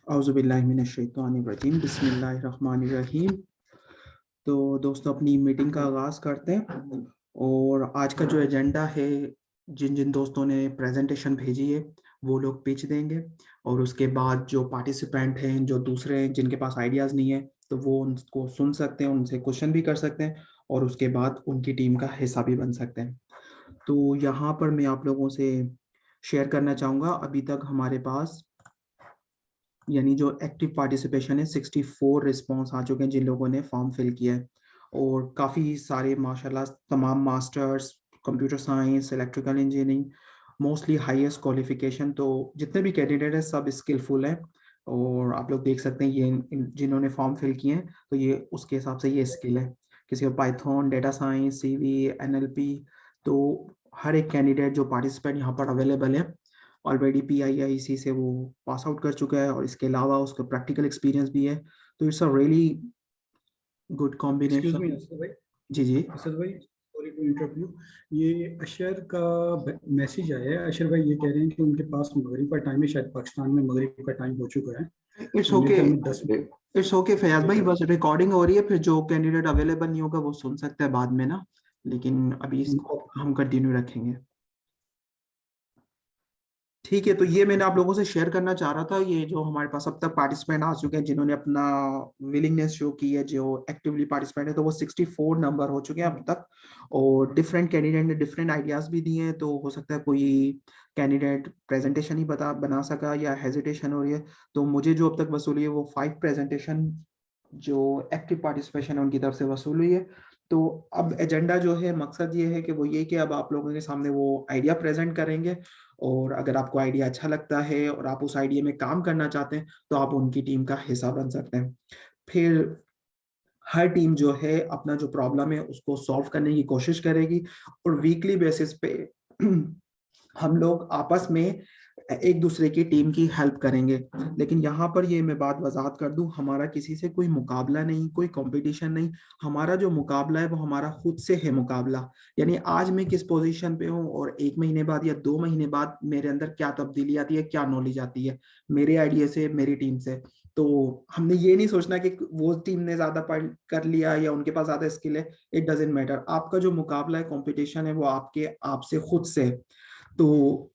औज़ुबिल्लाहिमिनश्शैतानिर्रजीम बिस्मिल्लाहिर्रहमानिर्रहीम। तो दोस्तों अपनी मीटिंग का आगाज़ करते हैं और आज का जो एजेंडा है, जिन जिन दोस्तों ने प्रेजेंटेशन भेजी है वो लोग पिच देंगे और उसके बाद जो पार्टिसिपेंट हैं, जो दूसरे हैं जिनके पास आइडियाज़ नहीं है, तो वो उनको सुन सकते हैं, उनसे क्वेश्चन भी कर सकते हैं और उसके बाद उनकी टीम का हिस्सा भी बन सकते हैं। तो यहाँ पर मैं आप लोगों से शेयर करना चाहूँगा, अभी तक हमारे पास यानी जो एक्टिव पार्टिसिपेशन है 64 रिस्पॉन्स आ चुके हैं जिन लोगों ने फॉर्म फिल किया है और काफ़ी सारे माशाल्लाह तमाम masters, computer science, electrical engineering, mostly highest qualification. तो जितने भी कैंडिडेट हैं सब स्किलफुल हैं और आप लोग देख सकते हैं ये जिन्होंने फॉर्म फिल किए हैं तो ये उसके हिसाब से ये स्किल है। किसी को Python, data science, CV, NLP. तो हर एक कैंडिडेट जो पार्टिसिपेंट यहाँ पर अवेलेबल है ऑलरेडी पीआईआईसी से वो पास आउट कर चुका है और इसके अलावा उसका प्रैक्टिकल एक्सपीरियंस भी है। तो it's a really good excuse me combination. Asad भाई। जी जी असद भाई, सॉरी टू इंटरप्ट यू। ये अशर का मैसेज आया है। अशर भाई ये कह रहे हैं कि उनके पास मगरिब का टाइम है, शायद पाकिस्तान में मगरिब का टाइम हो चुका है। इट्स तो मेरे ओके। ख्याल में 10 मिनट इट्स ओके फैयाज भाई, लेकर। बस रिकॉर्डिंग हो रही है, फिर जो कैंडिडेट अवेलेबल नहीं होगा वो सुन सकता है बाद में ना, लेकिन अभी इसको उनको हम कंटिन्यू रखेंगे। ठीक है, तो ये मैंने आप लोगों से शेयर करना चाह रहा था, ये जो हमारे पास अब तक पार्टिसिपेंट आ चुके हैं जिन्होंने अपना विलिंगनेस शो की है, जो एक्टिवली पार्टिसिपेंट है, तो वो 64 नंबर हो चुके हैं अब तक। और डिफरेंट कैंडिडेट ने डिफरेंट आइडियाज भी दिए हैं, तो हो सकता है कोई कैंडिडेट प्रेजेंटेशन ही बना सका या हेजिटेशन हो रही है। तो मुझे जो अब तक वसूली है वो 5 प्रेजेंटेशन जो एक्टिव पार्टिसिपेशन है उनकी तरफ से वसूल हुई है। तो अब एजेंडा जो है, मकसद ये है कि वो ये कि अब आप लोगों के सामने वो आइडिया प्रेजेंट करेंगे और अगर आपको आइडिया अच्छा लगता है और आप उस आइडिया में काम करना चाहते हैं तो आप उनकी टीम का हिस्सा बन सकते हैं। फिर हर टीम जो है अपना जो प्रॉब्लम है उसको सॉल्व करने की कोशिश करेगी और वीकली बेसिस पे हम लोग आपस में एक दूसरे की टीम की हेल्प करेंगे। लेकिन यहाँ पर ये मैं बात वजाहत कर दूं, हमारा किसी से कोई मुकाबला नहीं, कोई कंपटीशन नहीं। हमारा जो मुकाबला है वो हमारा खुद से है मुकाबला। यानी आज मैं किस पोजीशन पे हूँ और 1 महीने बाद या 2 महीने बाद मेरे अंदर क्या तब्दीली आती है, क्या नॉलेज आती है मेरे आइडिया से, मेरी टीम से। तो हमने ये नहीं सोचना कि वो टीम ने ज्यादा पढ़ कर लिया या उनके पास ज्यादा स्किल है। इट डजेंट मैटर, आपका जो मुकाबला है, कंपटीशन है, वो आपके आपसे खुद से है। तो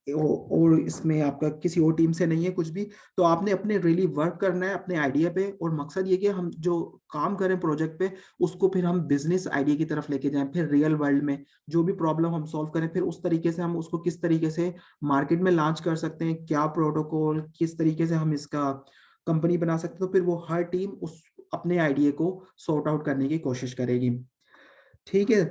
और इसमें आपका किसी और टीम से नहीं है कुछ भी। तो आपने अपने रियली वर्क करना है अपने आइडिया पे और मकसद ये कि हम जो काम करें प्रोजेक्ट पे उसको फिर हम बिजनेस आइडिया की तरफ लेके जाएं, फिर रियल वर्ल्ड में जो भी प्रॉब्लम हम सॉल्व करें फिर उस तरीके से हम उसको किस तरीके से मार्केट में लॉन्च कर सकते हैं, क्या प्रोटोकॉल, किस तरीके से हम इसका कंपनी बना सकते हैं। तो फिर वो हर टीम उस अपने आइडिया को सॉर्ट आउट करने की कोशिश करेगी। ठीक है,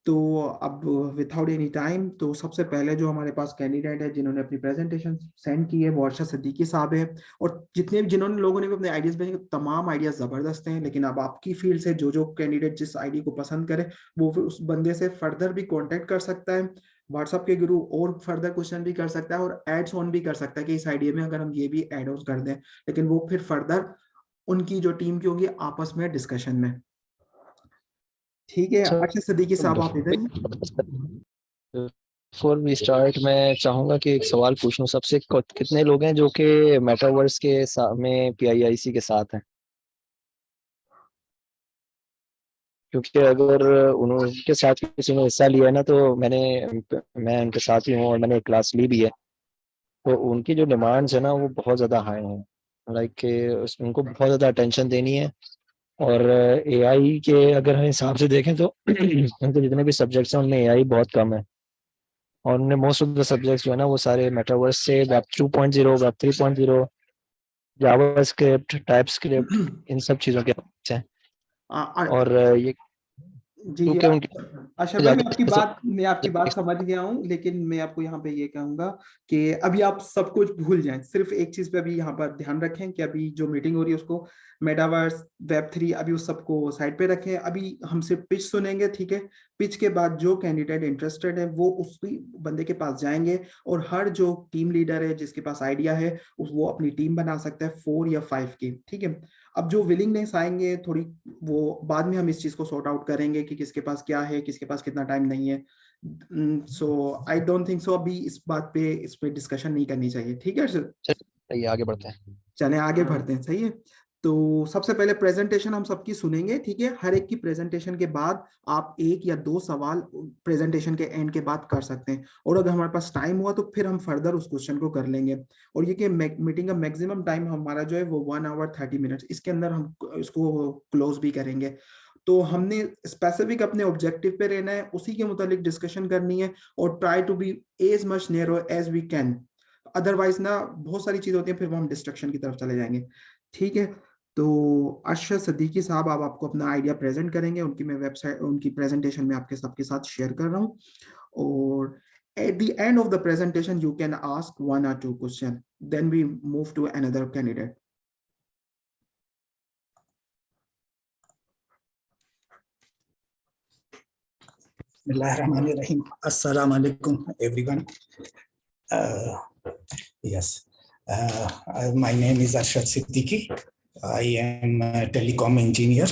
तो अब विदाउट एनी टाइम, तो सबसे पहले जो हमारे पास कैंडिडेट है जिन्होंने अपनी प्रेजेंटेशन सेंड की है वो अरशद सिद्दीकी साहब है। और जिन्होंने लोगों ने भी अपने आइडियाज भेजे, तमाम आइडियाज जबरदस्त हैं। लेकिन अब आपकी फील्ड से जो जो कैंडिडेट जिस आइडिया को पसंद करे वो फिर उस बंदे से फर्दर भी कांटेक्ट कर सकता है व्हाट्सएप के थ्रू और फर्दर क्वेश्चन भी कर सकता है और एड्स ऑन भी कर सकता है कि इस आइडिया में अगर हम ये भी एड ऑन कर दें। लेकिन वो फिर फर्दर उनकी जो टीम की होगी आपस में डिस्कशन में। ठीक है, अच्छा, अरशद सिद्दीकी साहब आप इधर ही। बिफोर वी स्टार्ट मैं चाहूंगा कि एक सवाल पूछ लूं सबसे। कितने लोग हैं जो कि मेटावर्स के में पीआईआईसी के साथ हैं? क्योंकि अगर उनके साथ किसी ने हिस्सा लिया है ना, तो मैं उनके साथ ही हूँ और मैंने एक क्लास ली भी है। तो उनकी जो डिमांड्स है ना वो बहुत ज़्यादा हाई हैं। लाइक उनको बहुत ज़्यादा अटेंशन देनी है। और एआई के अगर हम हिसाब से देखें तो उनके जितने भी सब्जेक्ट्स हैं उनमें एआई बहुत कम है। और उनने मोस्ट ऑफ द सब्जेक्ट्स जो है ना वो सारे मेटावर्स से वेब 2.0, वेब 3.0, जावास्क्रिप्ट, टाइपस्क्रिप्ट, इन सब चीज़ों के हैं। और ये जी जी, क्योंकि उनके अशर भाई मैं आपकी बात समझ गया हूँ, लेकिन मैं आपको यहाँ पे ये कहूंगा कि अभी आप सब कुछ भूल जाएं, सिर्फ एक चीज पे अभी यहाँ पर ध्यान रखें कि अभी जो मीटिंग हो रही है उसको मेटावर्स, वेब 3, अभी उस सबको साइड पे रखें। अभी हम सिर्फ पिच सुनेंगे, ठीक है। पिच के बाद जो कैंडिडेट इंटरेस्टेड है वो उसी बंदे के पास जाएंगे और हर जो टीम लीडर है जिसके पास आइडिया है वो अपनी टीम बना सकता है 4 या 5 की, ठीक है। अब जो विलिंगनेस आएंगे थोड़ी, वो बाद में हम इस चीज को सॉर्ट आउट करेंगे कि किसके पास क्या है, किसके पास कितना टाइम नहीं है। सो आई डोंट थिंक सो अभी इस बात पे डिस्कशन नहीं करनी चाहिए, ठीक है सर। चलिए आगे बढ़ते हैं। चलें आगे बढ़ते हैं, सही है। तो सबसे पहले प्रेजेंटेशन हम सबकी सुनेंगे, ठीक है। हर एक की प्रेजेंटेशन के बाद आप 1 या 2 सवाल प्रेजेंटेशन के एंड के बाद कर सकते हैं, और अगर हमारे पास टाइम हुआ तो फिर हम फर्दर उस क्वेश्चन को कर लेंगे। और ये कि मीटिंग का मैक्सिमम टाइम हमारा जो है वो 1 आवर 30 मिनट्स, इसके अंदर हम इसको क्लोज भी करेंगे। तो हमने स्पेसिफिक अपने ऑब्जेक्टिव पे रहना है, उसी के मुतालिक डिस्कशन करनी है, और try to be as much narrow as we can. Otherwise ना बहुत सारी चीजें होती हैं, फिर वो हम डिस्ट्रक्शन की तरफ चले जाएंगे, ठीक है। तो अरशद सिद्दीकी साहब, आप आपको अपना आइडिया प्रेजेंट करेंगे, उनकी मैं वेबसाइट, उनकी प्रेजेंटेशन में आपके सबके साथ शेयर कर रहा हूँ। और at the end of the presentation you can ask 1 or 2 questions, then we move to another candidate. Bismillahirrahmanirrahim. Assalamu alaikum, everyone. Yes, my name is Arshad Siddiqui. I am a telecom engineer.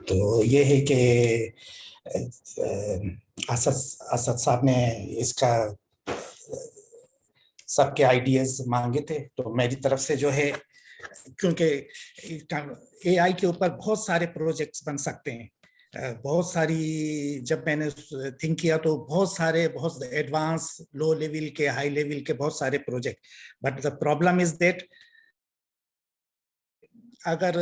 तो ये है कि असद साहब ने इसका सबके ideas मांगे थे, तो मेरी तरफ से जो है, क्योंकि एआई के ऊपर बहुत सारे प्रोजेक्ट्स बन सकते हैं, बहुत सारी, जब मैंने थिंक किया तो बहुत एडवांस, लो लेवल के, हाई लेवल के बहुत सारे project. But the problem is that अगर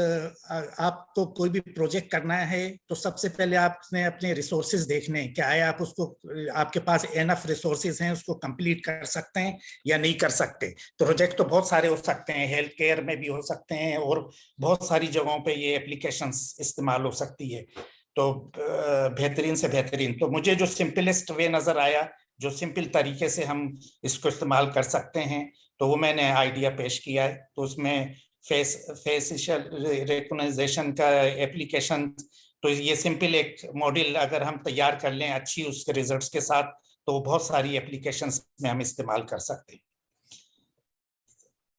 आपको कोई भी प्रोजेक्ट करना है तो सबसे पहले आपने अपने रिसोर्सेज देखने हैं, क्या है आप उसको, आपके पास एनफ रिसोर्सेज हैं, उसको कंप्लीट कर सकते हैं या नहीं कर सकते। प्रोजेक्ट तो बहुत सारे हो सकते हैं, हेल्थ केयर में भी हो सकते हैं, और बहुत सारी जगहों पे ये एप्लीकेशंस इस्तेमाल हो सकती है। तो बेहतरीन से बेहतरीन, तो मुझे जो सिंपलेस्ट वे नजर आया, जो सिंपल तरीके से हम इसको इस्तेमाल कर सकते हैं, तो वो मैंने आइडिया पेश किया है। तो उसमें फेशियल रिकॉग्निशन का एप्लीकेशन, तो ये सिंपल एक मॉडल अगर हम तैयार कर लें अच्छी उसके रिजल्ट्स के साथ, तो बहुत सारी एप्लीकेशंस में हम इस्तेमाल कर सकते हैं।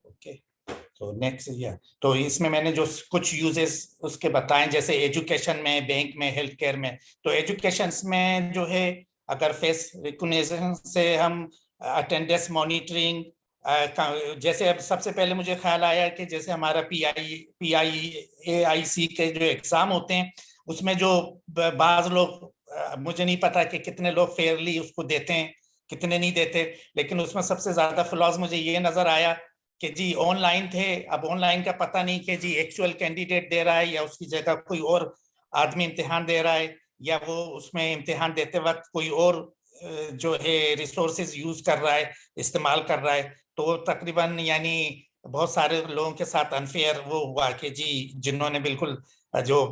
ओके, तो नेक्स्ट या तो इसमें मैंने जो कुछ यूजेस उसके बताएं, जैसे एजुकेशन में, बैंक में, हेल्थ केयर में। तो एजुकेशन में जो है, अगर फेस रिकॉग्निशन से हम अटेंडेंस मॉनिटरिंग, जैसे अब सबसे पहले मुझे ख्याल आया कि जैसे हमारा PIAIC के जो एग्जाम होते हैं, उसमें जो बाज लोग, मुझे नहीं पता कि कितने लोग फेयरली उसको देते हैं, कितने नहीं देते, लेकिन उसमें सबसे ज्यादा फ्लॉज मुझे ये नजर आया कि जी ऑनलाइन थे। अब ऑनलाइन का पता नहीं कि जी एक्चुअल कैंडिडेट दे रहा है या उसकी जगह कोई और आदमी इम्तिहान दे रहा है, या वो उसमें इम्तिहान देते वक्त कोई और जो है रिसोर्सेज यूज कर रहा है, इस्तेमाल कर रहा है। तो तकरीबन यानी बहुत सारे लोगों के साथ अनफेयर वो हुआ कि जी जिन्होंने बिल्कुल जो,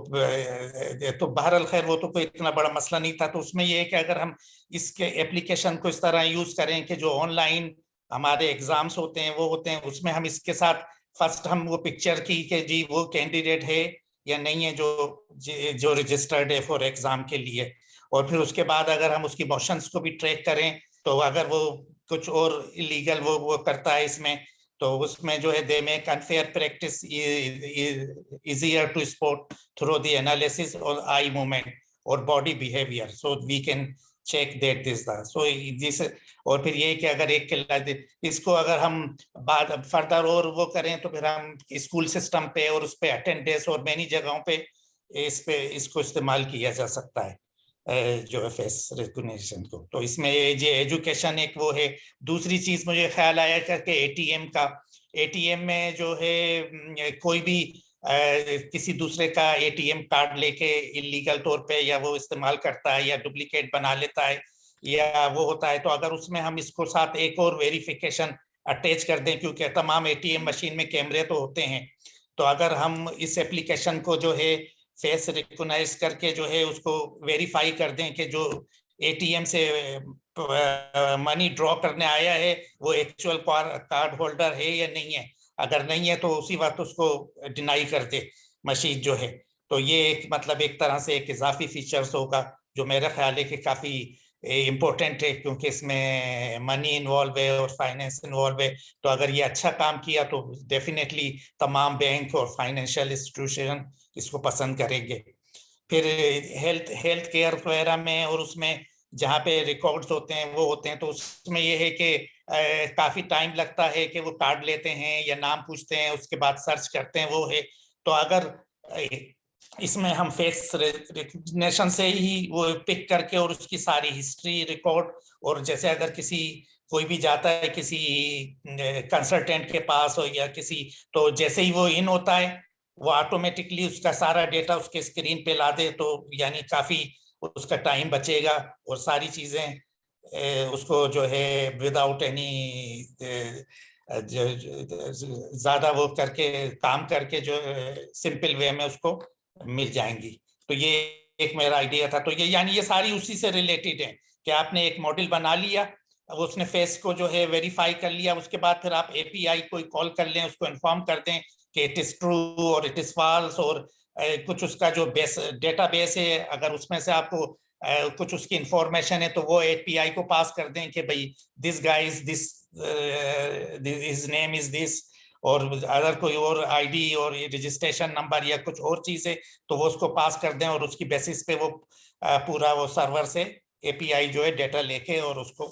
तो बहरहाल खैर वो तो कोई इतना बड़ा मसला नहीं था। तो उसमें ये है कि अगर हम इसके एप्लीकेशन को इस तरह यूज करें कि जो ऑनलाइन हमारे एग्जाम्स होते हैं वो होते हैं, उसमें हम इसके साथ फर्स्ट हम वो पिक्चर की कि जी वो कैंडिडेट है या नहीं है जो रजिस्टर्ड है फॉर एग्जाम के लिए, और फिर उसके बाद अगर हम उसकी मोशंस को भी ट्रैक करें, तो अगर वो कुछ और इलीगल वो करता है इसमें, तो उसमें जो है they make unfair practice easier to spot through the analysis और आई मूवमेंट और body behaviour, so we can check that this so this. और फिर ये कि अगर इसको अगर हम बाद फर्दर और वो करें, तो फिर हम स्कूल सिस्टम पे और उस पे अटेंडेंस और मैनी जगहों पे इसको इस्तेमाल किया जा सकता है, जो है फेस रिकॉग्निशन को। तो इसमें ये एजुकेशन एक वो है। दूसरी चीज मुझे ख्याल आया कि एटीएम का, एटीएम में जो है कोई भी किसी दूसरे का एटीएम कार्ड लेके इलीगल तौर पे या वो इस्तेमाल करता है या डुप्लीकेट बना लेता है या वो होता है, तो अगर उसमें हम इसको साथ एक और वेरिफिकेशन अटैच कर दें, क्योंकि तमाम एटीएम मशीन में कैमरे तो होते हैं, तो अगर हम इस एप्लीकेशन को जो है फेस रिकॉग्नाइज करके जो है उसको वेरीफाई कर दें कि जो एटीएम से मनी ड्रॉ करने आया है वो एक्चुअल कार्ड होल्डर है या नहीं है, अगर नहीं है तो उसी वक्त उसको डिनाई कर दे मशीन जो है। तो ये एक मतलब एक तरह से एक इजाफी फीचर्स होगा जो मेरा ख्याल है कि काफी इम्पोर्टेंट है, क्योंकि इसमें मनी इन्वॉल्व है और फाइनेंस इन्वॉल्व है। तो अगर ये अच्छा काम किया तो डेफिनेटली तमाम बैंक और फाइनेंशियल इंस्टीट्यूशन इसको पसंद करेंगे। फिर हेल्थ केयर वगैरह में और उसमें जहाँ पे रिकॉर्ड्स होते हैं वो होते हैं, तो उसमें ये है कि काफी टाइम लगता है कि वो कार्ड लेते हैं या नाम पूछते हैं, उसके बाद सर्च करते हैं, वो है। तो अगर इसमें हम फेस रिकग्निशन से ही वो पिक करके और उसकी सारी हिस्ट्री रिकॉर्ड, और जैसे अगर कोई भी जाता है किसी कंसल्टेंट के पास हो या किसी, तो जैसे ही वो इन होता है वो ऑटोमेटिकली उसका सारा डेटा उसके स्क्रीन पे ला दे, तो यानी काफी उसका टाइम बचेगा और सारी चीजें उसको जो है विदाउट एनी ज्यादा वो करके काम करके जो सिंपल वे में उसको मिल जाएंगी। तो ये एक मेरा आइडिया था। तो ये यानी ये सारी उसी से रिलेटेड है कि आपने एक मॉडल बना लिया, अब उसने फेस को जो है वेरीफाई कर लिया, उसके बाद फिर आप एपीआई को कॉल कर लें, उसको इन्फॉर्म कर दें कि इट इज ट्रू और इट इज फॉल्स, और कुछ उसका जो डेटाबेस है अगर उसमें से आपको कुछ उसकी इंफॉर्मेशन है तो वो एपीआई को पास कर दें कि भाई this guy is this, his name is this, और अगर कोई और आईडी और रजिस्ट्रेशन नंबर या कुछ और चीज है तो वो उसको पास कर दें, और उसकी बेसिस पे वो पूरा वो सर्वर से एपीआई जो है डेटा लेके और उसको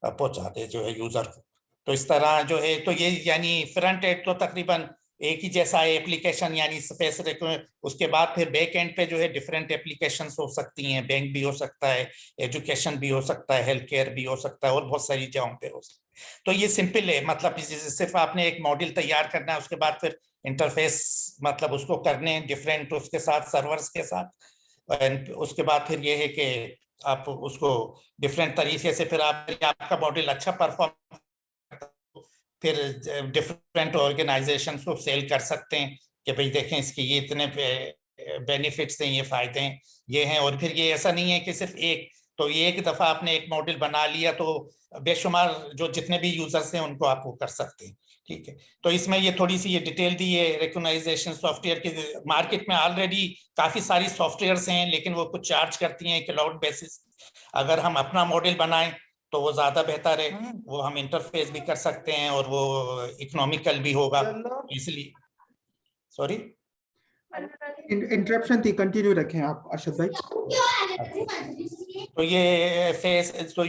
पहुंचा दे जो है यूजर को। तो इस तरह जो है, तो ये यानी फ्रंट एंड तो तकरीबन एक ही जैसा है एप्लीकेशन, यानी स्पेस, उसके बाद फिर बैक एंड पे जो है डिफरेंट एप्लीकेशंस हो सकती हैं, बैंक भी हो सकता है, एजुकेशन भी हो सकता है, हेल्थ केयर भी हो सकता है, और बहुत सारी जगहों पे हो सकता है। तो ये सिंपल है, मतलब सिर्फ आपने एक मॉडल तैयार करना है, उसके बाद फिर इंटरफेस मतलब उसको करने डिफरेंट उसके साथ सर्वर्स के साथ, उसके बाद फिर ये है कि आप उसको डिफरेंट तरीके से फिर आपका मॉडल अच्छा परफॉर्म फिर डिफरेंट ऑर्गेनाइजेशन को सेल कर सकते हैं कि भाई देखें इसके ये इतने बेनिफिट्स हैं, ये फायदे हैं, ये हैं। और फिर ये ऐसा नहीं है कि सिर्फ एक, तो ये एक दफा आपने एक मॉडल बना लिया तो बेशुमार जो जितने भी यूजर्स हैं उनको आप वो कर सकते हैं। ठीक है, तो इसमें ये थोड़ी सी ये डिटेल दी है रिकॉग्नाइजेशन सॉफ्टवेयर की। मार्केट में ऑलरेडी काफी सारी सॉफ्टवेयर्स हैं, लेकिन वो कुछ चार्ज करती हैं क्लाउड बेसिस। अगर हम अपना मॉडल बनाएं तो वो ज्यादा बेहतर है, वो हम इंटरफेस भी कर सकते हैं और वो इकोनॉमिकल भी होगा, इसलिए। सॉरी, इंटरप्शन थी, कंटिन्यू रखें आप अरशद भाई। तो ये फेस तो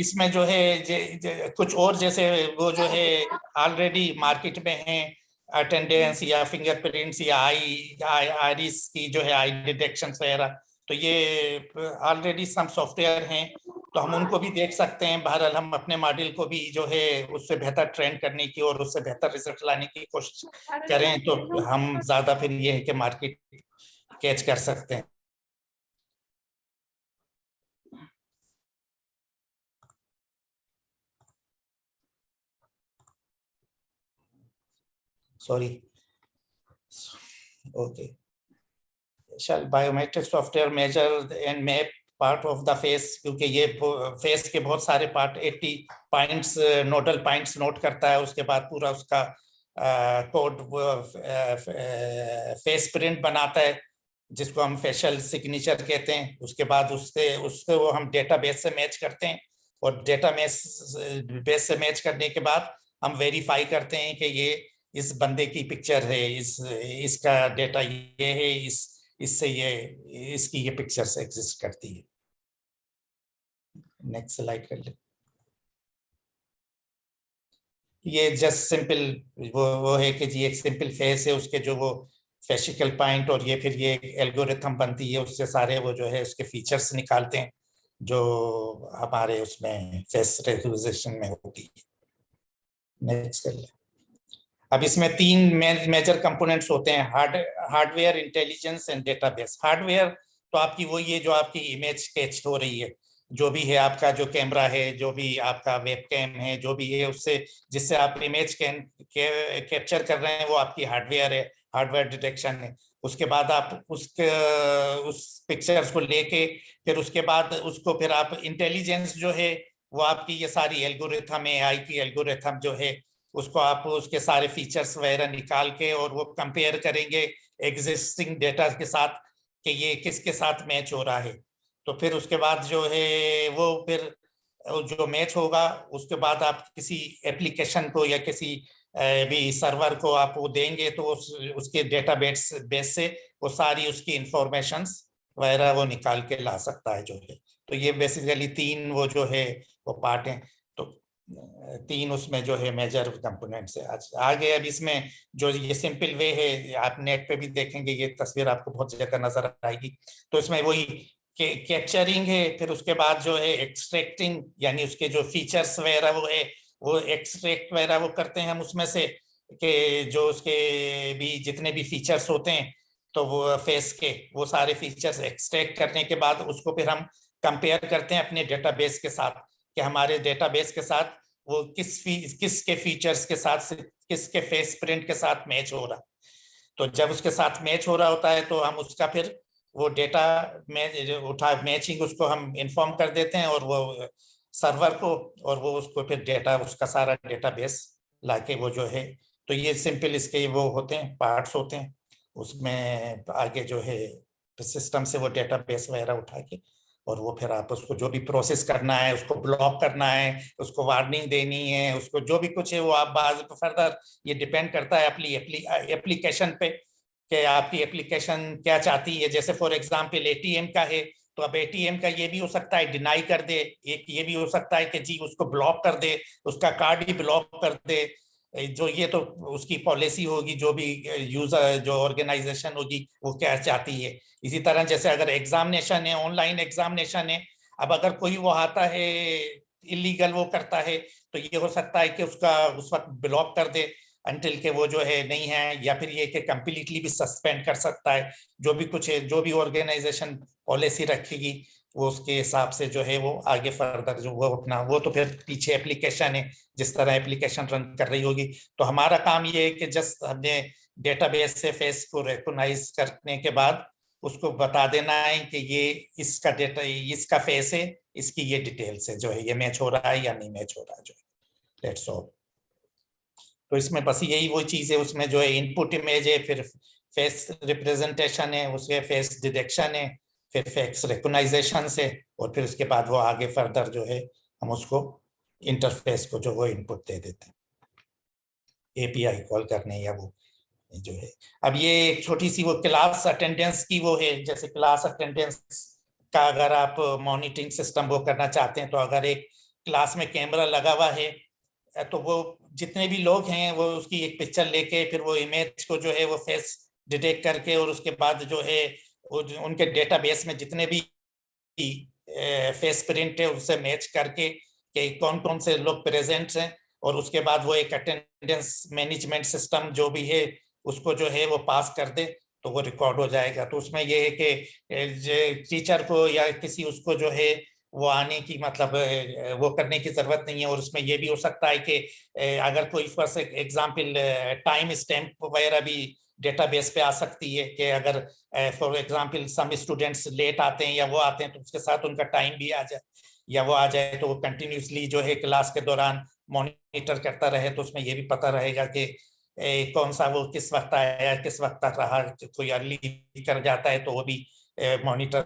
इसमें जो है कुछ और जैसे वो जो है ऑलरेडी मार्केट में है, अटेंडेंस या फिंगरप्रिंट्स या आईरिस की जो है आई डिटेक्शन वगैरह, तो ये ऑलरेडी सम सॉफ्टवेयर हैं, तो हम उनको भी देख सकते हैं। बहरहाल हम अपने मॉडल को भी जो है उससे बेहतर ट्रेन करने की और उससे बेहतर रिजल्ट लाने की कोशिश करें, तो हम ज्यादा फिर ये है कि मार्केट कैच कर सकते हैं। Sorry. Okay. Shall biometric software measure and map part of the face, क्योंकि ये फेस के बहुत सारे part 80 points nodal points note करता है, उसके बाद पूरा उसका कोड फेस प्रिंट बनाता है जिसको हम फेशियल सिग्नेचर कहते हैं। उसके बाद उससे वो हम डेटाबेस से मैच करते हैं, और बेस से मैच करने के बाद हम वेरीफाई करते हैं कि ये इस बंदे की पिक्चर है, इसका डेटा ये है, इससे ये इसकी ये पिक्चर्स एग्जिस्ट करती है। नेक्स्ट स्लाइड कर ले। ये जस्ट सिंपल वो है कि जी एक सिंपल फेस है, उसके जो वो फेशिकल पॉइंट और ये फिर ये एल्गोरिथम बनती है, उससे सारे वो जो है उसके फीचर्स निकालते हैं जो हमारे उसमें फेस रिकग्निशन में होती है। नेक्स्ट कर ले। अब इसमें 3 मेजर कंपोनेंट्स होते हैं, hardware, intelligence and database. Hardware तो आपकी वो ये जो आपकी इमेज कैच हो रही है, जो भी है आपका जो कैमरा है, जो भी आपका वेबकैम है, जो भी है उससे जिससे आप इमेज कैप्चर कर रहे हैं वो आपकी हार्डवेयर है, हार्डवेयर डिटेक्शन है। उसके बाद आप उस पिक्चर्स को लेके फिर उसके बाद उसको फिर आप इंटेलिजेंस जो है वो आपकी ये सारी एल्गोरिथम है, एआई की एल्गोरिथम जो है उसको आप उसके सारे फीचर्स वगैरह निकाल के और वो कंपेयर करेंगे एग्जिस्टिंग डेटा के साथ कि ये किसके साथ मैच हो रहा है। तो फिर उसके बाद जो है वो फिर जो मैच होगा उसके बाद आप किसी एप्लीकेशन को या किसी भी सर्वर को आप वो देंगे तो उसके डेटाबेस से वो सारी उसकी इंफॉर्मेशंस वगैरह वो निकाल के ला सकता है जो है। तो ये बेसिकली 3 वो जो है वो पार्ट हैं। तीन उसमें जो है मेजर कंपोनेंट्स है। आज आगे अब इसमें जो ये सिंपल वे है, आप नेट पे भी देखेंगे ये तस्वीर आपको बहुत जगह नजर आएगी। तो इसमें वही कैप्चरिंग है, फिर उसके बाद जो है एक्सट्रैक्टिंग, यानी उसके जो फीचर्स वगैरह वो है वो एक्सट्रैक्ट वगैरह वो करते हैं हम उसमें से, कि जो उसके भी जितने भी फीचर्स होते हैं तो वो फेस के वो सारे फीचर्स एक्सट्रैक्ट करने के बाद उसको फिर हम कंपेयर करते हैं अपने डेटाबेस के साथ, कि हमारे डेटाबेस के साथ वो किसके फीचर्स के साथ, किसके फेस प्रिंट के साथ मैच हो रहा। तो जब उसके साथ मैच हो रहा होता है तो हम उसका फिर वो डेटा में उठा मैचिंग उसको हम इन्फॉर्म कर देते हैं और वो सर्वर को, और वो उसको फिर डेटा उसका सारा डेटाबेस लाके वो जो है, तो ये सिंपल इसके वो होते हैं पार्ट्स होते हैं। उसमें आगे जो है सिस्टम से वो डेटाबेस वगैरह उठा के और वो फिर आप उसको जो भी प्रोसेस करना है, उसको ब्लॉक करना है, उसको वार्निंग देनी है, उसको जो भी कुछ है वो आप बाद फर्दर, ये डिपेंड करता है अपनी एप्लीकेशन पे कि आपकी एप्लीकेशन क्या चाहती है। जैसे फॉर एग्जांपल एटीएम का है तो अब एटीएम का ये भी हो सकता है डिनाई कर दे, एक ये भी हो सकता है कि जी उसको ब्लॉक कर दे, उसका कार्ड भी ब्लॉक कर दे। जो ये तो उसकी पॉलिसी होगी, जो भी यूजर जो ऑर्गेनाइजेशन होगी वो क्या चाहती है। इसी तरह जैसे अगर एग्जामिनेशन है, ऑनलाइन एग्जामिनेशन है, अब अगर कोई वो आता है इलीगल वो करता है तो ये हो सकता है कि उसका उस वक्त ब्लॉक कर दे अंटिल के वो जो है नहीं है, या फिर ये कि कंप्लीटली भी सस्पेंड कर सकता है। जो भी कुछ है, जो भी ऑर्गेनाइजेशन पॉलिसी रखेगी वो उसके हिसाब से जो है वो आगे फर्दर जो वो अपना वो तो फिर पीछे एप्लीकेशन है जिस तरह एप्लीकेशन रन कर रही होगी। तो हमारा काम ये है कि जस्ट हमने डेटाबेस से फेस को रिकॉग्नाइज करने के बाद उसको बता देना है कि ये इसका डेटा, इसका फेस है, इसकी ये डिटेल्स है, जो है ये मैच हो रहा है या नहीं मैच हो रहा है, जो है दैट्स ऑल। तो इसमें बस यही वो चीज है, उसमें जो है इनपुट इमेज है, फिर फेस रिप्रेजेंटेशन है, उसके फेस डिटेक्शन है, फिर फेस रिकॉग्नाइजेशन से, और फिर उसके बाद वो आगे फर्दर जो है हम उसको इंटरफेस को जो वो इनपुट दे देते हैं एपीआई कॉल करने या वो जो है। अब ये एक छोटी सी वो क्लास अटेंडेंस की वो है, जैसे क्लास अटेंडेंस का अगर आप मॉनिटरिंग सिस्टम वो करना चाहते हैं तो अगर एक क्लास में कैमरा लगा हुआ है तो वो जितने भी लोग हैं वो उसकी एक पिक्चर लेके फिर वो इमेज को जो है वो फेस डिटेक्ट करके और उसके बाद जो है उनके डेटाबेस में जितने भी फेस प्रिंट है उससे मैच करके कि कौन कौन से लोग प्रेजेंट हैं, और उसके बाद वो एक अटेंडेंस मैनेजमेंट सिस्टम जो भी है उसको जो है वो पास कर दे तो वो रिकॉर्ड हो जाएगा। तो उसमें ये है कि टीचर को या किसी उसको जो है वो आने की मतलब वो करने की जरूरत नहीं है। और उसमें ये भी हो सकता है कि अगर कोई फॉर एग्जांपल टाइम स्टैम्प वगैरह भी डेटाबेस पे आ सकती है कि अगर for example some students late आते हैं या वो आते हैं तो उसके साथ उनका टाइम भी आ जाए या वो आ जाए तो वो कंटिन्यूसली जो है क्लास के दौरान मॉनिटर करता रहे, तो उसमें ये भी पता रहेगा कि कौन सा वो किस वक्त आया किस वक्त तक रहा। कोई अर्ली कर जाता है तो वो भी मॉनिटर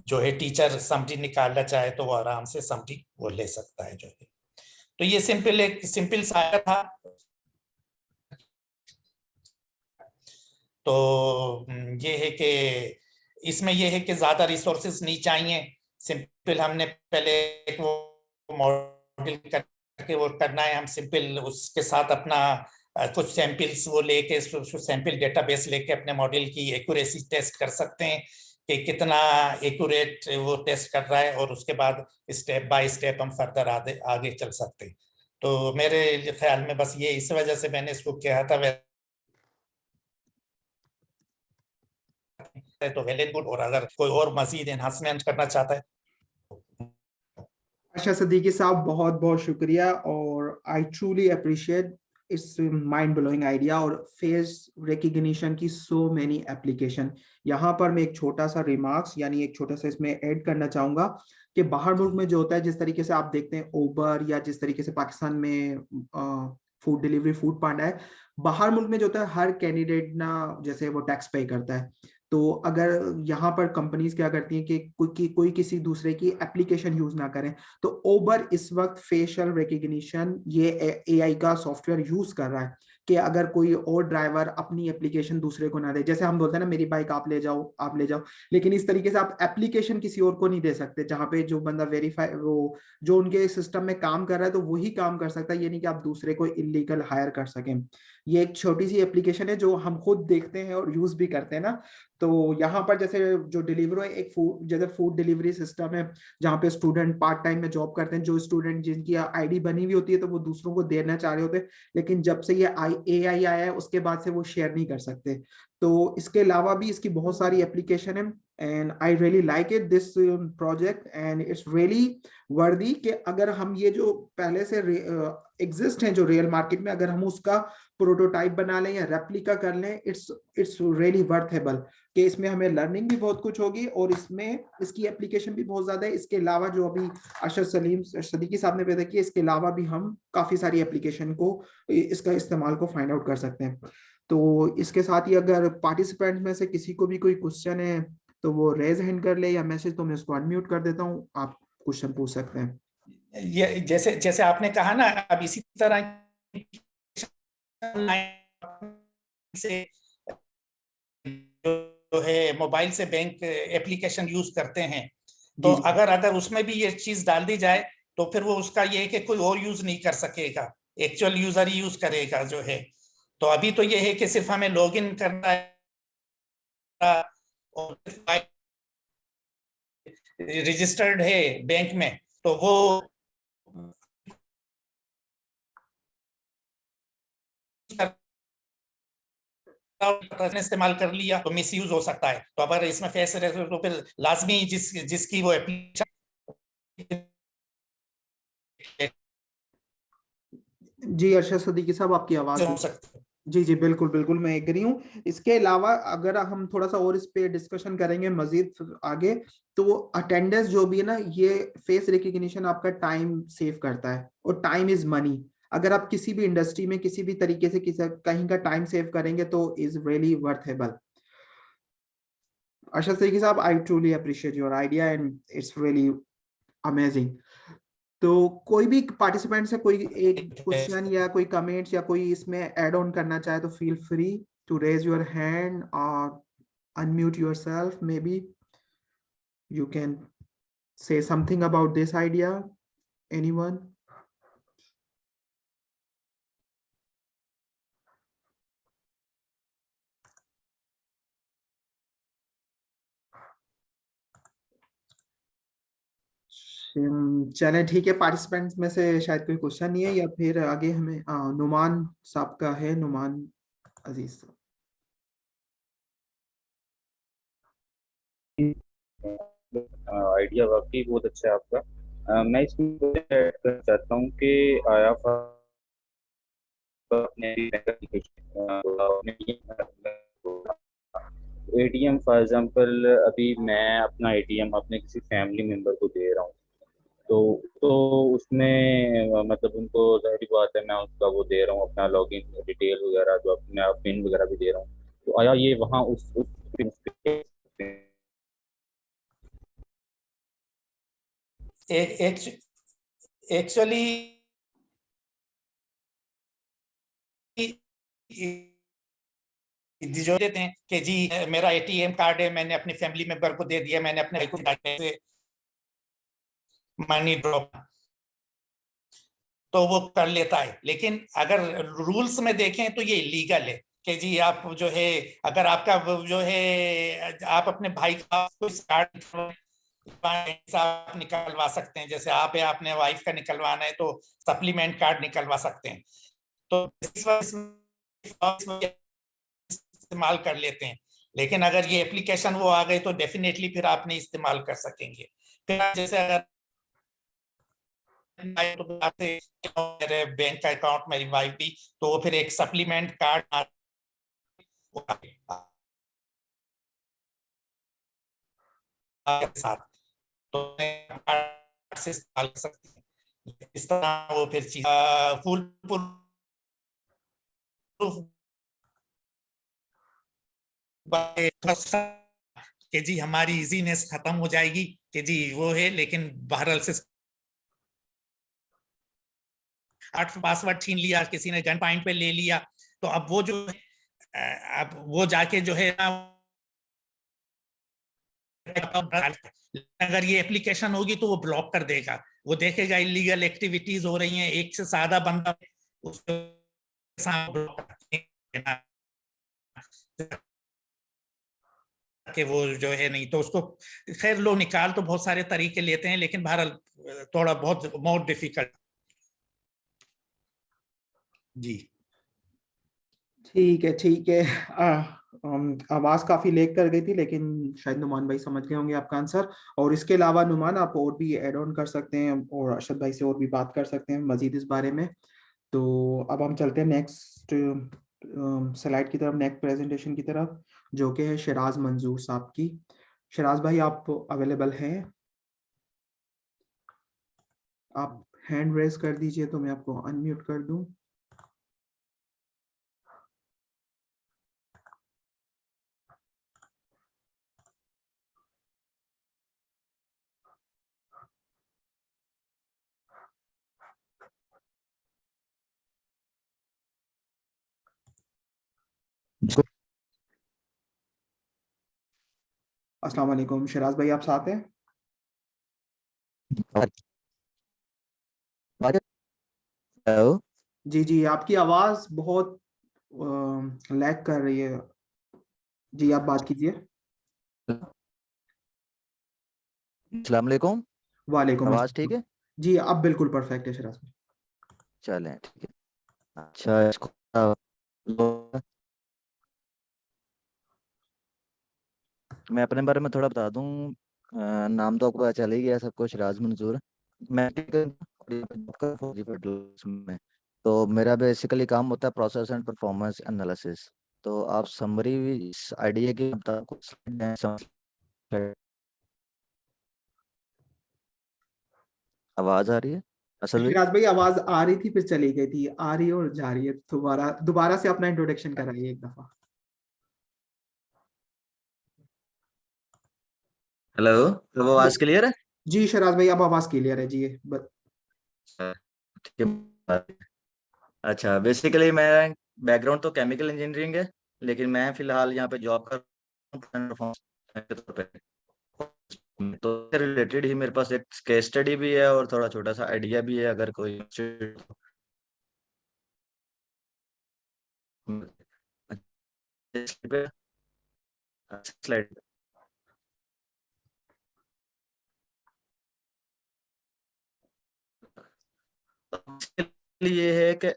जो है टीचर समरी निकालना चाहे तो वो आराम से समरी वो ले सकता है जो है। तो ये सिंपल एक सिंपल सा था। तो ये है कि इसमें ये है कि ज्यादा रिसोर्सेज नहीं चाहिए, सिंपल हमने पहले एक वो मॉडल करके वो करना है, हम सिंपल उसके साथ अपना कुछ सैंपल्स वो लेके सैंपल डेटाबेस लेके अपने मॉडल की एक्यूरेसी टेस्ट कर सकते हैं कि कितना एक्यूरेट वो टेस्ट कर रहा है, और उसके बाद स्टेप बाय स्टेप हम फर्दर आगे चल सकते हैं। तो मेरे ख्याल में बस ये इस वजह से मैंने इसको किया था, तो वेल एंड गुड, और अगर कोई और मजीद एनहांसमेंट करना चाहता है। अच्छा सिद्दीकी साहब, बहुत बहुत शुक्रिया, और आई truly appreciate it's mind blowing idea और फेस रिकग्निशन की सो मेनी एप्लीकेशन। यहाँ पर मैं एक छोटा सा रिमार्क्स यानी एक छोटा सा इसमें ऐड करना चाहूंगा कि बाहर मुल्क में जो होता है, जिस तरीके से आप देखते हैं उबर या जिस तरीके से पाकिस्तान में फूड डिलीवरी फूड पांडा है, बाहर मुल्क में जो होता है हर कैंडिडेट ना जैसे वो टैक्स पे करता है। तो अगर यहाँ पर कंपनीज क्या करती हैं कि कोई किसी दूसरे की एप्लीकेशन यूज ना करें, तो उबर इस वक्त फेशियल रिकग्निशन ये एआई का सॉफ्टवेयर यूज कर रहा है, कि अगर कोई और ड्राइवर अपनी एप्लीकेशन दूसरे को ना दे, जैसे हम बोलते हैं ना मेरी बाइक आप ले जाओ, आप ले जाओ, लेकिन इस तरीके से आप एप्लीकेशन किसी और को नहीं दे सकते, जहाँ पे जो बंदा वेरीफाई वो जो उनके सिस्टम में काम कर रहा है तो वही काम कर सकता है, ये नहीं कि आप दूसरे को इलीगल हायर कर सकें। ये एक छोटी सी एप्लीकेशन है जो हम खुद देखते हैं और यूज भी करते हैं ना। तो यहाँ पर जैसे जो डिलीवरी है, एक फूड जैसे फूड डिलीवरी सिस्टम है, जहाँ पे स्टूडेंट पार्ट टाइम में जॉब करते हैं, जो स्टूडेंट जिनकी आईडी बनी हुई होती है तो वो दूसरों को देना चाह रहे होते हैं, लेकिन जब से ये AI आया है उसके बाद से वो शेयर नहीं कर सकते। तो इसके अलावा भी इसकी बहुत सारी एप्लीकेशन है, and I really like it this project, and it's really वर्दी कि अगर हम ये जो पहले से एग्जिस्ट हैं जो रियल मार्केट में, अगर हम उसका प्रोटोटाइप बना लें या रेप्लिका कर लें, इट्स रियली वर्थेबल, कि इसमें हमें लर्निंग भी बहुत कुछ होगी और इसमें इसकी एप्लीकेशन भी बहुत ज्यादा है। इसके अलावा जो अभी अरशद सलीम सदीकी साहब ने पैदा किया, इसके अलावा भी हम काफी सारी एप्लीकेशन को इसका इस्तेमाल को फाइंड आउट कर सकते हैं। तो इसके साथ ही अगर पार्टिसिपेंट में से किसी को भी कोई क्वेश्चन है तो वो रेज हैंड कर ले या मैसेज, तो मैं उसको अनम्यूट कर देता हूँ, आप क्वेश्चन पूछ सकते हैं। ये जैसे जैसे आपने कहा ना, अब इसी तरह से जो है मोबाइल से बैंक एप्लीकेशन यूज करते हैं, तो जी, अगर उसमें भी ये चीज डाल दी जाए तो फिर वो उसका ये है कि कोई और यूज नहीं कर सकेगा, एक्चुअल यूजर ही यूज करेगा जो है। तो अभी तो ये है कि सिर्फ हमें लॉग इन करना है और रजिस्टर्ड है बैंक में, तो वो इस्तेमाल कर लिया तो मिस यूज हो सकता है। तो अगर इसमें फेस रहे तो फिर लाजमी जिसकी वो एप्लीकेशन, जी अरशद सदीकी साहब आपकी आवाज हो सकती है। जी जी बिल्कुल बिल्कुल मैं एग्री हूँ। इसके अलावा अगर हम थोड़ा सा और इस पे डिस्कशन करेंगे मजीद आगे, तो अटेंडेंस जो भी है ना, ये फेस रिकग्निशन आपका टाइम सेव करता है, और टाइम इज मनी। अगर आप किसी भी इंडस्ट्री में किसी भी तरीके से कहीं का टाइम सेव करेंगे तो इज रियली वर्थेबल। अरशद सदीकी साहब, आई truly appreciate your idea and it's really amazing. तो कोई भी पार्टिसिपेंट से कोई एक क्वेश्चन या कोई कमेंट्स या कोई इसमें ऐड ऑन करना चाहे तो feel free to raise your hand और unmute yourself, maybe you can say something about this idea, anyone? चलें ठीक है, पार्टिसिपेंट्स में से शायद कोई क्वेश्चन नहीं है, या फिर आगे हमें नुमान साहब का है, नुमान अजीज साहब। आइडिया वाकई बहुत अच्छा है आपका। मैं इसमें ऐड करना चाहता हूँ कि आया अपने एटीएम फॉर एग्जांपल, अभी मैं अपना एटीएम अपने किसी फैमिली मेंबर को दे रहा हूँ, तो उसमें मतलब उनको जाहिर बात है मैं उसका वो दे रहा हूँ अपना लॉगिन डिटेल वगैरह, जो अपना पिन वगैरह भी दे रहा हूँ, तो आया ये वहाँ उस एक्चुअली जो देते हैं कि जी मेरा एटीएम कार्ड है, मैंने अपनी फैमिली मेंबर को दे दिया, मैंने अपने भाई को से मनी ड्रॉप, तो वो कर लेता है। लेकिन अगर रूल्स में देखें तो ये इलीगल है कि जी आप जो है, अगर आपका जो है आप अपने भाई का कोई कार्ड आप निकलवा सकते हैं, जैसे आप है आपने वाइफ का निकलवाना है तो सप्लीमेंट कार्ड निकलवा सकते हैं, तो इस्तेमाल कर लेते हैं। लेकिन अगर ये एप्लीकेशन वो आ गई तो डेफिनेटली फिर आप नहीं इस्तेमाल कर सकेंगे। फिर जैसे अगर तो मेरे बैंक का अकाउंट मेरी वाइफ भी, तो वो फिर एक सप्लीमेंट कार्ड साथ तो से इस्तेमाल कर सकते हैं। इस तरह वो फिर फुल कि जी हमारी इजीनेस खत्म हो जाएगी कि जी वो है, लेकिन बहरहाल से पासवर्ड छीन लिया, किसी ने गन पॉइंट पे ले लिया, तो अब वो जो है अब वो जाके जो है ना, अगर ये एप्लीकेशन होगी तो वो ब्लॉक कर देगा, वो देखेगा इलीगल एक्टिविटीज हो रही हैं, एक से ज्यादा बंदा उसके साथ ब्लॉक कि वो जो है नहीं तो उसको, खैर लोग निकाल तो बहुत सारे तरीके लेते हैं, लेकिन बहरहाल थोड़ा बहुत मोर डिफिकल्ट। जी ठीक है, ठीक है। आवाज काफी लेग कर गई थी, लेकिन शायद नुमान भाई समझ गए होंगे आपका आंसर। और इसके अलावा नुमान, आप और भी ऐड ऑन कर सकते हैं और अरशद भाई से और भी बात कर सकते हैं मजीद इस बारे में। तो अब हम चलते हैं नेक्स्ट स्लाइड की तरफ, नेक्स्ट प्रेजेंटेशन की तरफ, जो कि है शराज मंजूर साहब की। शराज भाई, आप अवेलेबल हैं? आप हैंड रेज कर दीजिए तो मैं आपको अनम्यूट कर दूं। अस्सलाम वालेकुम शराज भाई, आप साथ हैं? हेलो। जी जी, आपकी आवाज बहुत लैग कर रही है। जी, आप बात कीजिए। अस्सलाम वालेकुम। वालेकुम आवाज ठीक अस्सलाम। है? जी, अब बिल्कुल परफेक्ट है शराज भाई। चलें, ठीक है। अच्छा, इसको मैं अपने बारे में थोड़ा बता दूं। नाम तो आपको पता चल ही गया सबको, शराज मंजूर। मैं फौजी फेडरल में, तो मेरा बेसिकली काम होता है प्रोसेस एंड परफॉर्मेंस एनालिसिस। तो आप समरी इस आइडिया की बता कुछ slide हैं, slide। आवाज आ रही है असल में? शराज भाई, आवाज आ रही थी फिर चली गई थी, आ रही है और जा रही है। दोबारा दोबारा से अपना इंट्रोडक्शन कराइए एक दफा। हेलो, तो वो आवाज क्लियर है? जी शराज भाई, अब आवाज क्लियर है जी। ठीक है। अच्छा, बेसिकली मैं बैकग्राउंड तो केमिकल इंजीनियरिंग है, लेकिन मैं फिलहाल यहाँ पे जॉब कर रहा हूँ के तौर पे। तो रिलेटेड ही मेरे पास एक केस स्टडी भी है और थोड़ा छोटा सा आइडिया भी है, अगर कोई स्लाइड। ये है कि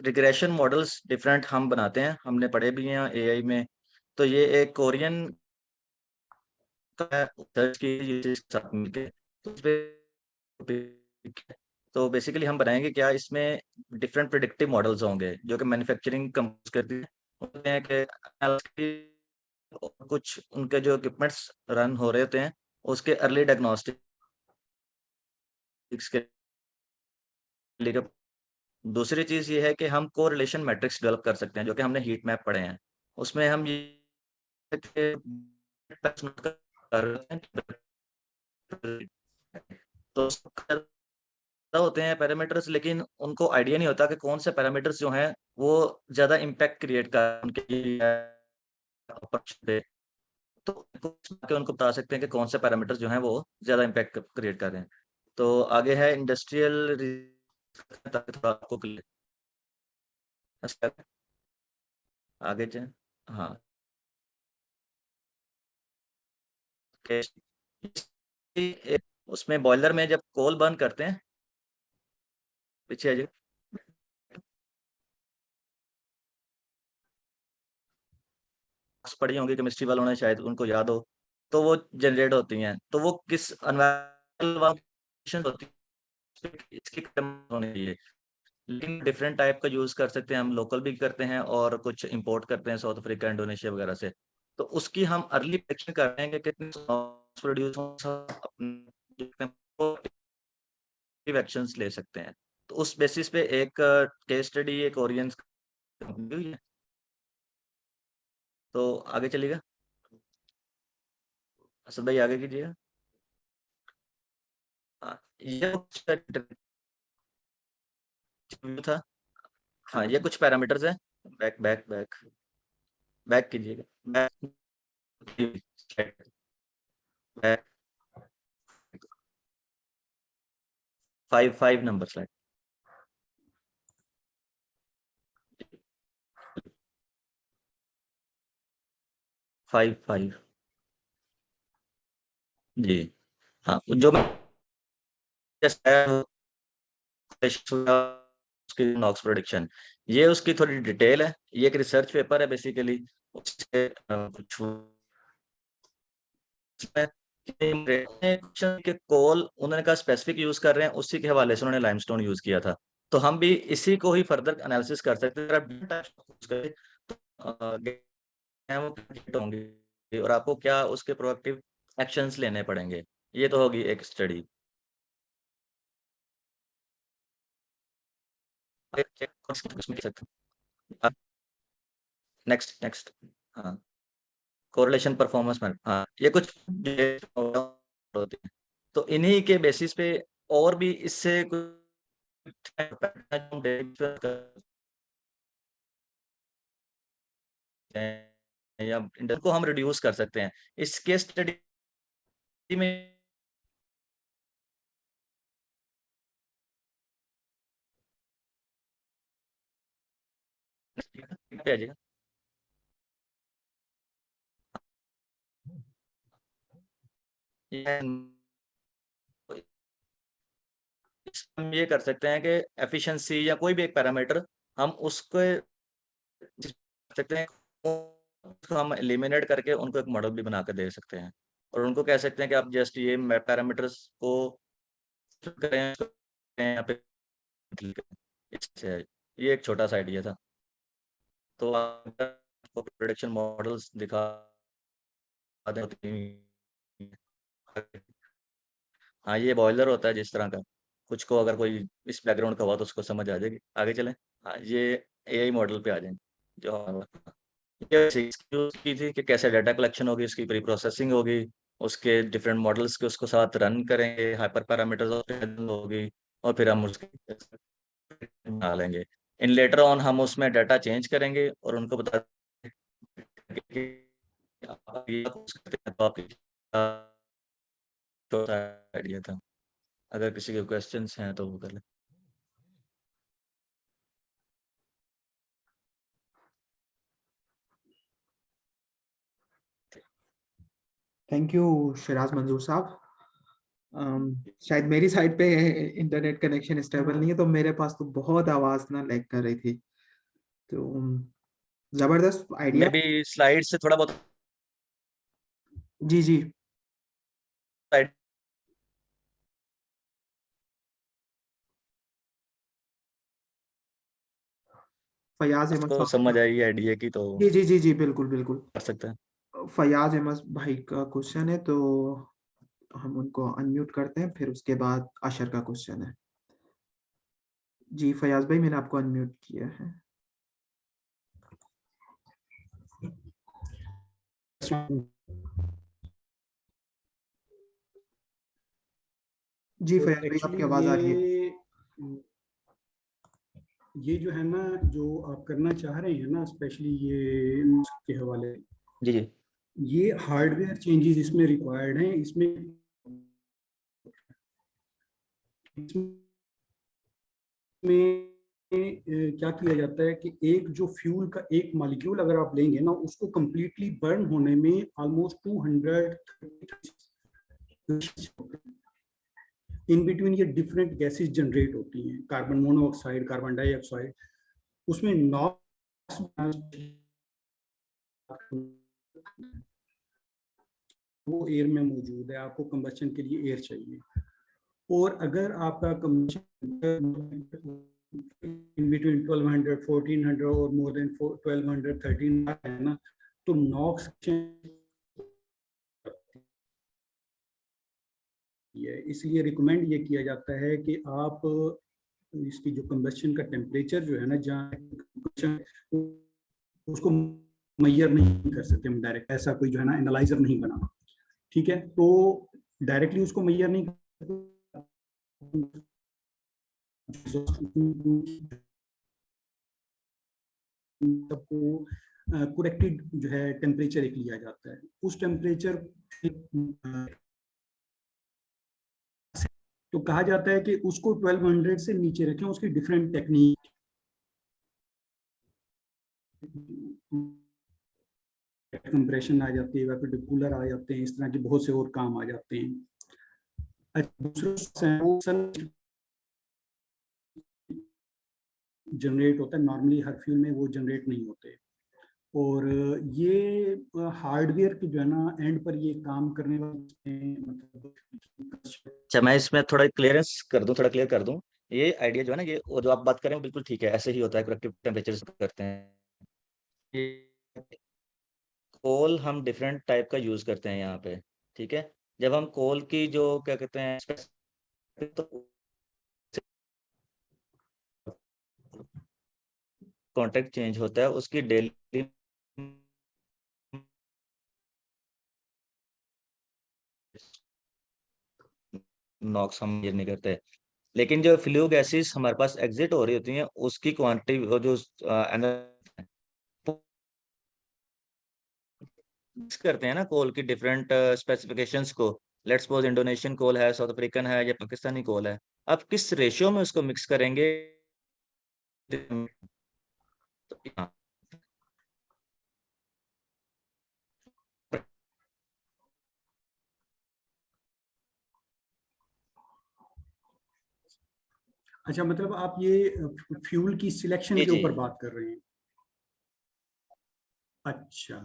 रिग्रेशन मॉडल्स डिफरेंट हम बनाते हैं, हमने पढ़े भी हैं एआई में। तो ये एक कोरियन सर्च की के साथ मिलके, तो इस पे तो बेसिकली हम बनाएंगे क्या, इसमें डिफरेंट प्रिडिक्टिव मॉडल्स होंगे जो कि मैन्युफैक्चरिंग कंप्यूज करती है। होते हैं कि और कुछ उनके जो इक्विपमेंट्स रन हो रहे होते हैं, उसके अर्ली डायग्नोस्टिक्स के लिए। दूसरी चीज ये है कि हम कोरिलेशन मैट्रिक्स डेवलप कर सकते हैं, जो कि हमने हीट मैप पढ़े हैं। उसमें हम ये कर रहे हैं, तो होते हैं पैरामीटर्स, लेकिन उनको आइडिया नहीं होता कि कौन से पैरामीटर्स जो हैं वो ज्यादा इम्पैक्ट क्रिएट कर उनके पे। तो उनको बता सकते हैं कि कौन से पैरामीटर्स जो हैं वो ज्यादा इम्पैक्ट क्रिएट कर रहे हैं। तो आगे है इंडस्ट्रियल, ताकि थोड़ा आपको clear- आगे जाए। हाँ, उसमें बॉयलर में जब कोल बर्न करते हैं, पीछे आ जाइए। पढ़ी होंगी केमिस्ट्री वालों ने, शायद उनको याद हो। तो वो जनरेट होती हैं, तो वो किस एनवायरमेंट होती है, इसकी होनी चाहिए। लेकिन डिफरेंट टाइप का यूज कर सकते हैं, हम लोकल भी करते हैं और कुछ इंपोर्ट करते हैं साउथ अफ्रीका, इंडोनेशिया वगैरह से। तो उसकी हम अर्ली प्रेडिक्शन कर रहे हैं कि कितने प्रोड्यूस एक्शंस ले सकते हैं। तो उस बेसिस पे एक केस स्टडी एक ओरियंस हुई है। तो आगे चलिएगा, असद भाई आगे कीजिएगा। ये कुछ था। हाँ, ये कुछ पैरामीटर्स हैं बैक बैक बैक बैक कीजिएगा, back back 5 number slide. Five G हाँ, जो मैं उसकी नॉक्स प्रेडिक्शन, ये उसकी थोड़ी डिटेल है, ये एक रिसर्च पेपर है बेसिकली। उससे कुछ क्वेश्चन के कॉल उन्होंने कहा स्पेसिफिक यूज कर रहे हैं, उसी के हवाले से उन्होंने लाइमस्टोन यूज किया था। तो हम भी इसी को ही फर्दर एनालिसिस कर सकते हैं। अगर आप data use करें, तो वो create होंगे और आपको क्या उसके प्रोएक्टिव एक्शंस लेने पड़ेंगे। ये तो होगी एक स्टडी। नेक्स्ट नेक्स्ट हाँ, कोरिलेशन परफॉर्मेंस में हाँ, ये कुछ होती है। तो इन्हीं के बेसिस पे और भी इससे कुछ या इंटर को हम रिड्यूस कर सकते हैं। इस केस स्टडी में पे आ जाएगा। ये हम ये कर सकते हैं कि एफिशिएंसी या कोई भी एक पैरामीटर हम उसको सकते हैं, उसको हम एलिमिनेट करके उनको एक मॉडल भी बना के दे सकते हैं और उनको कह सकते हैं कि आप जस्ट ये पैरामीटर्स को करें यहाँ पे इससे ये एक छोटा सा आइडिया था। तो आपको प्रोडक्शन मॉडल्स दिखा दें। हाँ, ये बॉयलर होता है जिस तरह का, कुछ को अगर कोई इस बैकग्राउंड का हुआ तो उसको समझ आ जाएगी। आगे चलें। हाँ, ये एआई मॉडल पे आ जाएंगे जो ये यूज की थी कि कैसे डाटा कलेक्शन होगी, उसकी प्री प्रोसेसिंग होगी, उसके डिफरेंट मॉडल्स के उसको साथ रन करेंगे, हाइपर पैरामीटर्स होगी और फिर हम उसके बना लेंगे। इन लेटर ऑन हम उसमें डाटा चेंज करेंगे और उनको बता देंगे कि आप ये use करते हैं तो आपकी आइडिया था। अगर किसी के क्वेश्चंस हैं तो वो कर लें। थैंक यू शिराज मंजूर साहब। शायद मेरी साइड पे इंटरनेट कनेक्शन स्टेबल नहीं है, तो मेरे पास तो बहुत आवाज ना लैग कर रही थी। तो जबरदस्त आइडिया। मैं भी स्लाइड से थोड़ा बहुत जी जी। slide फयाज अहमद को साहब। समझ आई आइडिया की तो जी जी जी जी, बिल्कुल बिल्कुल। कर सकते हैं। फयाज अहमद भाई का क्वेश्चन है, तो हम उनको अनम्यूट करते हैं, फिर उसके बाद अशर का क्वेश्चन है। जी फयाज भाई, मैंने आपको अनम्यूट किया है। जी तो फयाज भाई, एक्चुअली आपकी आवाज आ रही है। ये जो है ना, जो आप करना चाह रहे हैं ना, स्पेशली ये के हवाले, जी जी ये हार्डवेयर चेंजेस इसमें रिक्वायर्ड हैं। इसमें क्या किया जाता है कि एक जो फ्यूल का एक मॉलिक्यूल अगर आप लेंगे ना, उसको कंप्लीटली बर्न होने में ऑलमोस्ट 200 इन बिटवीन ये डिफरेंट गैसेस जनरेट होती हैं, कार्बन मोनोऑक्साइड, कार्बन डाइऑक्साइड, उसमें नॉक्स वो एयर में मौजूद है। आपको कंबशन के लिए एयर चाहिए, और अगर आपका कंबशन इन बिटवीन 1200 1400 और मोर देन 1200 1300 है ना, तो नॉक्स इसलिए रिकमेंड ये किया जाता है कि आप इसकी जो कंबशन का टेम्परेचर जो है ना, जहाँ उसको मैयर नहीं कर सकते हम डायरेक्ट, ऐसा कोई जो है ना एनालाइजर नहीं बना। ठीक है, तो डायरेक्टली उसको मैयर नहीं सबको करेक्टेड जो है टेम्परेचर एक लिया जाता है। उस टेम्परेचर तो कहा जाता है कि उसको 1200 से नीचे रखें। उसकी डिफरेंट टेक्निक, कंप्रेशन आ जाती है, वैक्यूम कूलर आ जाते हैं, इस तरह के बहुत से और काम आ जाते हैं। दूसरा जनरेट होता है, नॉर्मली हर फ्यूल में वो जनरेट नहीं होते। और ये हार्डवेयर की जो है ना एंड पर ये काम करने वाले मतलब अच्छा, मैं इसमें थोड़ा क्लियरेंस कर दूं, थोड़ा क्लियर कर दूं। ये आइडिया जो है ना, ये वो जो आप बात कर रहे हैं बिल्कुल ठीक है, ऐसे ही होता है, करेक्टिव टेम्परेचर करते हैं। ये कोल हम डिफरेंट टाइप का यूज करते हैं यहाँ पे, ठीक है। जब हम कोल की जो क्या कहते हैं तो कॉन्ट्रैक्ट चेंज होता है, उसकी डेली नॉक्स हम ये नहीं करते। लेकिन जो फ्लू गैसेस हमारे पास एग्जिट हो रही होती हैं, उसकी क्वांटिटी जो मिक्स करते हैं ना कोल की डिफरेंट स्पेसिफिकेशंस को। लेट्स सपोज इंडोनेशियन कोल है, साउथ अफ्रीकन है या पाकिस्तानी कोल है, आप किस रेशियो में उसको मिक्स करेंगे। तो हाँ, अच्छा, मतलब आप ये फ्यूल की सिलेक्शन जी के जी, ऊपर बात कर रहे हैं। अच्छा,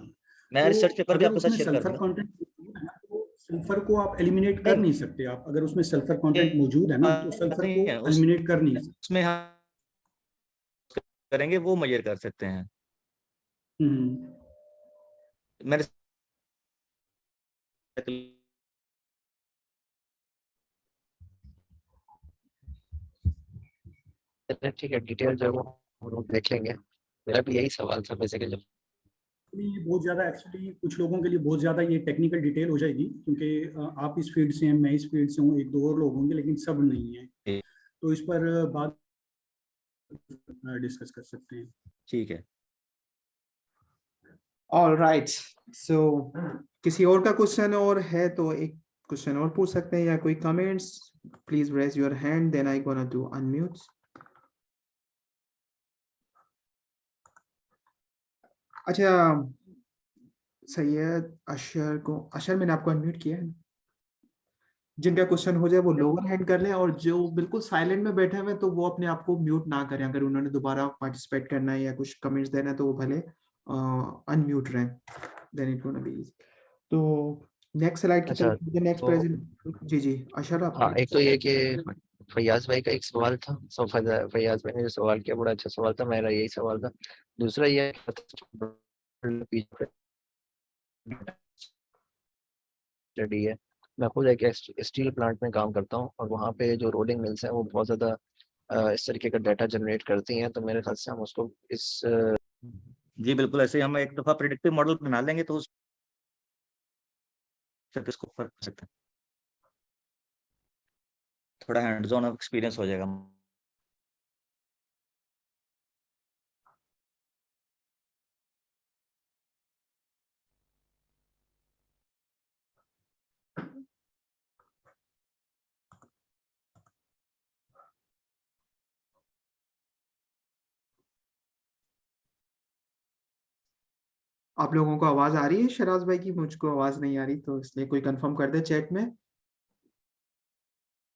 मैं तो रिसर्च पेपर भी अगर आपके साथ उसमें शेयर कर सल्फर दूंगा। कंटेंट है ना, तो सल्फर को आप एलिमिनेट कर नहीं नहीं सकते। आप अगर उसमें सल्फर ये कंटेंट मौजूद है ना, तो सल्फर नहीं को है, एलिमिनेट कर नहीं सकते। उसमें हम करेंगे वो मेजर कर सकते हैं। हम्म। मैंने चलिए ठीक है, डिटेल जो है वो हम लोग देख लेंगे। मेरा भी यही सवाल था बेसिकली जब ये बहुत ज़्यादा एक्चुअली कुछ लोगों के लिए बहुत ज़्यादा ये टेक्निकल डिटेल हो जाएगी, क्योंकि आप इस फील्ड से हैं, मैं इस फील्ड से हूँ, एक दो और लोग होंगे, लेकिन सब नहीं है। तो इस पर बात डिस्कस कर सकते हैं। ठीक है। ऑल राइट, सो किसी और का क्वेश्चन और है तो एक क्वेश्चन और पूछ सकते हैं, या कोई comments, please raise your hand, then I gonna do unmute. अच्छा, सैयद अशर को, अशर मैंने आपको अनम्यूट किया है। जिनका क्वेश्चन हो जाए वो लोअर हैंड कर लें, और जो बिल्कुल साइलेंट में बैठे हुए हैं तो वो अपने आप को म्यूट ना करें। अगर उन्होंने दोबारा पार्टिसिपेट करना है या कुछ कमेंट्स देना है तो वो भले अनम्यूट रहें, then it gonna be easy. तो नेक्स्ट स्लाइड की अच्छा तरफ, नेक्स्ट तो प्रेजेंट। जी जी अशर, आप हाँ, एक तो ये कि फैयाज भाई का एक सवाल था। सो फैयाज भाई ने जो सवाल किया बड़ा अच्छा सवाल था, मेरा यही सवाल था। दूसरा ये स्टडी है। मैं खुद एक स्टील प्लांट में काम करता हूँ, और वहाँ पे जो रोलिंग मिल्स हैं वो बहुत ज़्यादा इस तरीके का डाटा जनरेट करती हैं। तो मेरे ख्याल से हम उसको इस जी बिल्कुल, ऐसे ही हम एक दफा प्रिडिक्टिव मॉडल बना लेंगे तो उस इसको फर्क कर सकते हैं, थोड़ा हैंड्स ऑन एक्सपीरियंस हो जाएगा। आप लोगों को आवाज आ रही है शराज भाई की? मुझको आवाज नहीं आ रही, तो इसलिए कोई कंफर्म कर दे चैट में।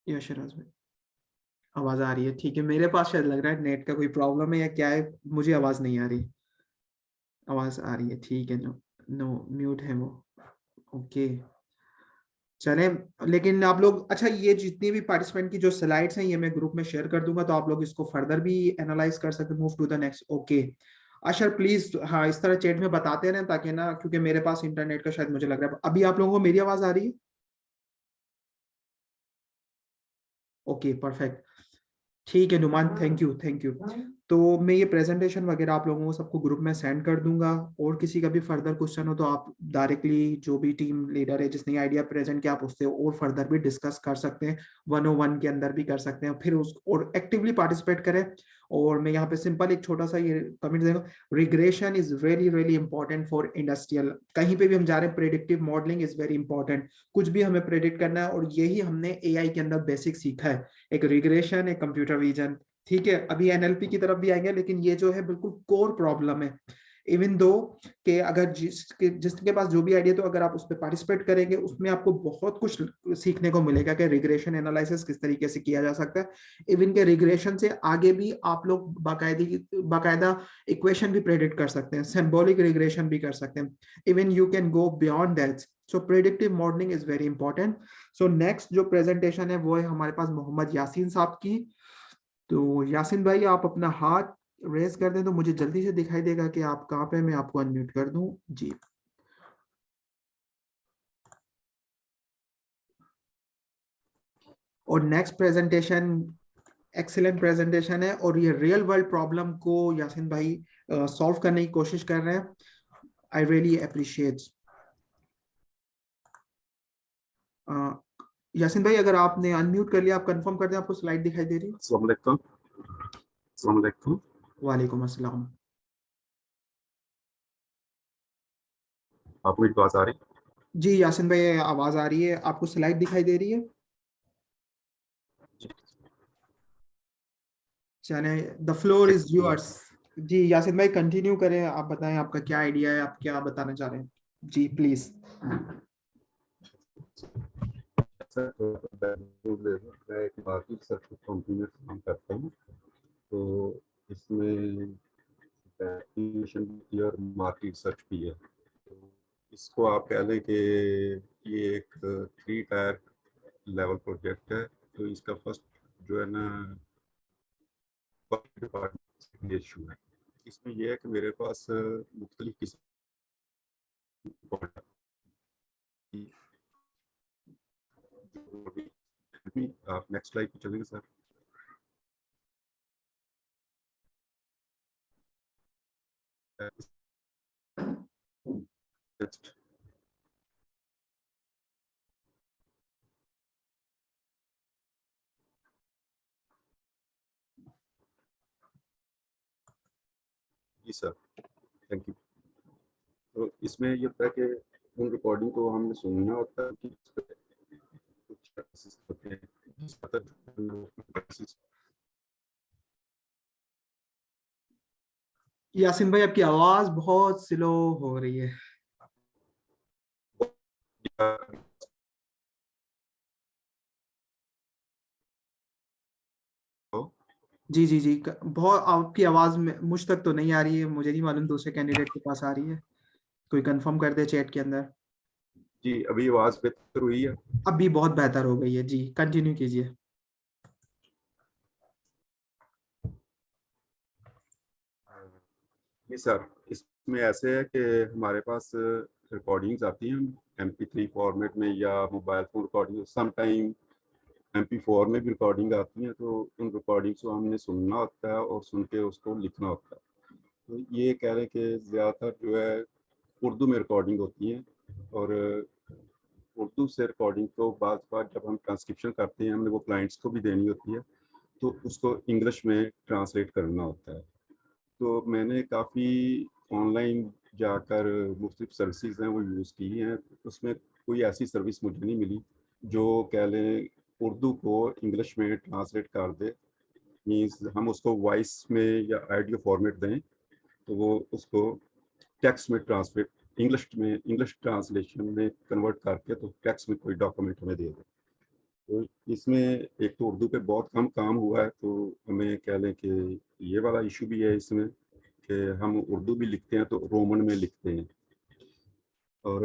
या शराज भाई आवाज आ रही है? ठीक है, मेरे पास शायद लग रहा है नेट का कोई प्रॉब्लम है या क्या है, मुझे आवाज नहीं आ रही। आवाज आ रही है, ठीक है। नो नो, म्यूट है वो। ओके, चले। लेकिन आप लोग, अच्छा, ये जितनी भी पार्टिसिपेंट की जो स्लाइड्स हैं ये मैं ग्रुप में शेयर कर दूंगा, तो आप लोग इसको फर्दर भी एनालाइज कर सकते, move to the next. Okay Ashar please, हाँ, इस तरह चैट में बताते रहें, ताकि ना, क्योंकि मेरे पास इंटरनेट का शायद मुझे लग रहा है अभी आप लोगों को मेरी आवाज आ रही है। ओके परफेक्ट, ठीक है Numan, thank you thank you. तो मैं ये प्रेजेंटेशन वगैरह आप लोगों को सबको ग्रुप में सेंड कर दूंगा, और किसी का भी फर्दर क्वेश्चन हो तो आप डायरेक्टली जो भी टीम लीडर है जिसने आइडिया प्रेजेंट किया आप उससे और फर्दर भी डिस्कस कर सकते हैं, 101 के अंदर भी कर सकते हैं, फिर उस और एक्टिवली पार्टिसिपेट करें। और मैं यहाँ पे सिंपल एक छोटा सा ये कमेंट देगा, regression is very very important for industrial, कहीं पे भी हम जा रहे हैं predictive modelling is very important, कुछ भी हमें प्रेडिक्ट करना है, और यही हमने एआई के अंदर बेसिक सीखा है, एक रिग्रेशन, एक कंप्यूटर विजन। ठीक है, अभी एनएलपी की तरफ भी आएंगे, लेकिन ये जो है बिल्कुल कोर प्रॉब्लम है। इवन दो कि अगर जिसके पास जो भी आइडिया, तो अगर आप उस पर पार्टिसिपेट करेंगे उसमें आपको बहुत कुछ सीखने को मिलेगा कि रिग्रेशन एनालिसिस किस तरीके से किया जा सकता है। इवन के रिग्रेशन से आगे भी आप लोग बाकायदा इक्वेशन भी प्रेडिक्ट कर सकते हैं, सिंबॉलिक रिग्रेशन भी कर सकते हैं, even you can go beyond that. So predictive modelling is very important. So next जो प्रेजेंटेशन है वो है हमारे पास मोहम्मद यासीन साहब की। तो यासीन भाई आप अपना हाथ रेज कर दें तो मुझे जल्दी से दिखाई देगा कि आप कहाँ पे, मैं आपको अनम्यूट कर दूं जी। और नेक्स्ट प्रेजेंटेशन एक्सीलेंट प्रेजेंटेशन है, और ये रियल वर्ल्ड प्रॉब्लम को यासीन भाई सॉल्व करने की कोशिश कर रहे हैं। I really appreciate. यासीन भाई अगर आपने अनम्यूट कर लिया, आप कंफर्म कर दें, आपको स्लाइड दिखाई दे रही है? अस्सलाम वालेकुम। अस्सलाम वालेकुम। वालेकुम अस्सलाम। आपको मेरी आवाज आ रही? जी यासीन भाई आवाज आ रही है, आपको स्लाइड दिखाई दे रही है? चले, द फ्लोर इज योर्स। जी यासिन भाई कंटिन्यू करें, आप बताएं आपका क्या आइडिया है, आप क्या बताना चाह रहे हैं जी प्लीज। सर, मैं एक मार्केट सर्च कंपनी में काम करता हूँ, तो इसमें और मार्केट सर्च भी है। तो इसको आप कह लें कि ये एक 3 टायर लेवल प्रोजेक्ट है। तो इसका फर्स्ट जो है ना डिपार्टमेंट इशू है। इसमें यह है कि मेरे पास मुख्तलिफ किस्म आप नेक्स्ट स्लाइड पे चलेंगे सर। नेक्स्ट। जी सर, थैंक यू। तो इसमें ये होता है कि उन रिकॉर्डिंग को हमने सुनना होता है कि कुछ होते हैं। यासिन भाई आपकी आवाज बहुत स्लो हो रही है। जी जी जी, बहुत आपकी आवाज में मुझ तक तो नहीं आ रही है, मुझे नहीं मालूम दूसरे कैंडिडेट के पास आ रही है, कोई कंफर्म कर दे चैट के अंदर। जी, अभी आवाज बेहतर हुई है? अभी बहुत बेहतर हो गई है जी, कंटिन्यू कीजिए। जी सर, इसमें ऐसे है कि हमारे पास रिकॉर्डिंग्स आती हैं MP3 फॉर्मेट में या mobile phone recording, some time MP4 में भी रिकॉर्डिंग आती हैं। तो उन रिकॉर्डिंग्स को हमने सुनना होता है और सुन के उसको लिखना होता है। तो ये कह रहे हैं कि ज़्यादातर जो है उर्दू में रिकॉर्डिंग होती है, और उर्दू से रिकॉर्डिंग को बार जब हम ट्रांसक्रिप्शन करते हैं, हमने वो क्लाइंट्स को भी देनी होती है, तो उसको इंग्लिश में ट्रांसलेट करना होता है। तो मैंने काफ़ी ऑनलाइन जाकर मुख्तलिफ सर्विसेज हैं वो यूज़ की हैं, उसमें कोई ऐसी सर्विस मुझे नहीं मिली जो कह लें उर्दू को इंग्लिश में ट्रांसलेट कर दे। मीन्स हम उसको वॉइस में या ऑडियो फॉर्मेट दें तो वो उसको टेक्स्ट में ट्रांसलेट, इंग्लिश ट्रांसलेशन में कन्वर्ट करके तो टेक्स्ट में कोई डॉक्यूमेंट हमें दे दे। तो इसमें एक तो उर्दू पे बहुत कम काम हुआ है, तो हमें कह लें कि ये वाला इशू भी है इसमें कि हम उर्दू भी लिखते हैं तो रोमन में लिखते हैं। और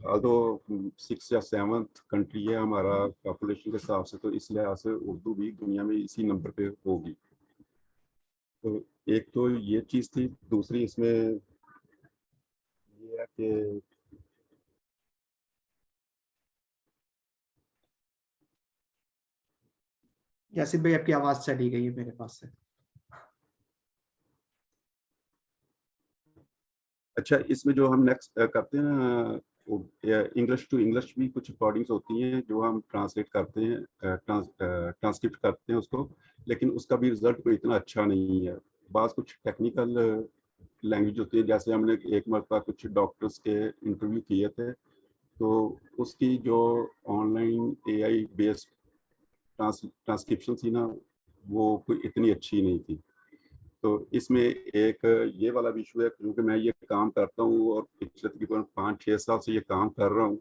आल्दो 6 या 7th कंट्री है हमारा पॉपुलेशन के हिसाब से, तो इस लिहाज से उर्दू भी दुनिया में इसी नंबर पे होगी। तो एक तो ये चीज़ थी। दूसरी इसमें ये है कि यासिन भाई आपकी आवाज चली गई है मेरे पास से। अच्छा, इसमें जो हम नेक्स्ट करते हैं ना, इंग्लिश टू इंग्लिश भी कुछ रिकॉर्डिंग्स होती हैं जो हम ट्रांसलेट करते हैं, ट्रांसक्रिप्ट करते हैं उसको, लेकिन उसका भी रिजल्ट कोई इतना अच्छा नहीं है। बाज़ कुछ टेक्निकल लैंग्वेज होती है, जैसे हमने एक मरतबा कुछ डॉक्टर्स के इंटरव्यू किए थे, तो उसकी जो ऑनलाइन एआई बेस्ड ट्रांसक्रिप्शन थी ना, वो कोई इतनी अच्छी नहीं थी। तो इसमें एक ये वाला भी इशू है, क्योंकि मैं ये काम करता हूँ और पिछले तकरीबन 5-6 साल से ये काम कर रहा हूँ,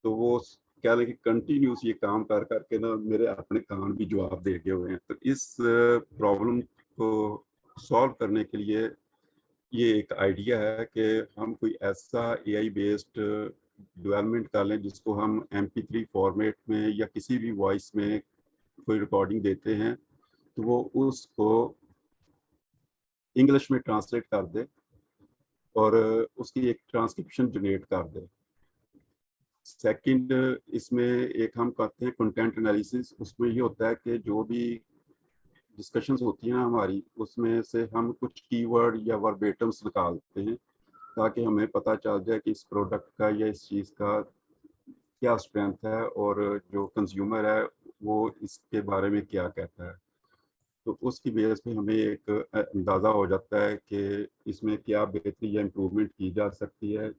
तो वो कह लें कि कंटिन्यूस ये काम कर करके ना मेरे अपने कान भी जवाब दे गए हुए हैं। तो इस प्रॉब्लम को सॉल्व करने के लिए ये एक आइडिया है कि हम कोई ऐसा एआई बेस्ड डेवलपमेंट कर लें जिसको हम MP3 फॉर्मेट में या किसी भी वॉइस में कोई रिकॉर्डिंग देते हैं, तो वो उसको इंग्लिश में ट्रांसलेट कर दे और उसकी एक ट्रांसक्रिप्शन जनरेट कर दे। सेकंड, इसमें एक हम करते हैं कंटेंट एनालिसिस। उसमें ये होता है कि जो भी डिस्कशंस होती हैं हमारी, उसमें से हम कुछ कीवर्ड या वर्बेटम्स निकालते हैं ताकि हमें पता चल जाए कि इस प्रोडक्ट का या इस चीज़ का क्या स्ट्रेंथ है और जो कंज्यूमर है वो इसके बारे में क्या कहता है। तो उसकी बेस पे हमें एक अंदाज़ा हो जाता है कि इसमें क्या बेहतरी या इम्प्रूवमेंट की जा सकती है।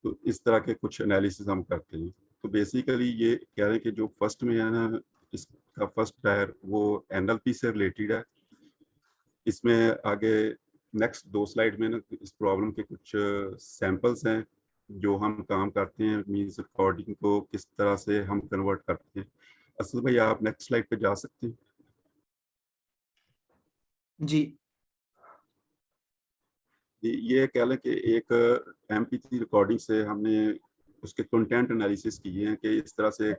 तो इस तरह के कुछ एनालिसिस हम करते हैं। तो बेसिकली ये कह रहे हैं कि जो फर्स्ट में है ना, इसका फर्स्ट टायर वो NLP से रिलेटेड है। इसमें आगे नेक्स्ट 2 स्लाइड में ना इस प्रॉब्लम के कुछ सैंपल्स हैं जो हम काम करते हैं, मीन्स रिकॉर्डिंग को किस तरह से हम कन्वर्ट करते हैं। असद भाई, आप नेक्स्ट स्लाइड पे जा सकते हैं। जी। ये कह लें कि एक MP3 रिकॉर्डिंग से हमने उसके कंटेंट एनालिसिस किए हैं कि इस तरह से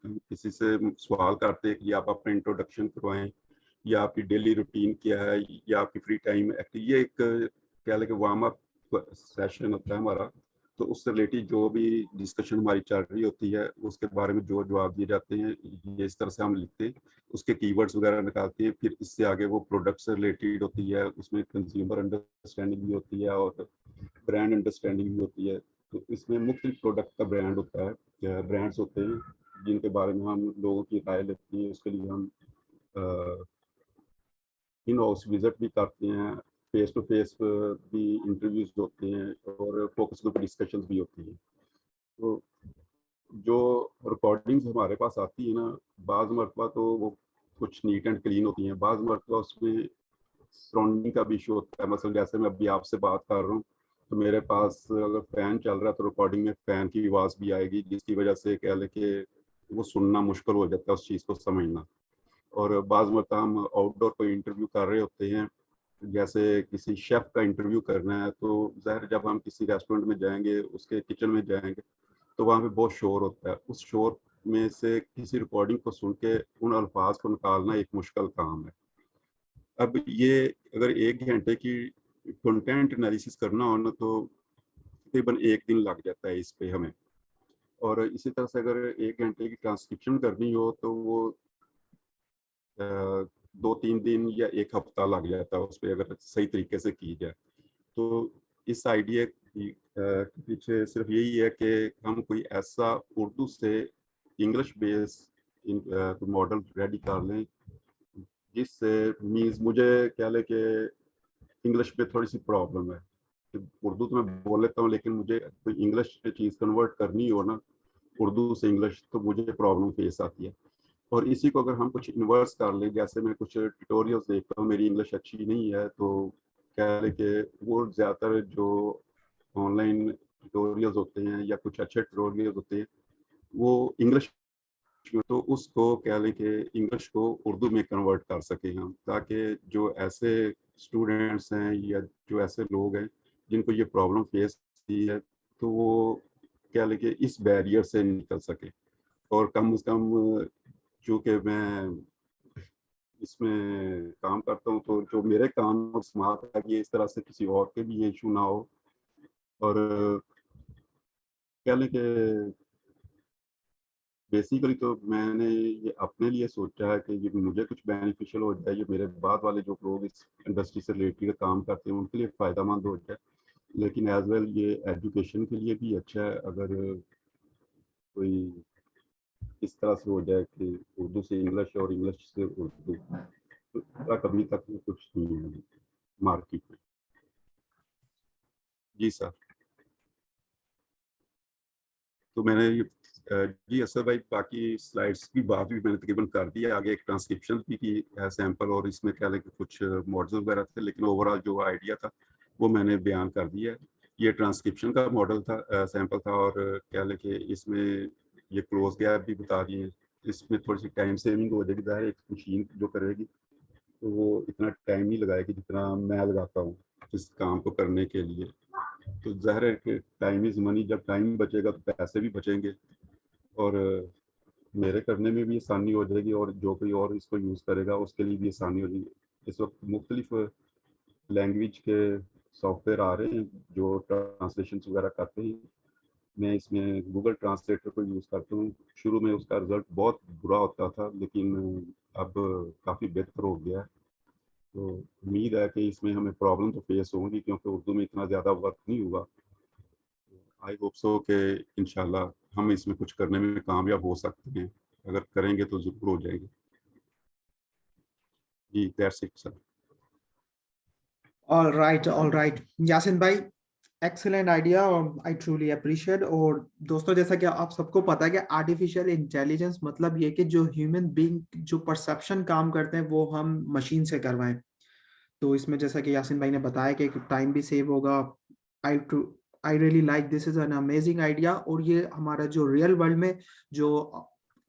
किसी से सवाल करते हैं कि आप अपना इंट्रोडक्शन करवाएं या आपकी डेली रूटीन क्या है या आपकी फ्री टाइम एक्टिव। ये एक कह लें कि वार्म अप सेशन होता है हमारा। तो उससे रिलेटेड जो भी डिस्कशन हमारी चल रही होती है उसके बारे में जो जवाब दिए जाते हैं, ये इस तरह से हम लिखते हैं, उसके कीवर्ड्स वगैरह निकालते हैं। फिर इससे आगे वो प्रोडक्ट से रिलेटेड होती है, उसमें कंज्यूमर अंडरस्टैंडिंग भी होती है और ब्रांड अंडरस्टैंडिंग भी होती है। तो इसमें मुख्तलिफ प्रोडक्ट का ब्रांड होता है, ब्रांड्स होते हैं जिनके बारे में हम लोगों की राय लेते हैं। उसके लिए हम इन हाउस विजिट भी करते हैं, फेस टू फेस भी इंटरव्यूज होते हैं और फोकस ग्रुप डिस्कशंस भी होती हैं। तो जो रिकॉर्डिंग्स हमारे पास आती है ना, बाज़ मरतबा तो वो कुछ नीट एंड क्लीन होती हैं, बाज़ मरतबा उसमें सराउंडिंग का भी इशू होता है। मतलब जैसे मैं अभी आपसे बात कर रहा हूँ, तो मेरे पास अगर फ़ैन चल रहा है तो रिकॉर्डिंग में फ़ैन की आवाज़ भी आएगी, जिसकी वजह से कह लें कि वो सुनना मुश्किल हो जाता है, उस चीज़ को समझना। और बाज़ मरतबा हम आउटडोर कोई इंटरव्यू कर रहे होते हैं, जैसे किसी शेफ़ का इंटरव्यू करना है, तो ज़ाहिर जब हम किसी रेस्टोरेंट में जाएँगे, उसके किचन में जाएँगे, तो वहाँ पे बहुत शोर होता है। उस शोर में से किसी रिकॉर्डिंग को सुन के उन अल्फाज को निकालना एक मुश्किल काम है। अब ये अगर 1 घंटे की कंटेंट एनालिसिस करना हो ना, तो तकरीबन 1 दिन लग जाता है इस पे हमें। और इसी तरह से अगर 1 घंटे की ट्रांसक्रिप्शन करनी हो तो वो 2-3 दिन या 1 हफ्ता लग जाता है उस पे, अगर सही तरीके से की जाए। तो इस आइडिया की के पीछे सिर्फ यही है कि हम कोई ऐसा उर्दू से इंग्लिश बेस मॉडल रेडी कर लें, जिससे मीन्स मुझे क्या लें कि इंग्लिश में थोड़ी सी प्रॉब्लम है कि उर्दू तो मैं बोल लेता हूँ, लेकिन मुझे कोई इंग्लिश में चीज़ कन्वर्ट करनी हो ना उर्दू से इंग्लिश, तो मुझे प्रॉब्लम फेस आती है। और इसी को अगर हम कुछ इन्वर्स कर लें, जैसे मैं कुछ ट्यूटोरियल्स देखता हूँ, मेरी इंग्लिश अच्छी नहीं है, तो क्या है कि वो ज़्यादातर जो ऑनलाइन ट्यूटोरियल्स होते हैं या कुछ अच्छे ट्यूटोरियल्स होते हैं वो इंग्लिश में, तो उसको क्या लें कि इंग्लिश को उर्दू में कन्वर्ट कर सकें हम, ताकि जो ऐसे स्टूडेंट्स हैं या जो ऐसे लोग हैं जिनको ये प्रॉब्लम फेस की है, तो वो क्या लें कि इस बैरियर से निकल सके। और कम से कम चूँकि मैं इसमें काम करता हूँ, तो जो मेरे कान में समात है कि इस तरह से किसी और के भी ये इशू ना हो। और कह लें कि बेसिकली तो मैंने ये अपने लिए सोचा है कि ये मुझे कुछ बेनिफिशियल हो जाए, ये मेरे बाद वाले जो लोग इस इंडस्ट्री से रिलेटेड काम करते हैं उनके लिए फ़ायदेमंद हो जाए। लेकिन एज वेल ये एजुकेशन के लिए भी अच्छा है अगर कोई इस तरह से हो जाए कि उर्दू से इंग्लिश और इंग्लिश से उर्दू, तो इतना कभी तक कुछ नहीं है मार्केट में। जी सर। तो मैंने जी असर भाई बाकी स्लाइड्स की बात भी मैंने तकरीबन कर दी है, आगे एक ट्रांसक्रिप्शन भी की है सैंपल, और इसमें क्या है कि कुछ मॉडल वगैरह थे, लेकिन ओवरऑल जो आइडिया था वो मैंने बयान कर दिया है। ये ट्रांसक्रिप्शन का मॉडल था, सैंपल था, और क्या है कि इसमें ये क्लोज गैप भी बता दिए। इसमें थोड़ी सी टाइम सेविंग हो जाएगी, ज़ाहिर एक मशीन जो करेगी तो वो इतना टाइम नहीं लगाएगी जितना मैं लगाता हूँ इस काम को करने के लिए। तो ज़ाहिर है कि टाइम इज़ मनी, जब टाइम बचेगा तो पैसे भी बचेंगे, और मेरे करने में भी आसानी हो जाएगी, और जो कोई और इसको यूज़ करेगा उसके लिए भी आसानी हो जाएगी। इस वक्त मुख्तलिफ लैंग्वेज के सॉफ्टवेयर आ रहे हैं जो ट्रांसलेशन वगैरह करते हैं। मैं इसमें गूगल ट्रांसलेटर को यूज़ करता हूँ। शुरू में उसका रिज़ल्ट बहुत बुरा होता था, लेकिन अब काफ़ी बेहतर हो गया है। तो उम्मीद है कि इसमें हमें प्रॉब्लम तो फेस होंगी, क्योंकि उर्दू में इतना ज़्यादा वर्क नहीं हुआ। आई होप सो कि इंशाल्लाह हम इसमें कुछ करने में कामयाब हो सकते हैं। अगर करेंगे तो ज़रूर हो जाएंगे। जी that's it sir. All right Yasin भाई, excellent idea, I truly appreciate. और दोस्तों, जैसा कि आप सबको पता है कि आर्टिफिशियल इंटेलिजेंस मतलब ये कि जो ह्यूमन बीइंग जो परसेप्शन काम करते हैं वो हम मशीन से करवाएं। तो इसमें जैसा कि यासिन भाई ने बताया कि टाइम भी सेव होगा। I I really like, this is an amazing idea. और ये हमारा जो रियल वर्ल्ड में जो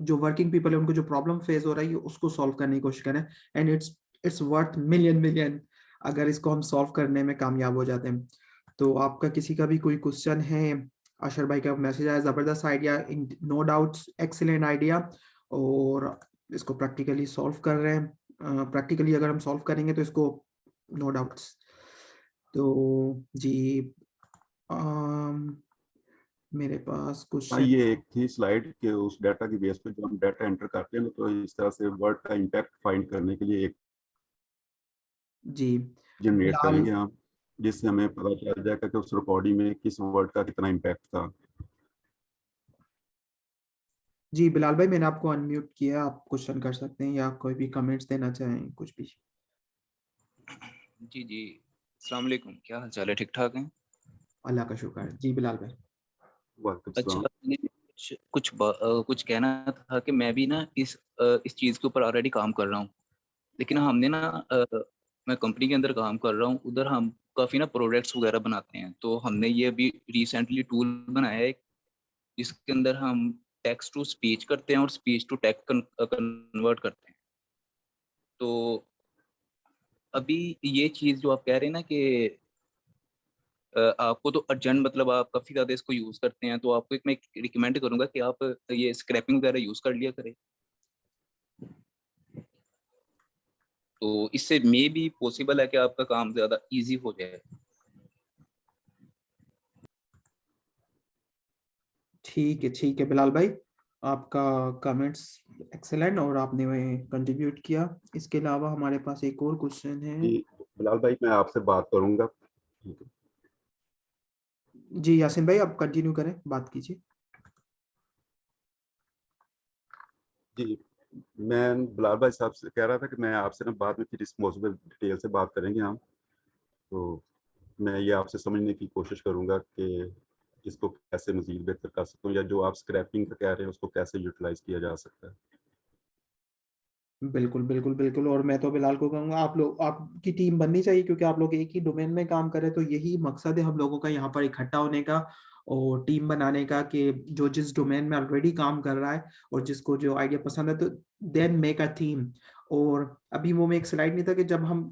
जो वर्किंग पीपल है उनको जो प्रॉब्लम फेस हो रही है उसको सॉल्व करने की कोशिश करें। एंड इट्स वर्थ मिलियन अगर इसको हम सॉल्व करने में कामयाब हो जाते हैं। तो आपका किसी का भी कोई क्वेश्चन है? अशर भाई का मैसेज आया, जबरदस्त idea, no doubts, excellent idea. और इसको प्रैक्टिकली सॉल्व कर रहे हैं। प्रैक्टिकली अगर हम सॉल्व करेंगे तो इसको नो डाउट्स। तो जी, मेरे पास कुछ हाँ, ये एक थी स्लाइड के उस डाटा की बेस पे जो हम डाटा एंटर करते हैं, तो इस तरह से वर्ड का इम्पैक्ट फाइंड करने के लिए एक जी जनरेट बिलाल, करेंगे हम, जिससे हमें पता चल जाएगा कि उस रिकॉर्डिंग में किस वर्ड का कितना इम्पैक्ट था। जी बिलाल भाई, मैंने आपको अनम्यूट किया, आप क्वेश्चन कर सकते हैं या कोई भी कमेंट्स देना चाहें, कुछ भी। जी जी, अस्सलाम वालेकुम, क्या हाल चाल है? ठीक ठाक हैं? अल्लाह का शुक्र है जी बिलाल भाई। वालेकुम अच्छा, सलाम। मैंने कुछ कहना था कि मैं भी ना इस चीज़ के ऊपर ऑलरेडी काम कर रहा हूँ। लेकिन हमने ना मैं कंपनी के अंदर काम कर रहा हूँ, उधर हम काफ़ी ना प्रोडक्ट्स वगैरह बनाते हैं। तो हमने ये अभी रिसेंटली टूल बनाया है, जिसके अंदर हम टेक्स्ट टू स्पीच करते हैं और स्पीच टू टेक्स्ट कन्वर्ट करते हैं। तो अभी ये चीज़ जो आप कह रहे हैं ना कि आपको तो अर्जेंट, मतलब आप काफ़ी ज़्यादा इसको यूज़ करते हैं, तो आपको एक मैं रिकमेंड करूँगा कि आप ये स्क्रैपिंग वगैरह यूज़ कर लिया करें। तो इससे मे भी पॉसिबल है कि आपका काम ज़्यादा ईज़ी हो जाए। ठीक है बिलाल भाई, आपका कमेंट्स एक्सेलेंट और आपने वह कंट्रीब्यूट किया। इसके अलावा हमारे पास एक और क्वेश्चन है। जी बिलाल भाई, मैं आपसे बात करूंगा। जी यासिन भाई, आप कंटिन्यू करें, बात कीजिए। जी, मैं बिलाल भाई साहब से कह रहा था कि मैं आपसे ना बाद में फिर इस मौजूद पे डिटेल से बात करेंगे हम। तो मैं ये आपसे समझने की कोशिश करूंगा कि इसको कैसे मजीद बेहतर कर सकता हूँ, या जो आप स्क्रैपिंग का कह रहे हैं उसको कैसे यूटिलाइज किया जा सकता है। बिल्कुल। और मैं तो बिलाल को कहूंगा, आप लोग, आपकी टीम बननी चाहिए, क्योंकि आप लोग एक ही डोमेन में काम करें। तो यही मकसद है हम लोगों का यहाँ पर इकट्ठा होने का और टीम बनाने का, कि जो जिस डोमेन में ऑलरेडी काम कर रहा है और जिसको जो आइडिया पसंद है, तो देन मेक अ थीम। और अभी वो में एक स्लाइड नहीं था कि जब हम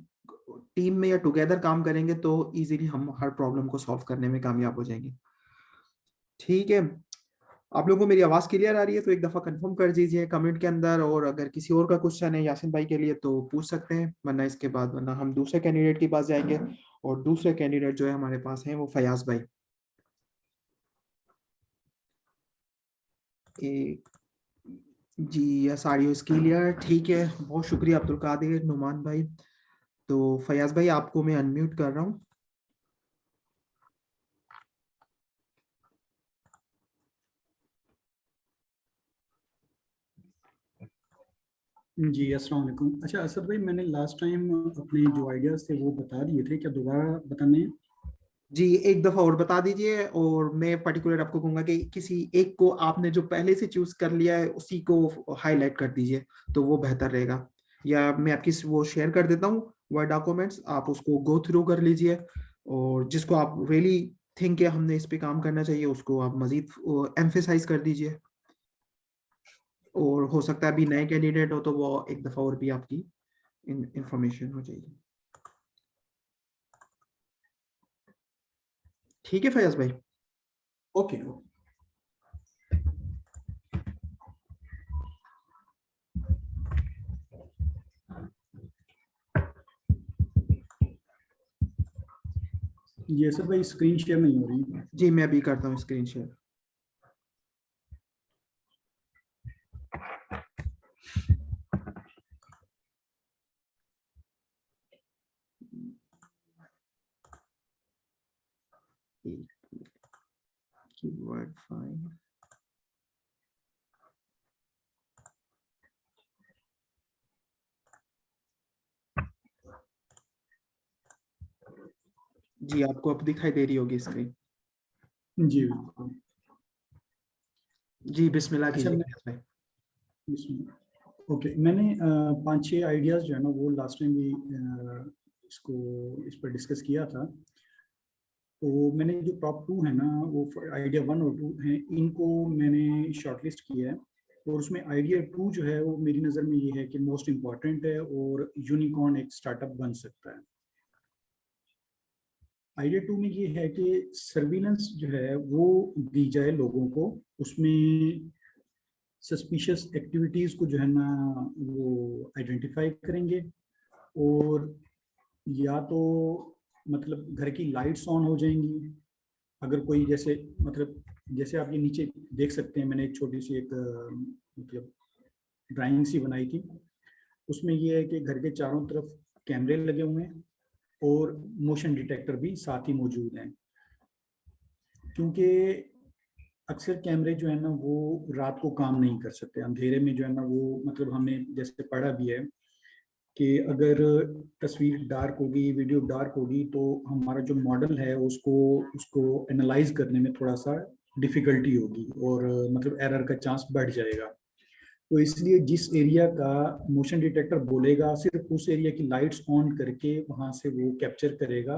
टीम में या टुगेदर काम करेंगे तो इजीली हम हर प्रॉब्लम को सॉल्व करने में कामयाब हो जाएंगे। ठीक है, आप लोगों को मेरी आवाज क्लियर आ रही है तो एक दफा कंफर्म कर दीजिए कमेंट के अंदर। और अगर किसी और का क्वेश्चन है यासिन भाई के लिए तो पूछ सकते हैं, वरना हम दूसरे कैंडिडेट के पास जाएंगे। और दूसरे कैंडिडेट जो है हमारे पास हैं वो फयाज भाई। जी यस, आर यू क्लियर? ठीक है, बहुत शुक्रिया अब्दुल कादिर नुमान भाई। तो फयाज भाई, आपको मैं अनम्यूट कर रहा हूँ। जी अस्सलाम वालेकुम। अच्छा असद भाई, मैंने लास्ट टाइम अपने जो आइडियाज थे वो बता दिए थे, क्या दोबारा बताने हैं? जी एक दफा और बता दीजिए, और मैं पर्टिकुलर आपको कहूंगा कि किसी एक को आपने जो पहले से चूज कर लिया है उसी को हाईलाइट कर दीजिए, तो वो बेहतर रहेगा। या मैं आपकी वो शेयर कर देता हूँ वर्ड डॉक्यूमेंट्स, आप उसको गो थ्रू कर लीजिए, और जिसको आप रियली थिंक है हमने इस पे काम करना चाहिए उसको आप मजीद एम्फेसाइज कर दीजिए। और हो सकता है अभी नए कैंडिडेट हो तो वो एक दफा और भी आपकी इंफॉर्मेशन हो जाएगी। ठीक है फैज भाई। ओके। जी असद भाई, स्क्रीन शेयर नहीं हो रही। जी मैं अभी करता हूँ स्क्रीन शेयर। Keyword file. जी आपको अब दिखाई दे रही होगी स्क्रीन। जी बिल्कुल। जी बिस्मिल्लाह अच्छा कीजिए मैं फैज भाई। ओके, मैंने 5-6 आइडियाज जो है ना वो लास्ट टाइम भी इसको इस पर डिस्कस किया था। तो मैंने जो टॉप 2 है ना, वो आइडिया 1 और 2 हैं, इनको मैंने शॉर्टलिस्ट किया है। और उसमें आइडिया 2 जो है वो मेरी नज़र में ये है कि मोस्ट इम्पॉर्टेंट है और यूनिकॉर्न एक स्टार्टअप बन सकता है। आइडिया 2 में ये है कि सर्विलेंस जो है वो दी जाए लोगों को, उसमें सस्पिशियस एक्टिविटीज़ को जो है ना वो आइडेंटिफाई करेंगे, और या तो मतलब घर की लाइट्स ऑन हो जाएंगी। अगर कोई जैसे मतलब जैसे आप ये नीचे देख सकते हैं, मैंने एक छोटी सी एक मतलब ड्राइंग सी बनाई थी। उसमें ये है कि घर के चारों तरफ कैमरे लगे हुए हैं और मोशन डिटेक्टर भी साथ ही मौजूद हैं, क्योंकि अक्सर कैमरे जो है ना वो रात को काम नहीं कर सकते। अंधेरे में जो है ना वो मतलब हमने जैसे पढ़ा भी है कि अगर तस्वीर डार्क होगी, वीडियो डार्क होगी, तो हमारा जो मॉडल है उसको उसको एनालाइज करने में थोड़ा सा डिफिकल्टी होगी, और मतलब एरर का चांस बढ़ जाएगा। तो इसलिए जिस एरिया का मोशन डिटेक्टर बोलेगा, सिर्फ उस एरिया की लाइट्स ऑन करके वहाँ से वो कैप्चर करेगा,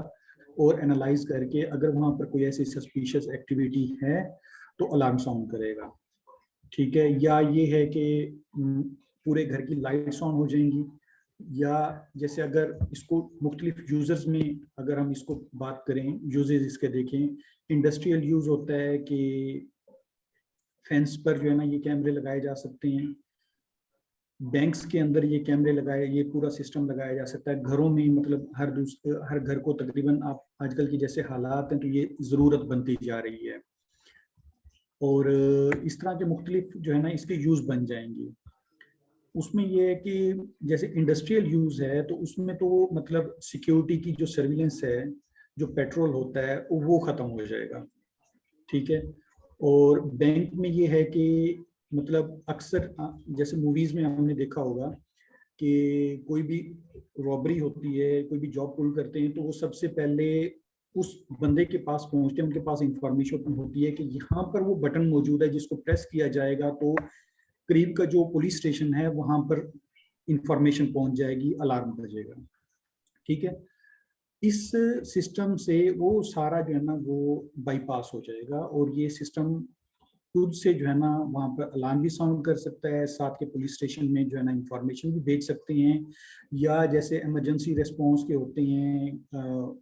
और एनालाइज करके अगर वहाँ पर कोई ऐसी सस्पिशियस एक्टिविटी है तो अलार्म साउंड करेगा। ठीक है, या ये है कि पूरे घर की लाइट्स ऑन हो जाएंगी, या जैसे अगर इसको मुख्तलिफ यूजर्स में अगर हम इसको बात करें, यूजेज इसके देखें, इंडस्ट्रियल यूज होता है कि फेंस पर जो है ना ये कैमरे लगाए जा सकते हैं, बैंक्स के अंदर ये कैमरे लगाए, ये पूरा सिस्टम लगाया जा सकता है, घरों में मतलब हर घर को तकरीबन आप आजकल की जैसे हालात हैं तो ये ज़रूरत बनती जा रही है, और इस तरह के मुख्तलिफ जो है ना इसके यूज़ बन जाएंगे। उसमें ये है कि जैसे इंडस्ट्रियल यूज़ है तो उसमें तो मतलब सिक्योरिटी की जो सर्विलेंस है, जो पेट्रोल होता है वो ख़त्म हो जाएगा। ठीक है, और बैंक में ये है कि मतलब अक्सर जैसे मूवीज़ में हमने देखा होगा कि कोई भी रॉबरी होती है, कोई भी जॉब पुल करते हैं, तो वो सबसे पहले उस बंदे के पास पहुंचते हैं, उनके पास इंफॉर्मेशन होती है कि यहाँ पर वो बटन मौजूद है जिसको प्रेस किया जाएगा तो करीब का जो पुलिस स्टेशन है वहां पर इंफॉर्मेशन पहुंच जाएगी, अलार्म बजेगा। ठीक है, इस सिस्टम से वो सारा जो है ना वो बाईपास हो जाएगा, और ये सिस्टम खुद से जो है ना वहाँ पर अलार्म भी साउंड कर सकता है, साथ के पुलिस स्टेशन में जो है ना इंफॉर्मेशन भी भेज सकते हैं, या जैसे इमरजेंसी रिस्पांस के होते हैं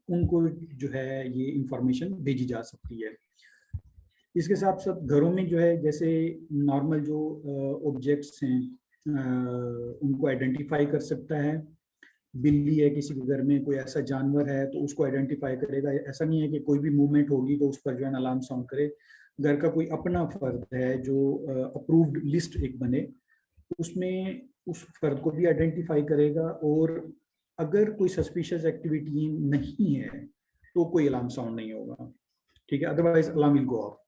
उनको जो है ये इंफॉर्मेशन भेजी जा सकती है। इसके साथ साथ घरों में जो है जैसे नॉर्मल जो ऑब्जेक्ट्स हैं उनको आइडेंटिफाई कर सकता है। बिल्ली है किसी के घर में, कोई ऐसा जानवर है तो उसको आइडेंटिफाई करेगा। ऐसा नहीं है कि कोई भी मूवमेंट होगी तो उस पर जो है अलार्म साउंड करे। घर का कोई अपना फर्द है जो अप्रूव्ड लिस्ट एक बने, उसमें उस फर्द को भी आइडेंटिफाई करेगा, और अगर कोई सस्पिशियस एक्टिविटी नहीं है तो कोई अलार्म साउंड नहीं होगा। ठीक है, otherwise alarm will go of.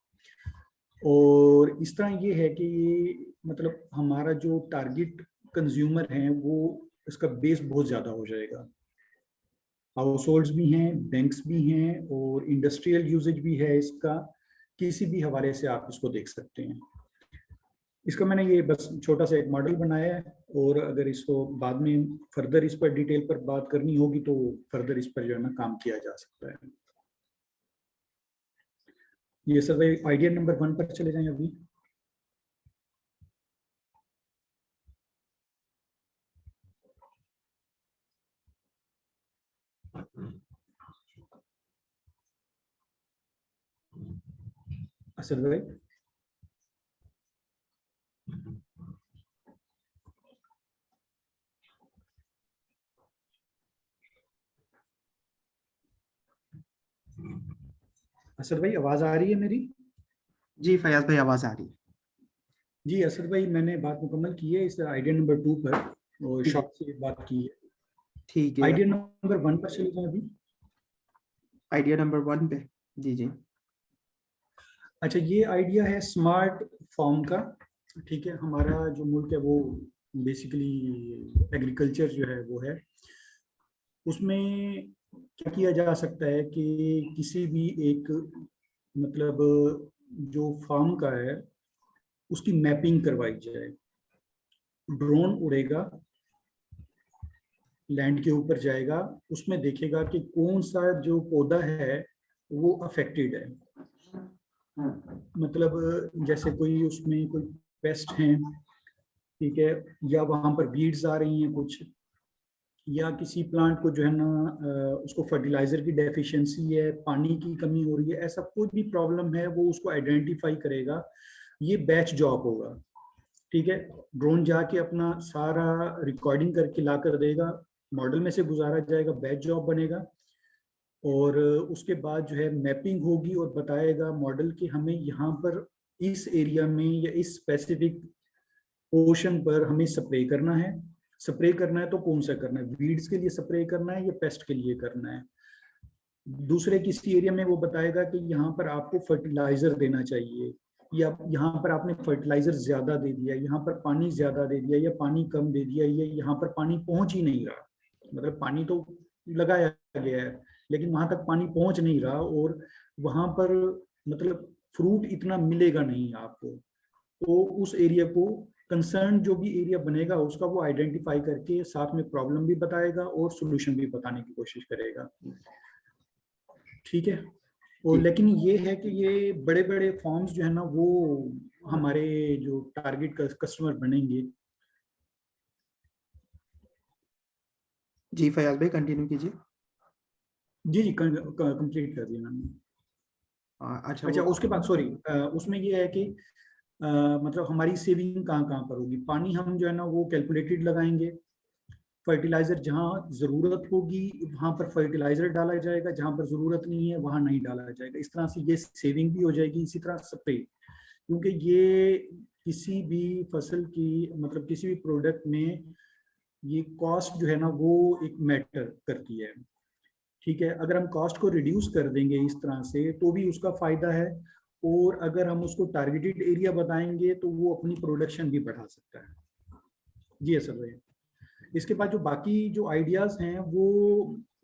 और इस तरह ये है कि ये मतलब हमारा जो टारगेट कंज्यूमर हैं वो इसका बेस बहुत ज़्यादा हो जाएगा। हाउस होल्ड्स भी हैं, बैंक्स भी हैं और इंडस्ट्रियल यूजेज भी है इसका। किसी भी हवाले से आप इसको देख सकते हैं। इसका मैंने ये बस छोटा सा एक मॉडल बनाया है, और अगर इसको बाद में फर्दर इस पर डिटेल पर बात करनी होगी तो फर्दर इस पर जो है ना काम किया जा सकता है। ये सर आइडिया नंबर 1 पर चले जाएं अभी। असद भाई, असद भाई आवाज आ रही है मेरी? जी फयाज भाई आवाज आ रही है। जी असद भाई, मैंने बात मुकम्मल की है इस आइडिया नंबर 2 पर, और ठीक है। शॉप से बात की है। ठीक है, आइडिया नंबर 1 पर चले जाएं अभी। आइडिया नंबर 1 पे। जी जी अच्छा, ये आइडिया है स्मार्ट फार्म का। ठीक है, हमारा जो मुल्क है वो बेसिकली एग्रीकल्चर जो है वो है। उसमें क्या किया जा सकता है कि किसी भी एक मतलब जो फार्म का है उसकी मैपिंग करवाई जाए। ड्रोन उड़ेगा, लैंड के ऊपर जाएगा, उसमें देखेगा कि कौन सा जो पौधा है वो अफेक्टेड है। मतलब जैसे कोई उसमें कोई पेस्ट हैं, ठीक है, या वहां पर वीड्स आ रही हैं कुछ, या किसी प्लांट को जो है ना उसको फर्टिलाइजर की डेफिशिएंसी है, पानी की कमी हो रही है, ऐसा कोई भी प्रॉब्लम है वो उसको आइडेंटिफाई करेगा। ये बैच जॉब होगा। ठीक है, ड्रोन जाके अपना सारा रिकॉर्डिंग करके ला कर देगा, मॉडल में से गुजारा जाएगा, बैच जॉब बनेगा, और उसके बाद जो है मैपिंग होगी और बताएगा मॉडल कि हमें यहाँ पर इस एरिया में या इस स्पेसिफिक पोर्शन पर हमें स्प्रे करना है। स्प्रे करना है तो कौन सा करना है, वीड्स के लिए स्प्रे करना है या पेस्ट के लिए करना है। दूसरे किसी एरिया में वो बताएगा कि यहाँ पर आपको फर्टिलाइजर देना चाहिए, या यहाँ पर आपने फर्टिलाइजर ज्यादा दे दिया, यहाँ पर पानी ज्यादा दे दिया या पानी कम दे दिया, या यहाँ पर पानी पहुंच ही नहीं रहा। मतलब पानी तो लगाया गया है लेकिन वहां तक पानी पहुंच नहीं रहा, और वहां पर मतलब फ्रूट इतना मिलेगा नहीं आपको। तो उस एरिया को कंसर्न जो भी एरिया बनेगा उसका वो आइडेंटिफाई करके साथ में प्रॉब्लम भी बताएगा और सोल्यूशन भी बताने की कोशिश करेगा। ठीक है, और लेकिन ये है कि ये बड़े बड़े फॉर्म्स जो है ना वो हमारे जो टारगेट कस्टमर बनेंगे। जी फयाज भाई कंटिन्यू कीजिए। जी जी कंप्लीट कर दिया मैंने। अच्छा, वो उसके बाद सॉरी, उसमें ये है कि मतलब हमारी सेविंग कहाँ कहाँ पर होगी। पानी हम जो है ना वो कैलकुलेटेड लगाएंगे। फर्टिलाइजर जहाँ जरूरत होगी वहां पर फर्टिलाइजर डाला जाएगा, जहां पर जरूरत नहीं है वहां नहीं डाला जाएगा। इस तरह से ये सेविंग भी हो जाएगी। इसी तरह स्प्रे, क्योंकि ये किसी भी फसल की मतलब किसी भी प्रोडक्ट में ये कॉस्ट जो है ना वो एक मैटर करती है। ठीक है, अगर हम कॉस्ट को रिड्यूस कर देंगे इस तरह से तो भी उसका फायदा है, और अगर हम उसको टारगेटेड एरिया बताएंगे तो वो अपनी प्रोडक्शन भी बढ़ा सकता है। जी असद भाई, इसके बाद जो बाकी जो आइडियाज हैं वो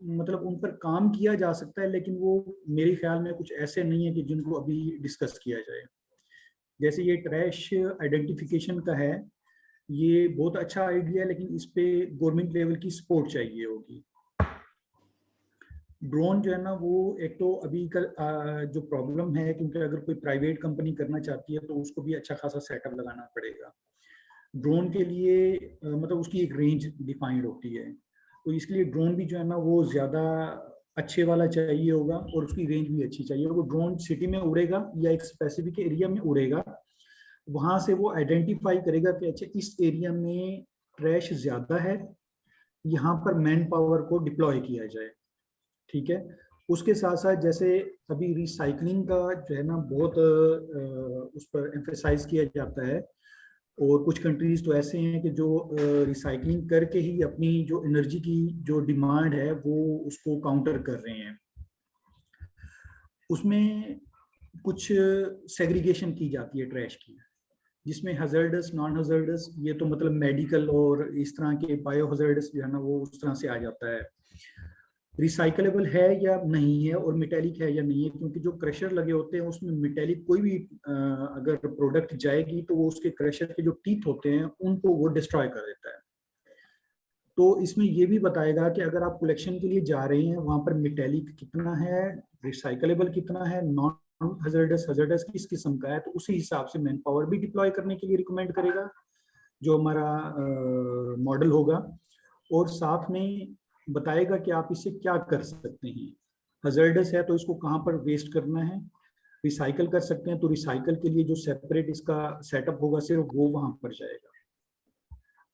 मतलब उन पर काम किया जा सकता है, लेकिन वो मेरे ख्याल में कुछ ऐसे नहीं है कि जिनको अभी डिस्कस किया जाए। जैसे ये ट्रैश आइडेंटिफिकेशन का है, ये बहुत अच्छा आइडिया है, लेकिन इस पे गवर्नमेंट लेवल की सपोर्ट चाहिए होगी। ड्रोन जो है ना वो एक तो अभी कल जो प्रॉब्लम है, क्योंकि अगर कोई प्राइवेट कंपनी करना चाहती है तो उसको भी अच्छा खासा सेटअप लगाना पड़ेगा। ड्रोन के लिए मतलब उसकी एक रेंज डिफाइंड होती है, तो इसलिए ड्रोन भी जो है ना वो ज़्यादा अच्छे वाला चाहिए होगा और उसकी रेंज भी अच्छी चाहिए होगा। ड्रोन सिटी में उड़ेगा या एक स्पेसिफिक एरिया में उड़ेगा, वहाँ से वो आइडेंटिफाई करेगा कि अच्छा इस एरिया में ट्रैश ज़्यादा है, यहाँ पर मैन पावर को डिप्लॉय किया जाए। ठीक है, उसके साथ साथ जैसे अभी रिसाइकलिंग का जो है ना बहुत उस पर एम्फेसाइज किया जाता है, और कुछ कंट्रीज तो ऐसे हैं कि जो रिसाइकलिंग करके ही अपनी जो एनर्जी की जो डिमांड है वो उसको काउंटर कर रहे हैं। उसमें कुछ सेग्रीगेशन की जाती है ट्रैश की। जिसमें हजर्डस, नॉन हजर्डस, ये तो मतलब मेडिकल और इस तरह के बायो हजर्डस जो है ना वो उस तरह से आ जाता है। रिसाइकलेबल है या नहीं है और मेटेलिक है या नहीं है, क्योंकि जो क्रशर लगे होते हैं उसमें मेटेलिक कोई भी अगर प्रोडक्ट जाएगी तो वो उसके क्रशर के जो टीथ होते हैं उनको वो डिस्ट्रॉय कर देता है। तो इसमें ये भी बताएगा कि अगर आप कलेक्शन के लिए जा रहे हैं वहां पर मेटेलिक कितना है, रिसाइकलेबल कितना है, नॉन हजर्डस हजर्डस किस किस्म का है, तो उसी हिसाब से मैन पावर भी डिप्लॉय करने के लिए रिकमेंड करेगा जो हमारा मॉडल होगा। और साथ में बताएगा कि आप इससे क्या कर सकते हैं। हजर्डस है तो इसको कहाँ पर वेस्ट करना है, रिसाइकल कर सकते हैं तो रिसाइकल के लिए जो सेपरेट इसका सेटअप होगा सिर्फ वो वहां पर जाएगा।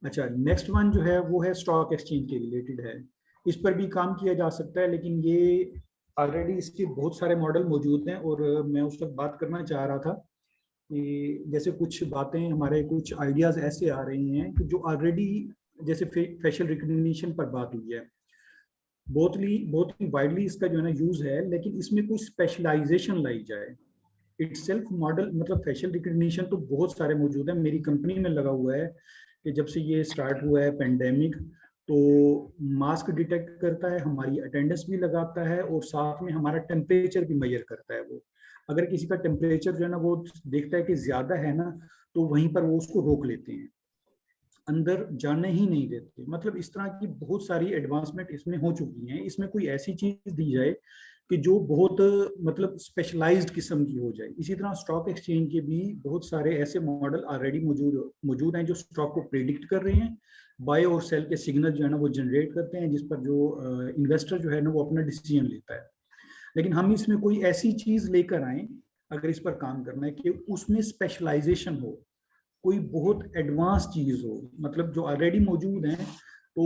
अच्छा, नेक्स्ट वन जो है वो है स्टॉक एक्सचेंज के रिलेटेड है। इस पर भी काम किया जा सकता है, लेकिन ये ऑलरेडी इसके बहुत सारे मॉडल मौजूद हैं और मैं उस वक्त बात करना चाह रहा था कि जैसे कुछ बातें हमारे कुछ आइडियाज ऐसे आ रही हैं कि जो ऑलरेडी जैसे फेशियल रिकग्निशन पर बात हुई है, बहुत ही वाइडली इसका जो है ना यूज है, लेकिन इसमें कोई स्पेशलाइजेशन लाई जाए। इट्स सेल्फ मॉडल मतलब फेशियल रिकग्निशन तो बहुत सारे मौजूद हैं, मेरी कंपनी में लगा हुआ है कि जब से ये स्टार्ट हुआ है पेंडेमिक, तो मास्क डिटेक्ट करता है, हमारी अटेंडेंस भी लगाता है और साथ में हमारा टेम्परेचर भी मेजर करता है। वो अगर किसी का टेम्परेचर जो है ना वो देखता है कि ज्यादा है ना, तो वहीं पर वो उसको रोक लेते हैं, अंदर जाने ही नहीं देते। मतलब इस तरह की बहुत सारी एडवांसमेंट इसमें हो चुकी हैं। इसमें कोई ऐसी चीज दी जाए कि जो बहुत मतलब स्पेशलाइज्ड किस्म की हो जाए। इसी तरह स्टॉक एक्सचेंज के भी बहुत सारे ऐसे मॉडल ऑलरेडी मौजूद हैं जो स्टॉक को प्रिडिक्ट कर रहे हैं, बाय और सेल के सिग्नल जो है ना वो जनरेट करते हैं, जिस पर जो इन्वेस्टर जो है ना वो अपना डिसीजन लेता है। लेकिन हम इसमें कोई ऐसी चीज लेकर आए, अगर इस पर काम करना है कि उसमें स्पेशलाइजेशन हो, कोई बहुत एडवांस चीज हो, मतलब जो ऑलरेडी मौजूद है। तो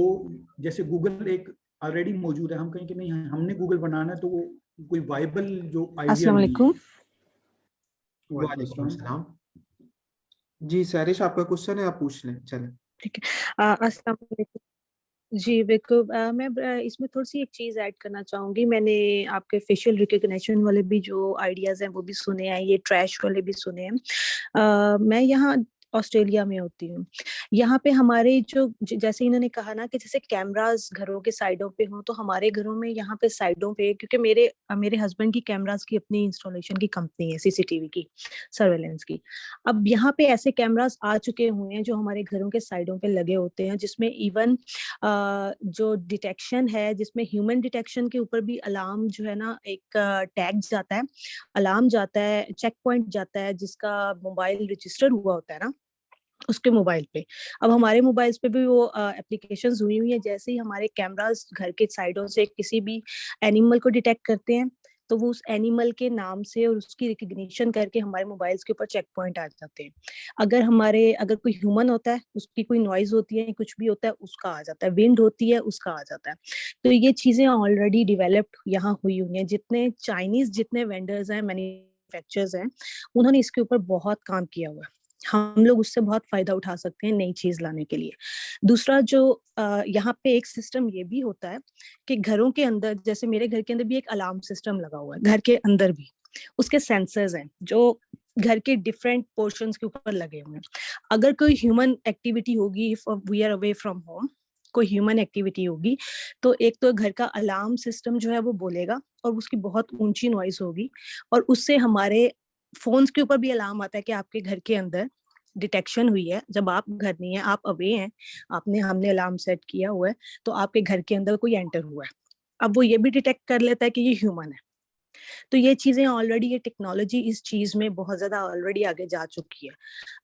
जैसे गूगल एक ऑलरेडी मौजूद है, हम कहें कि नहीं हमने गूगल बनाना है, तो वो कोई वाइबल जो आइडिया अस्सलाम नहीं वालेकुम। है। वालेकुम अस्सलाम। जी सैरिश, आपका क्वेश्चन है, आप पूछ लें, चलें। ठीक है, अस्सलाम वालेकुम। जी बिल्कुल, मैं इसमें थोड़ी सी एक चीज ऐड करना चाहूंगी। मैंने आपके फेशियल रिकग्निशन वाले भी जो आइडियाज हैं वो भी सुने हैं, ये ट्रैश वाले भी सुने हैं। मैं यहाँ ऑस्ट्रेलिया में होती हूँ। यहाँ पे हमारे जो जैसे इन्होंने कहा ना कि जैसे कैमरास घरों के साइडों पे हों, तो हमारे घरों में यहाँ पे साइडों पे, क्योंकि मेरे हस्बैंड की कैमरास की अपनी इंस्टॉलेशन की कंपनी है, सीसीटीवी की सर्वेलेंस की। अब यहाँ पे ऐसे कैमरास आ चुके हुए हैं जो हमारे घरों के साइडों पे लगे होते हैं, जिसमें इवन जो डिटेक्शन है, जिसमें ह्यूमन डिटेक्शन के ऊपर भी अलार्म जो है ना, एक टैग जाता है, अलार्म जाता है, चेक पॉइंट जाता है, जिसका मोबाइल रजिस्टर हुआ होता है ना उसके मोबाइल पे। अब हमारे मोबाइल्स पे भी वो एप्लीकेशंस हुई हुई है, जैसे ही हमारे कैमरास घर के साइडों से किसी भी एनिमल को डिटेक्ट करते हैं, तो वो उस एनिमल के नाम से और उसकी रिकग्निशन करके हमारे मोबाइल्स के ऊपर चेक पॉइंट आ जाते हैं। अगर कोई ह्यूमन होता है, उसकी कोई नॉइज होती है, कुछ भी होता है, उसका आ जाता है, विंड होती है उसका आ जाता है। तो ये चीजें ऑलरेडी डेवलप्ड यहाँ हुई हुई हैं। जितने वेंडर्स हैं, मैन्युफैक्चरर्स हैं, उन्होंने इसके ऊपर बहुत काम किया हुआ है। हम लोग उससे बहुत फायदा उठा सकते हैं नई चीज लाने के लिए। दूसरा जो यहाँ पे एक सिस्टम ये भी होता है कि घरों के अंदर, जैसे मेरे घर के अंदर भी एक अलार्म सिस्टम लगा हुआ है, घर के अंदर भी उसके सेंसर्स हैं जो घर के डिफरेंट पोर्शंस के ऊपर लगे हुए हैं। अगर कोई ह्यूमन एक्टिविटी होगी, if we are away from home, कोई ह्यूमन एक्टिविटी होगी, तो एक तो घर का अलार्म सिस्टम जो है वो बोलेगा और उसकी बहुत ऊंची नॉइज होगी, और उससे हमारे फोन्स के ऊपर भी अलार्म आता है कि आपके घर के अंदर डिटेक्शन हुई है। जब आप घर नहीं है, आप अवे हैं, हमने अलार्म सेट किया हुआ है, तो आपके घर के अंदर कोई एंटर हुआ है। अब वो ये भी डिटेक्ट कर लेता है कि ये ह्यूमन है। तो ये चीजें ऑलरेडी, ये टेक्नोलॉजी इस चीज में बहुत ज्यादा ऑलरेडी आगे जा चुकी है।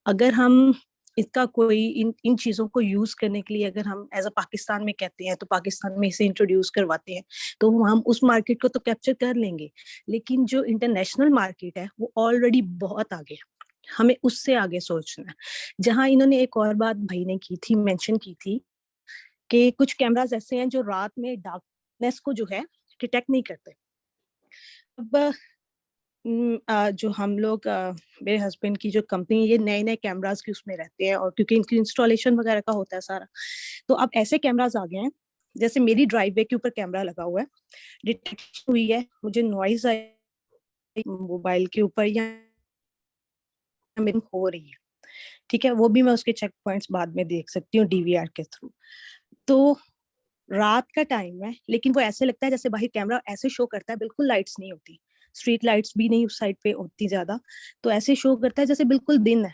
अगर हम इसका कोई इन चीजों को यूज करने के लिए, अगर हम एज अ पाकिस्तान में कहते हैं, तो पाकिस्तान में इसे इंट्रोड्यूस करवाते हैं, तो हम उस मार्केट को तो कैप्चर कर लेंगे। लेकिन जो इंटरनेशनल मार्केट है वो ऑलरेडी बहुत आगे है, हमें उससे आगे सोचना है। जहां इन्होंने एक और बात भाई ने की थी, मेंशन की थी, कि कुछ कैमरास ऐसे हैं जो रात में डार्कनेस को जो है डिटेक्ट नहीं करते। अब जो हम लोग, मेरे हस्बैंड की जो कंपनी, ये नए नए कैमरास की उसमें रहते हैं, और क्योंकि इनकी इंस्टॉलेशन वगैरह का होता है सारा, तो अब ऐसे कैमरास आ गए हैं, जैसे मेरी ड्राइववे के ऊपर कैमरा लगा हुआ है, डिटेक्शन हुई है, मुझे नॉइज आई मोबाइल के ऊपर या हो रही है, ठीक है, वो भी मैं उसके चेक पॉइंट्स बाद में देख सकती हूँ डीवीआर के थ्रू। तो रात का टाइम है, लेकिन वो ऐसे लगता है जैसे बाहर कैमरा ऐसे शो करता है, बिल्कुल लाइट्स नहीं होती, स्ट्रीट लाइट्स भी नहीं उस साइड पे होती ज्यादा, तो ऐसे शो करता है जैसे बिल्कुल दिन है।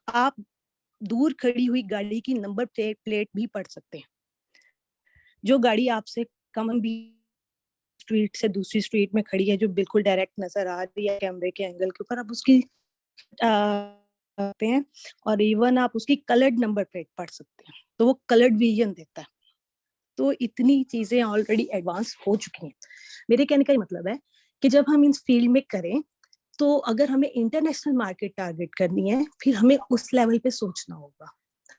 आप दूर खड़ी हुई गाड़ी की नंबर प्लेट भी पढ़ सकते हैं। जो गाड़ी आपसे कम भी स्ट्रीट से दूसरी स्ट्रीट में खड़ी है, जो बिल्कुल डायरेक्ट नजर आ रही है कैमरे के एंगल के ऊपर, आप उसकी सकते हैं, और इवन आप उसकी कलर्ड नंबर प्लेट पढ़ सकते हैं, तो वो कलर्ड विजन देता है। तो इतनी चीजें ऑलरेडी एडवांस हो चुकी हैं। मेरे कहने का मतलब है कि जब हम इस फील्ड में करें, तो अगर हमें इंटरनेशनल मार्केट टारगेट करनी है, फिर हमें उस लेवल पे सोचना होगा।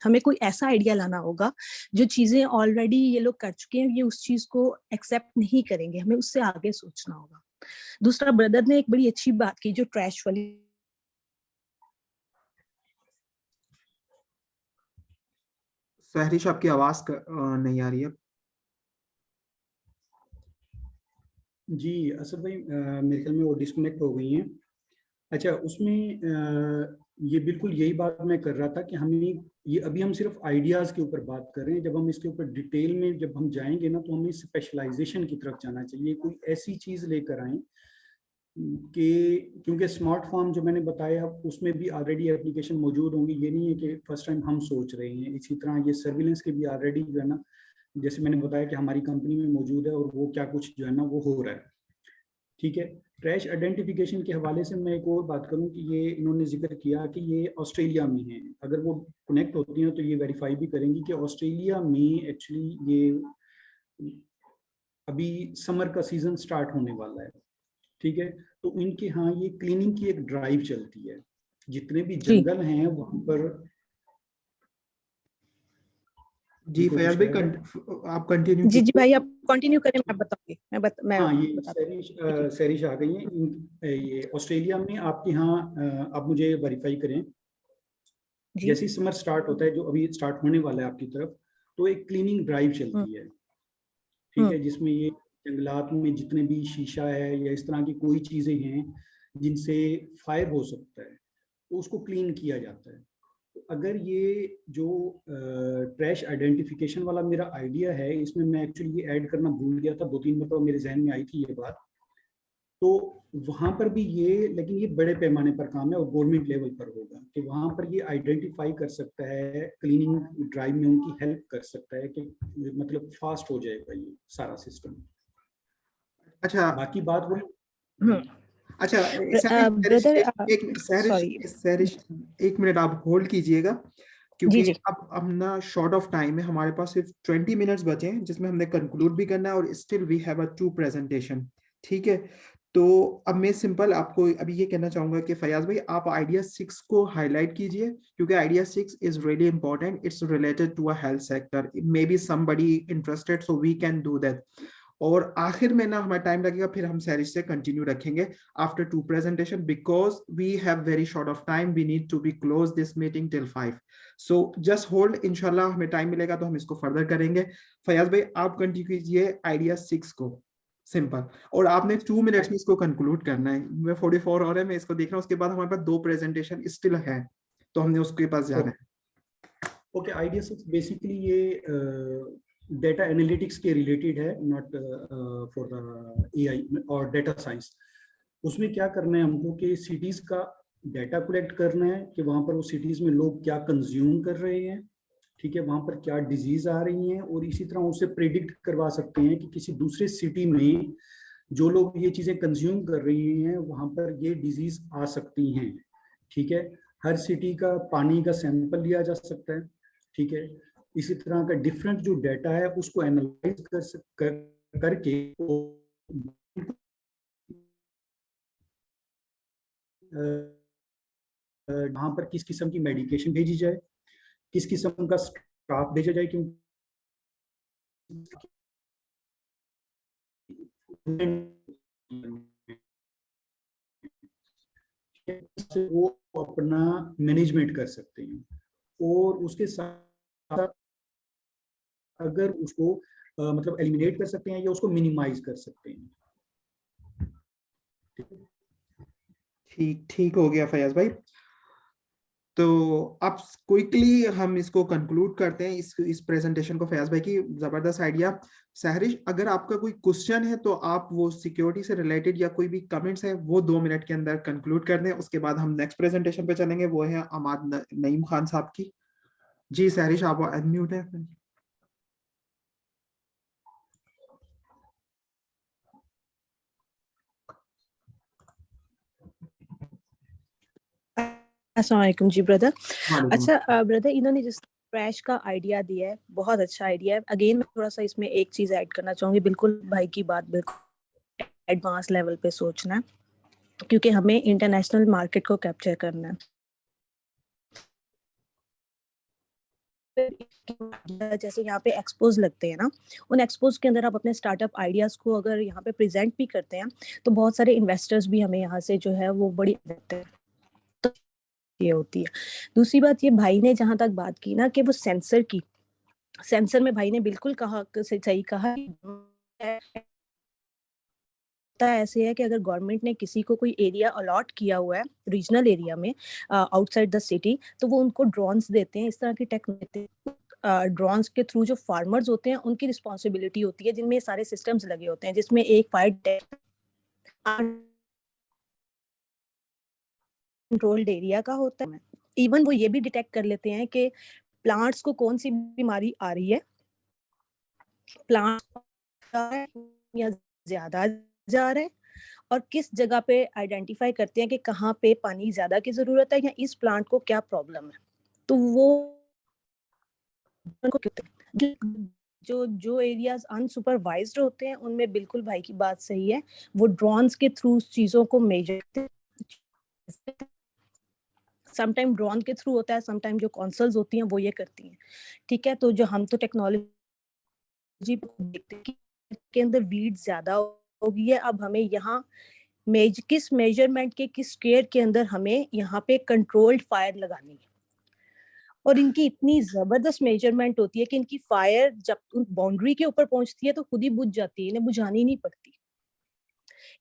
हमें कोई ऐसा आइडिया लाना होगा, जो चीजें ऑलरेडी ये लोग कर चुके हैं, ये उस चीज को एक्सेप्ट नहीं करेंगे, हमें उससे आगे सोचना होगा। दूसरा, ब्रदर ने एक बड़ी अच्छी बात की, जो ट्रैश वाली। सहरिश, आपकी आवाज नहीं आ रही है। जी असद भाई, मेरे ख्याल में वो डिस्कनेक्ट हो गई हैं। अच्छा, उसमें ये बिल्कुल यही बात मैं कर रहा था कि हमें ये अभी हम सिर्फ आइडियाज़ के ऊपर बात कर रहे हैं। जब हम इसके ऊपर डिटेल में जब हम जाएंगे ना, तो हमें स्पेशलाइजेशन की तरफ जाना चाहिए। कोई ऐसी चीज़ लेकर आए कि, क्योंकि स्मार्ट फार्म जो मैंने बताया उसमें भी ऑलरेडी एप्लीकेशन मौजूद होंगी। ये नहीं है कि फर्स्ट टाइम हम सोच रहे हैं। इसी तरह ये सर्विलेंस के भी ऑलरेडी जो है ना, जैसे मैंने बताया कि हमारी कंपनी में मौजूद है, और वो क्या कुछ जो है ना वो हो रहा है। ठीक है, ट्रैश आइडेंटिफिकेशन के हवाले से मैं एक और बात करूं कि ये इन्होंने जिक्र किया कि ये ऑस्ट्रेलिया में है। अगर वो कनेक्ट होती हैं तो ये वेरीफाई भी करेंगी कि ऑस्ट्रेलिया में एक्चुअली ये अभी समर का सीजन स्टार्ट होने वाला है। ठीक है, तो इनके यहाँ ये क्लीनिंग की एक ड्राइव चलती है। जितने भी जंगल हैं वहां पर। जी फैयाज भाई, आप कंटिन्यू जी भाई, आप कंटिन्यू करें, मैं बताऊंगी। हाँ, ये सैरिश आ गई हैं। ये ऑस्ट्रेलिया में आपके यहाँ, आप मुझे वेरीफाई करें। जैसे ही समर स्टार्ट होता है, जो अभी स्टार्ट होने वाला है आपकी तरफ, तो एक क्लीनिंग ड्राइव चलती है। ठीक है, जिसमें ये जंगलात में जितने भी शीशा है या इस तरह की कोई चीजें हैं जिनसे फायर हो सकता है, तो उसको क्लीन किया जाता है। तो अगर ये जो ट्रैश आइडेंटिफिकेशन वाला मेरा आइडिया है, इसमें मैं एक्चुअली ये ऐड करना भूल गया था। 2-3 मरतबा मेरे जहन में आई थी ये बात। तो वहां पर भी ये, लेकिन ये बड़े पैमाने पर काम है और गवर्नमेंट लेवल पर होगा कि वहां पर ये आइडेंटिफाई कर सकता है, क्लीनिंग ड्राइव में उनकी हेल्प कर सकता है कि मतलब फास्ट हो जाएगा ये सारा सिस्टम। अच्छा, बाकी बात वो अच्छा ब्रदर, सहरिश, एक मिनट आप होल्ड कीजिएगा, क्योंकि जी। अब हम ना शॉर्ट ऑफ टाइम है, हमारे पास सिर्फ 20 मिनट्स बचे हैं, जिसमें हमने कंक्लूड भी करना है, और स्टिल वी हैव 2 प्रेजेंटेशन। ठीक है, तो अब मैं सिंपल आपको अभी ये कहना चाहूंगा कि फयाज भाई, आप आइडिया 6 को हाईलाइट कीजिए, क्योंकि idea 6 is really important. It's related to a health sector, maybe somebody interested, so we can do that. और आखिर में ना हमारा टाइम लगेगा, फिर हम सैरिश से कंटिन्यू रखेंगे after 2 presentation, because we have very short of time, we need to be close this meeting till 5। So just hold, इंशाल्लाह हमें टाइम मिलेगा तो हम इसको फर्दर करेंगे। फयाज भाई, आप कंटिन्यू कीजिए आइडिया 6 को, सिंपल। और आपने 2 मिनट्स में इसको कंक्लूड करना है। मैं 44 और है, मैं इसको देख रहा हूँ। उसके बाद हमारे पास 2 प्रेजेंटेशन स्टिल है, तो हमने उसके पास जाना है। ओके, आइडिया 6 बेसिकली ये डेटा एनालिटिक्स के रिलेटेड है, नॉट फॉर द एआई और डेटा साइंस। उसमें क्या करना है हमको कि सिटीज का डाटा कलेक्ट करना है कि वहाँ पर वो सिटीज में लोग क्या कंज्यूम कर रहे हैं। ठीक है, वहाँ पर क्या डिजीज आ रही हैं, और इसी तरह उससे प्रेडिक्ट करवा सकते हैं कि किसी दूसरे सिटी में जो लोग ये चीज़ें कंज्यूम कर रही हैं वहाँ पर ये डिजीज आ सकती हैं। ठीक है, हर सिटी का पानी का सैंपल लिया जा सकता है। ठीक है, इसी तरह का डिफरेंट जो डाटा है उसको एनालाइज करके वहाँ पर किस किस्म की मेडिकेशन भेजी जाए, किस किस्म का स्टाफ भेजा जाए, क्योंकि वो अपना मैनेजमेंट कर सकते हैं, और उसके साथ अगर उसको मतलब एलिमिनेट कर सकते हैं या उसको मिनिमाइज कर सकते हैं। ठीक हो गया फयाज भाई। तो अब क्विकली हम इसको कंक्लूड करते हैं इस प्रेजेंटेशन को। फयाज भाई की जबरदस्त आइडिया। सहरिश, अगर आपका कोई क्वेश्चन है तो आप वो सिक्योरिटी से रिलेटेड या कोई भी कमेंट्स है वो 2 मिनट के अंदर कंक्लूड कर दें, उसके बाद हम नेक्स्ट प्रेजेंटेशन पे चलेंगे, वो है अमाद नईम खान साहब की। जी सहरिश, आप अनम्यूट है। अस्सलाम वालेकुम जी ब्रदर। वालेकुम। अच्छा ब्रदर, इन्होंने जिस ट्रैश का आइडिया दिया है बहुत अच्छा आइडिया है। अगेन मैं थोड़ा सा इसमें एक चीज ऐड करना चाहूंगी। बिल्कुल भाई की बात बिल्कुल एडवांस लेवल पे सोचना है, क्योंकि हमें इंटरनेशनल मार्केट को कैप्चर करना है। जैसे यहाँ पे एक्सपोज लगते हैं ना, उन एक्सपोज के अंदर आप अपने स्टार्टअप आइडियाज को अगर यहाँ पे प्रेजेंट भी करते हैं तो बहुत सारे इन्वेस्टर्स भी हमें यहाँ से जो है वो बड़ी देते हैं। तो ये होती है। दूसरी बात, ये भाई ने जहां तक बात की ना कि वो सेंसर की, सेंसर में भाई ने बिल्कुल कहा, सही कहा। ऐसे है कि अगर गवर्नमेंट ने किसी को कोई एरिया अलॉट किया हुआ है रीजनल एरिया में आउटसाइड द सिटी, तो वो उनको ड्रोन्स देते हैं, इस तरह की टेक्नोलॉजी। ड्रोन्स के थ्रू जो फार्मर्स होते हैं उनकी रिस्पॉन्सिबिलिटी होती है, जिनमें सारे सिस्टम्स लगे होते हैं, जिसमें एक फायर कंट्रोल्ड एरिया का होता है। इवन वो ये भी डिटेक्ट कर लेते हैं कि प्लांट्स को कौन सी बीमारी आ रही है, प्लांट या ज्यादा जा रहे हैं, और किस जगह पे आइडेंटिफाई करते हैं कि कहाँ पे पानी ज्यादा की जरूरत है या इस प्लांट को क्या प्रॉब्लम है। तो वो जो जो एरियाज अनसुपरवाइज्ड होते हैं उनमें बिल्कुल भाई की बात सही है, वो ड्रोन्स के थ्रू चीजों को मेजर, समटाइम ड्रोन के थ्रू होता है, समटाइम जो कॉन्सल्स होती हैं वो ये करती हैं। ठीक है, तो जो हम तो टेक्नोलॉजी देखते हैं कि के अंदर वीड ज्यादा हो गई है। अब हमें यहाँ किस मेजरमेंट के किस स्केयर के अंदर हमें यहाँ पे कंट्रोल्ड फायर लगानी है, और इनकी इतनी जबरदस्त मेजरमेंट होती है कि इनकी फायर जब बाउंड्री के ऊपर पहुंचती है तो खुद ही बुझ जाती है, इन्हें बुझानी नहीं पड़ती।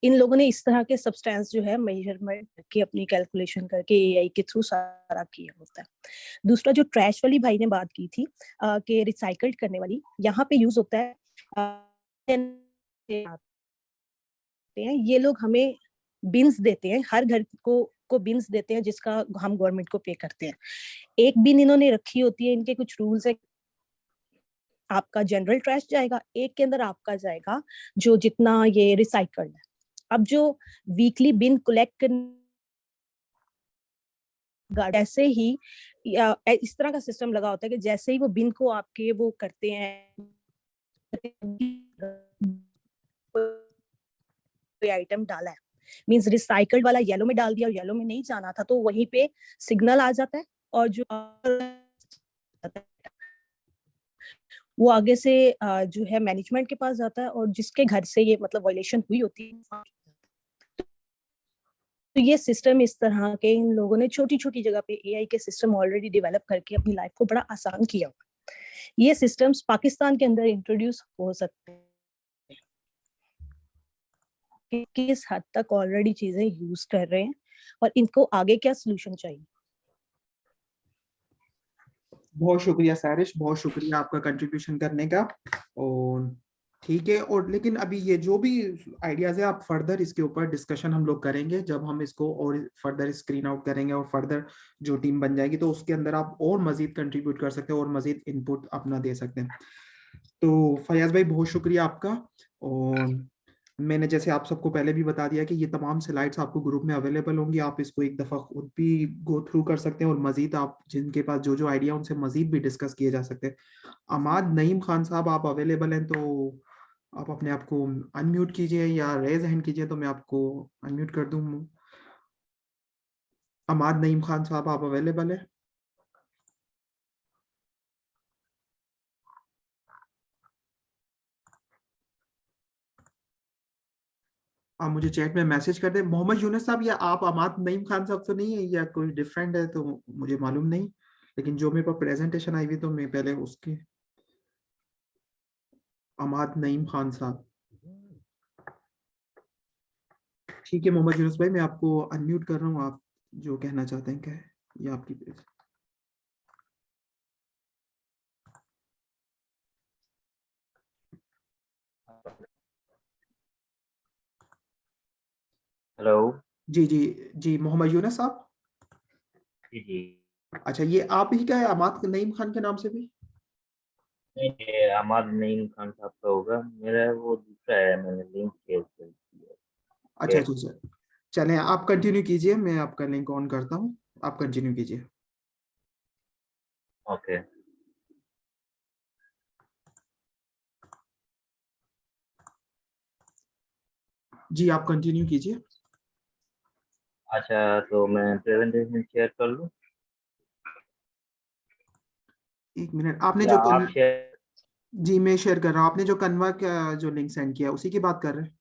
इन लोगों ने इस तरह के सब्सटेंस जो है मेजरमेंट करके अपनी कैलकुलेशन करके एआई के थ्रू सारा किया होता है। दूसरा, जो ट्रैश वाली भाई ने बात की थी कि रिसाइकल्ड करने वाली, यहाँ पे यूज होता है। ये लोग हमें बिन्स देते हैं, हर घर को बिन्स देते हैं जिसका हम गवर्नमेंट को पे करते हैं। एक बिन इन्होंने रखी होती है, इनके कुछ रूल्स है। आपका जनरल ट्रैश जाएगा, एक के अंदर आपका जाएगा जो जितना ये रिसाइकल्ड है। अब जो वीकली बिन कलेक्ट जैसे ही या इस तरह का सिस्टम लगा होता है कि जैसे ही वो बिन को आपके वो करते हैं, कोई आइटम डाला है, मींस रिसाइकल्ड वाला येलो में डाल दिया और येलो में नहीं जाना था, तो वहीं पे सिग्नल आ जाता है और जो वो आगे से जो है मैनेजमेंट के पास जाता है, और जिसके घर से ये मतलब वायलेशन हुई होती है। तो ये सिस्टम इस तरह के इन लोगों ने छोटी छोटी जगह पे एआई के सिस्टम ऑलरेडी डेवलप करके अपनी लाइफ को बड़ा आसान किया हुआ। ये सिस्टम्स पाकिस्तान के अंदर इंट्रोड्यूस हो सकते हैं कि किस हद तक ऑलरेडी चीजें यूज कर रहे हैं और इनको आगे क्या सोल्यूशन चाहिए। बहुत शुक्रिया सारिश, बहुत शुक्रिया आपका कंट्रीब्यूशन करने का। और ठीक है, और लेकिन अभी ये जो भी आइडियाज है आप फर्दर इसके ऊपर डिस्कशन हम लोग करेंगे जब हम इसको और फर्दर स्क्रीन आउट करेंगे और फर्दर जो टीम बन जाएगी तो उसके अंदर आप और मजीद कंट्रीब्यूट कर सकते हैं और मजीद इनपुट अपना दे सकते हैं। तो फयाज भाई बहुत शुक्रिया आपका। और मैंने जैसे आप सबको पहले भी बता दिया कि ये तमाम स्लाइड्स आपको ग्रुप में अवेलेबल होंगी, आप इसको एक दफ़ा खुद भी गो थ्रू कर सकते हैं और मजीद आप जिनके पास जो जो आइडिया उनसे मजीद भी डिस्कस किए जा सकते हैं। अमाद नईम खान साहब आप अवेलेबल हैं तो आप अपने आप को अनम्यूट कीजिए या रेज हैंड कीजिए तो मैं आपको अनम्यूट कर दूं। अमाद नईम खान साहब आप अवेलेबल है? आप मुझे चैट में मैसेज कर दें। मोहम्मद यूनुस साहब, या आप अमाद नईम खान साहब तो नहीं है या कोई डिफरेंट है तो मुझे मालूम नहीं, लेकिन जो मेरे पास प्रेजेंटेशन आई हुई तो मैं पहले उसके अमाद नईम खान साहब। ठीक है मोहम्मद यूनुस भाई, मैं आपको अनम्यूट कर रहा हूँ, आप जो कहना चाहते हैं कहें। ये आपकी पेज। हेलो। जी जी जी, मोहम्मद यूनुस साहब। जी जी। अच्छा, ये आप ही का है, अमाद नईम खान के नाम से भी? नहीं, ये अहमद नईम खान साहब का होगा, मेरा वो दूसरा है, मैंने लिंक शेयर कर दिया अच्छा है। अच्छा अच्छा, चलें आप कंटिन्यू कीजिए, मैं आपका लिंक ऑन करता हूँ, आप कंटिन्यू कीजिए। ओके। जी आप कंटिन्यू कीजिए। अच्छा, तो मैं प्रेजेंटेशन शेयर कर लूँ एक मिनट, आपने या जो आप शेयर? जी मैं शेयर कर रहा हूँ, आपने जो कन्वा का जो लिंक सेंड किया उसी की बात कर रहे हैं?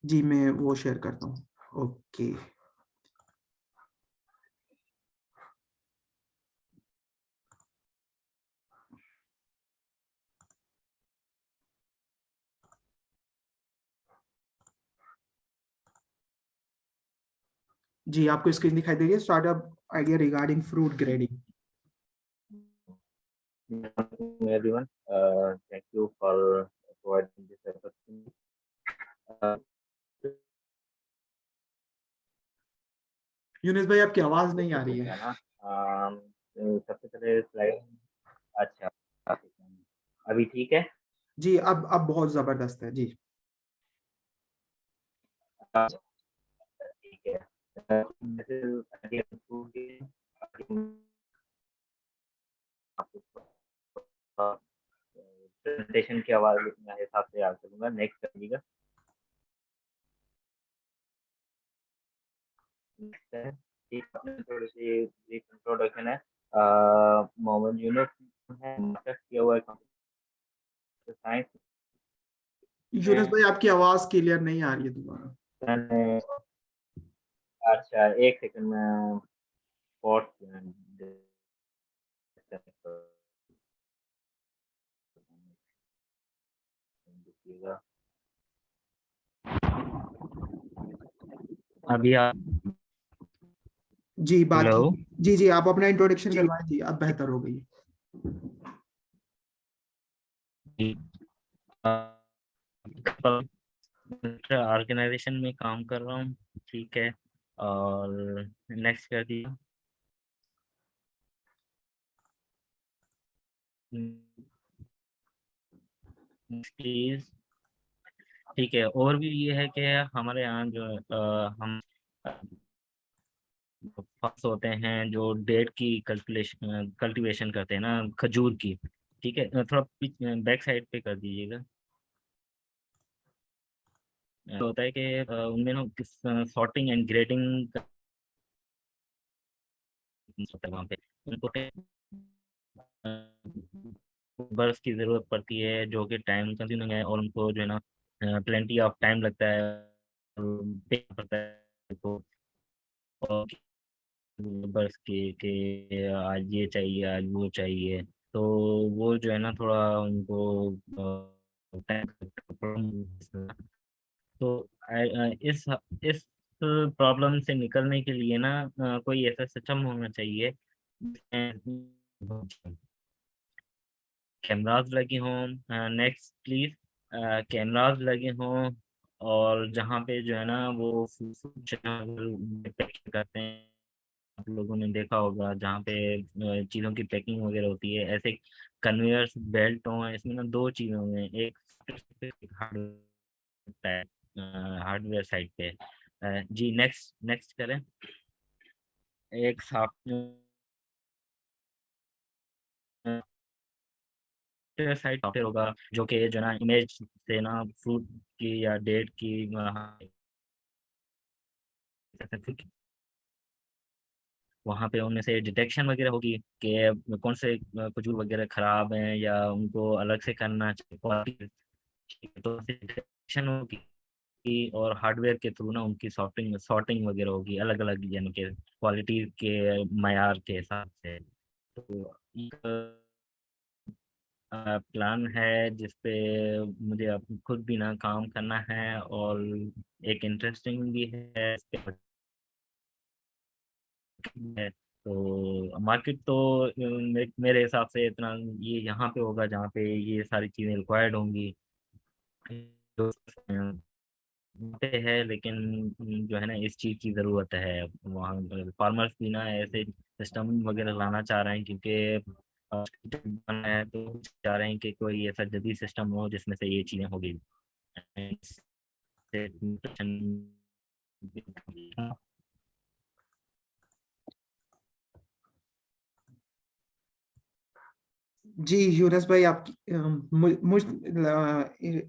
जी मैं वो शेयर करता हूँ। ओके, जी आपको स्क्रीन दिखाई दे रही है, startup idea regarding fruit grading. Everyone, thank you for providing this opportunity. Uh, Yunus भाई आपकी आवाज नहीं आ रही है है। ना, सबसे पहले स्लाइड। अच्छा, अभी ठीक है? जी अब बहुत जबरदस्त है जी। ठीक है। प्रेजेंटेशन की आवाज मेरे हिसाब से याद करूंगा, नेक्स्ट करिएगा। नेक्स्ट है, ठीक, अपने थोड़ी सी ब्रीफ इंट्रोडक्शन है। मोहम्मद यूनुस है, मास्टर्स किया हुआ है कंप्यूटर साइंस यूनुस में। भाई आपकी आवाज क्लियर नहीं आ रही है दोबारा। मैंने, अच्छा एक सेकंड में पॉट देखिएगा। अभी आप, जी बात हेलो। कीजिए, जी जी आप अपना इंट्रोडक्शन जी करवाएं जी, अब बेहतर हो गई। ऑर्गेनाइजेशन में काम कर रहा हूँ, ठीक है। और नेक्स्ट कर दिया। प्लीज, ठीक है। और भी ये है कि हमारे यहाँ जो हम फर्स्ट होते हैं जो डेट की कल्टीवेशन करते हैं ना, खजूर की, ठीक है। थोड़ा बैक साइड पे कर दीजिएगा। होता है कि उनमें ना सॉर्टिंग एंड ग्रेडिंग होता है वहाँ पे, उनको बर्फ की जरूरत पड़ती है जो कि टाइम कंज्यूमिंग है, और उनको जो है ना प्लेंटी ऑफ टाइम लगता है, पे पड़ता है तो, और बर्फ के आज ये चाहिए आज वो चाहिए, तो वो जो है ना थोड़ा उनको टाइम। तो इस प्रॉब्लम से निकलने के लिए ना कोई ऐसा सिस्टम होना चाहिए कैमरास लगे हों। नेक्स्ट प्लीज, कैमरास लगे हों, और जहाँ पे जो है ना वो पैकिंग करते हैं, आप लोगों ने देखा होगा जहाँ पे चीज़ों की पैकिंग वगैरह होती है, ऐसे कन्वेयर्स बेल्ट हों, इसमें ना दो चीज़ें होंगे, एक हार्डवेयर साइड पे। जी नेक्स्ट नेक्स्ट करें। एक सॉफ्टवेयर साइड सॉफ्टवेयर होगा जो कि जो ना इमेज से ना फ्रूट की या डेट की वहाँ पे उनमें से डिटेक्शन वगैरह होगी कि कौन से खजूर वगैरह खराब हैं या उनको अलग से करना चाहिए, तो डिटेक्शन होगी, और हार्डवेयर के थ्रू ना उनकी सॉर्टिंग सॉर्टिंग वगैरह होगी अलग अलग, यानी कि क्वालिटी के मयार के हिसाब से। तो प्लान है जिसपे मुझे अब खुद भी ना काम करना है, और एक इंटरेस्टिंग भी है इस पे मार्केट है, तो मार्केट तो मेरे हिसाब से इतना ये यहाँ पे होगा जहाँ पे ये सारी चीज़ें रिक्वायर्ड होंगी जो पे है, लेकिन जो है ना इस चीज़ की ज़रूरत है वहाँ। फार्मर्स भी ना ऐसे सिस्टम वगैरह लाना चाह रहे हैं, क्योंकि बना है तो चाह रहे हैं कि कोई ऐसा जदीद सिस्टम हो जिसमें से ये चीज़ें होगी। जी यूनस भाई, आपकी मुझ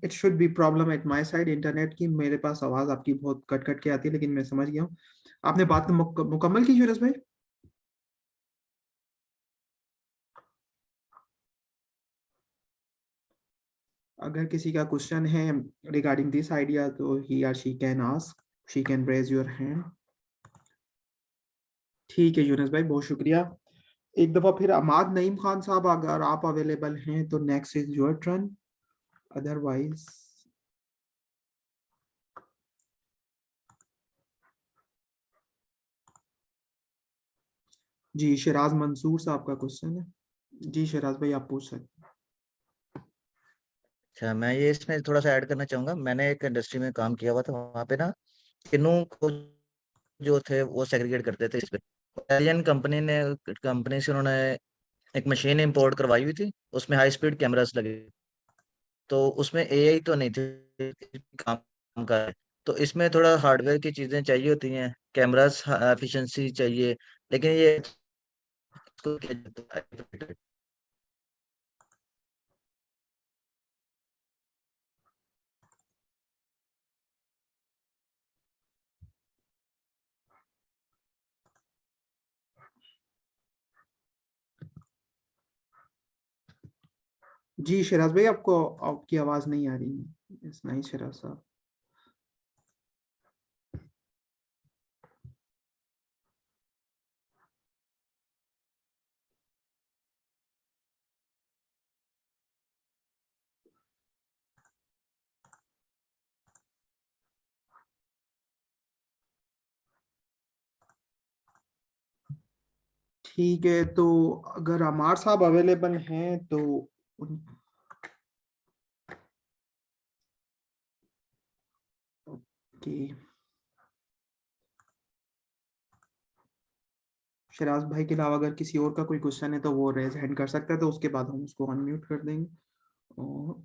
it should be problem at my side internet की। मेरे पास आवाज आपकी बहुत कट कट के आती है, लेकिन मैं समझ गया हूँ। आपने बात मुकम्मल की यूनस भाई? अगर किसी का क्वेश्चन है रिगार्डिंग दिस आइडिया तो ही और she can ask, she can raise your hand. ठीक है यूनस भाई, बहुत शुक्रिया। एक दफा फिर अमाद नईम खान साहब, अगर आप अवेलेबल हैं तो next is your turn, otherwise जी शिराज मंसूर साहब का क्वेश्चन है। जी शिराज भाई, आप पूछ सकते हैं। अच्छा, मैं ये इसमें थोड़ा सा ऐड करना चाहूंगा। मैंने एक इंडस्ट्री में काम किया हुआ था, वहाँ पे ना किन्नू को जो थे वो सेग्रीगेट करते थे। इस पे इटालियन कंपनी से उन्होंने एक मशीन इंपोर्ट करवाई हुई थी, उसमें हाई स्पीड कैमरास लगे, तो उसमें एआई तो नहीं थे काम का है। तो इसमें थोड़ा हार्डवेयर की चीजें चाहिए होती हैं, कैमरास एफिशिएंसी चाहिए, लेकिन ये इसको क्या जाता है। जी शिराज भाई, आपको आपकी आवाज नहीं आ रही है। इट्स नाइस शिराज साहब। ठीक है, तो अगर अमार साहब अवेलेबल हैं तो ओके, शिराज भाई के अलावा अगर किसी और का कोई क्वेश्चन है तो वो रेज हैंड कर सकता है, तो उसके बाद हम उसको अनम्यूट कर देंगे। और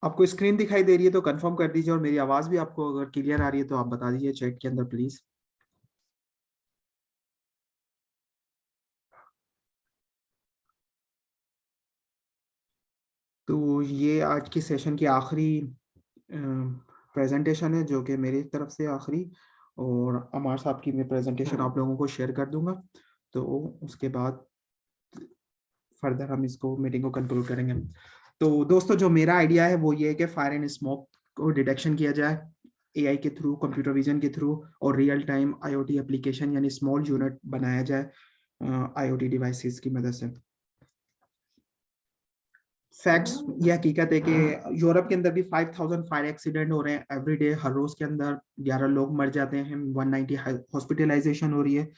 आपको स्क्रीन दिखाई दे रही है तो कंफर्म कर दीजिए, और मेरी आवाज भी आपको अगर क्लियर आ रही है तो आप बता दीजिए चैट के अंदर प्लीज। तो ये आज की सेशन की आखिरी प्रेजेंटेशन है, जो कि मेरी तरफ से आखिरी, और अमार साहब की मैं प्रेजेंटेशन आप लोगों को शेयर कर दूंगा। तो उसके बाद फर्दर हम इसको मीटिंग को कंक्लूड करेंगे। तो दोस्तों, जो मेरा आइडिया है वो ये है कि फायर एंड स्मोक को डिटेक्शन किया जाए एआई के थ्रू, कंप्यूटर विजन के थ्रू, और रियल टाइम आईओटी एप्लीकेशन यानी स्मॉल यूनिट बनाया जाए आईओटी डिवाइसेस की मदद से। फैक्ट्स, ये हकीकत है कि यूरोप के अंदर भी 5000 फायर एक्सीडेंट हो रहे हैं एवरी डे। हर रोज के अंदर 11 लोग मर जाते हैं, 190 हॉस्पिटलाइजेशन हो रही है।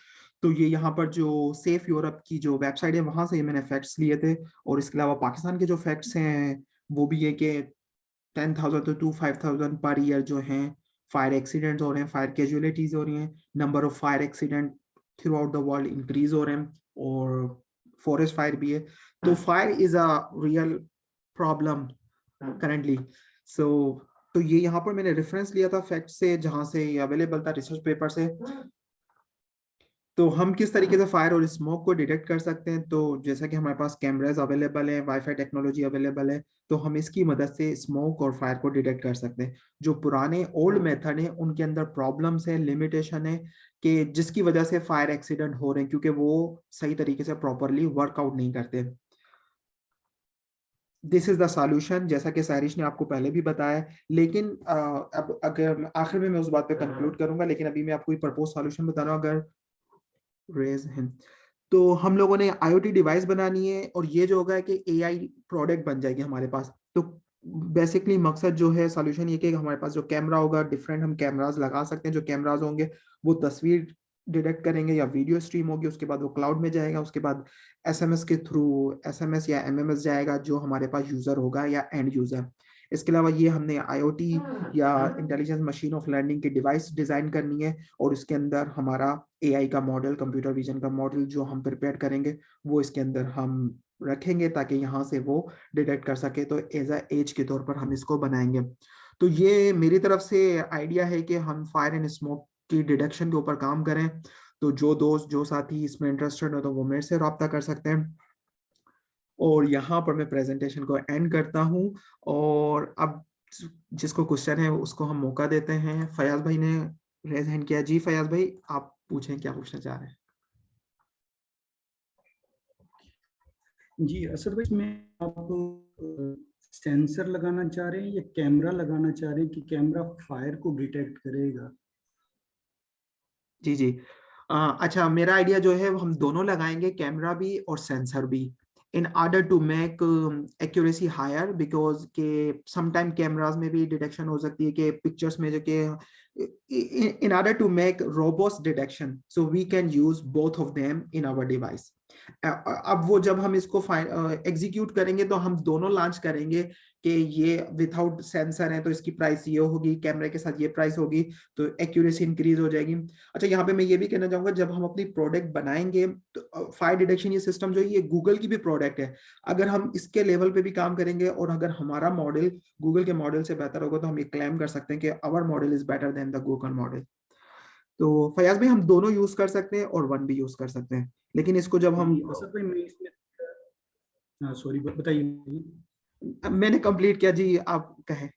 तो ये यहाँ पर जो सेफ यूरोप की जो वेबसाइट है वहां से मैंने फैक्ट्स लिए थे। और इसके अलावा पाकिस्तान के जो फैक्ट्स हैं वो भी ये कि 10,000 to 5,000 पर ईयर जो हैं फायर एक्सीडेंट्स हो रहे हैं, फायर कैजुअलिटीज हो रही हैं, number of fire accident throughout the world increase हो रहे हैं, और फॉरेस्ट फायर भी है। तो fire is a real problem currently. So तो ये यहाँ पर मैंने रेफरेंस लिया था फैक्ट से, जहां से ये अवेलेबल था रिसर्च पेपर से। तो हम किस तरीके से फायर और स्मोक को डिटेक्ट कर सकते हैं, तो जैसा कि हमारे पास कैमरास अवेलेबल है, वाईफाई टेक्नोलॉजी अवेलेबल है, तो हम इसकी मदद से स्मोक और फायर को डिटेक्ट कर सकते हैं। जो पुराने ओल्ड मेथड है उनके अंदर प्रॉब्लम्स है, लिमिटेशन है, कि जिसकी वजह से फायर एक्सीडेंट हो रहे हैं, क्योंकि वो सही तरीके से प्रॉपरली वर्कआउट नहीं करते। दिस इज द सॉल्यूशन, जैसा कि सारिश ने आपको पहले भी बताया। लेकिन अब अगर आखिर में मैं उस बात पे कंक्लूड करूंगा, लेकिन अभी मैं आपको एक प्रपोज सॉल्यूशन बता रहा हूँ। अगर रेज है तो हम लोगों ने आईओटी डिवाइस बनानी है, और ये जो होगा कि एआई प्रोडक्ट बन जाएगी हमारे पास। तो बेसिकली मकसद जो है सॉल्यूशन ये कि हमारे पास जो कैमरा होगा, डिफरेंट हम कैमरास लगा सकते हैं। जो कैमरास होंगे वो तस्वीर डिटेक्ट करेंगे या वीडियो स्ट्रीम होगी, उसके बाद वो क्लाउड में जाएगा, उसके बाद एसएमएस के थ्रू एसएमएस या एमएमएस जाएगा जो हमारे पास यूजर होगा या एंड यूजर। इसके अलावा ये हमने आईओटी या इंटेलिजेंस मशीन ऑफ लर्निंग की डिवाइस डिजाइन करनी है, और इसके अंदर हमारा एआई का मॉडल, कंप्यूटर विजन का मॉडल जो हम प्रिपेयर करेंगे वो इसके अंदर हम रखेंगे ताकि यहाँ से वो डिटेक्ट कर सके। तो एज अ एज के तौर पर हम इसको बनाएंगे। तो ये मेरी तरफ से आइडिया है कि हम फायर एंड स्मोक की डिटेक्शन के ऊपर काम करें। तो जो दोस्त जो साथी इसमें इंटरेस्टेड हो तो वो मेरे से रब्ता कर सकते हैं। और यहाँ पर मैं प्रेजेंटेशन को एंड करता हूँ, और अब जिसको क्वेश्चन है उसको हम मौका देते हैं। फयाज भाई ने रेज हैंड किया। जी फयाज भाई, आप पूछें क्या पूछना चाह रहे हैं। जी असद भाई, इसमें आप सेंसर लगाना चाह रहे हैं या कैमरा लगाना चाह रहे हैं कि कैमरा फायर को डिटेक्ट करेगा? जी जी अच्छा, मेरा आइडिया जो है हम दोनों लगाएंगे, कैमरा भी और सेंसर भी, in order to make accuracy higher, because के sometime cameras में भी डिटेक्शन हो सकती है कि पिक्चर्स में जो कि in order to make robust detection, so we can use both of them in our device. अब वो जब हम इसको एग्जीक्यूट करेंगे तो हम दोनों लॉन्च करेंगे कि ये विदाउट सेंसर है तो इसकी प्राइस ये होगी, कैमरे के साथ ये प्राइस होगी, तो एक्यूरेसी इंक्रीज हो जाएगी। अच्छा, यहाँ पे मैं ये भी कहना चाहूंगा, जब हम अपनी प्रोडक्ट बनाएंगे तो फायर डिटेक्शन ये सिस्टम जो है ये गूगल की भी प्रोडक्ट है। अगर हम इसके लेवल पे भी काम करेंगे और अगर हमारा मॉडल गूगल के मॉडल से बेहतर होगा तो हम ये क्लेम कर सकते हैं कि our model is better than the Google model. तो फयाज भाई, हम दोनों यूज कर सकते हैं और वन भी यूज कर सकते हैं, लेकिन इसको जब हम असद भाई मैं इसमें, हाँ सॉरी बताइए। मैंने कंप्लीट किया जी, आप कहें।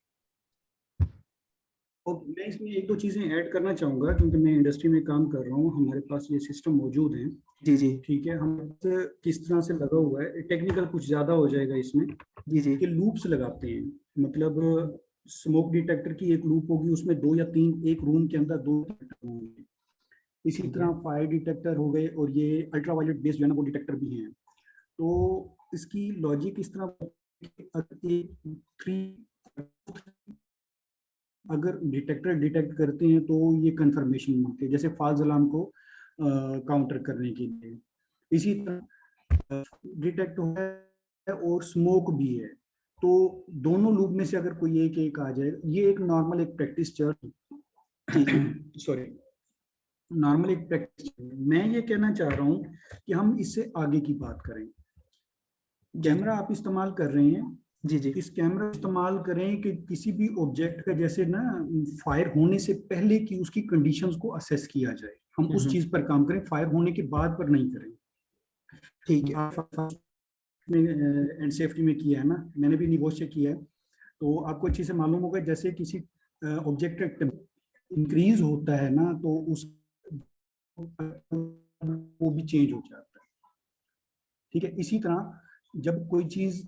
और मैं इसमें एक दो चीजें ऐड करना चाहूंगा क्योंकि मैं इंडस्ट्री में काम कर रहा हूँ, हमारे पास ये सिस्टम मौजूद है। जी जी ठीक है, हम किस तरह से लगा हुआ है, टेक्निकल कुछ ज्यादा हो जाएगा इसमें, जी जी कि लूप्स लगाते हैं। मतलब स्मोक डिटेक्टर की एक लूप होगी, उसमें 2 या 3 एक रूम के अंदर 2 डिटेक्टर होंगे। इसी तरह फायर डिटेक्टर हो गए, और ये अल्ट्रावायलेट बेस्ड जो है ना वो डिटेक्टर भी हैं। तो इसकी लॉजिक इस तरह, अगर डिटेक्टर डिटेक्ट करते हैं तो ये कंफर्मेशन मिलती है, जैसे फॉल्स अलार्म को काउंटर करने के लिए। इसी तरह डिटेक्ट हो है और स्मोक भी है, तो दोनों लूप में से अगर कोई एक आ जाए, ये एक नॉर्मल एक प्रैक्टिस चल सॉरी नॉर्मल एक प्रैक्टिस। मैं ये कहना चाह रहा हूँ कि हम इससे आगे की बात करें। कैमरा आप इस्तेमाल कर रहे हैं, जी जी इस कैमरा इस्तेमाल करें कि किसी भी ऑब्जेक्ट का जैसे ना फायर होने से पहले की उसकी कंडीशंस को असेस किया जाए, हम उस चीज पर काम करें, फायर होने के बाद पर नहीं करें। ठीक है। एंड सेफ्टी में किया है ना, मैंने भी निवोश से किया है, तो आपको अच्छे से मालूम होगा जैसे किसी ऑब्जेक्ट का इंक्रीज होता है ना तो उस वो भी चेंज हो जाता है। ठीक है, इसी तरह जब कोई चीज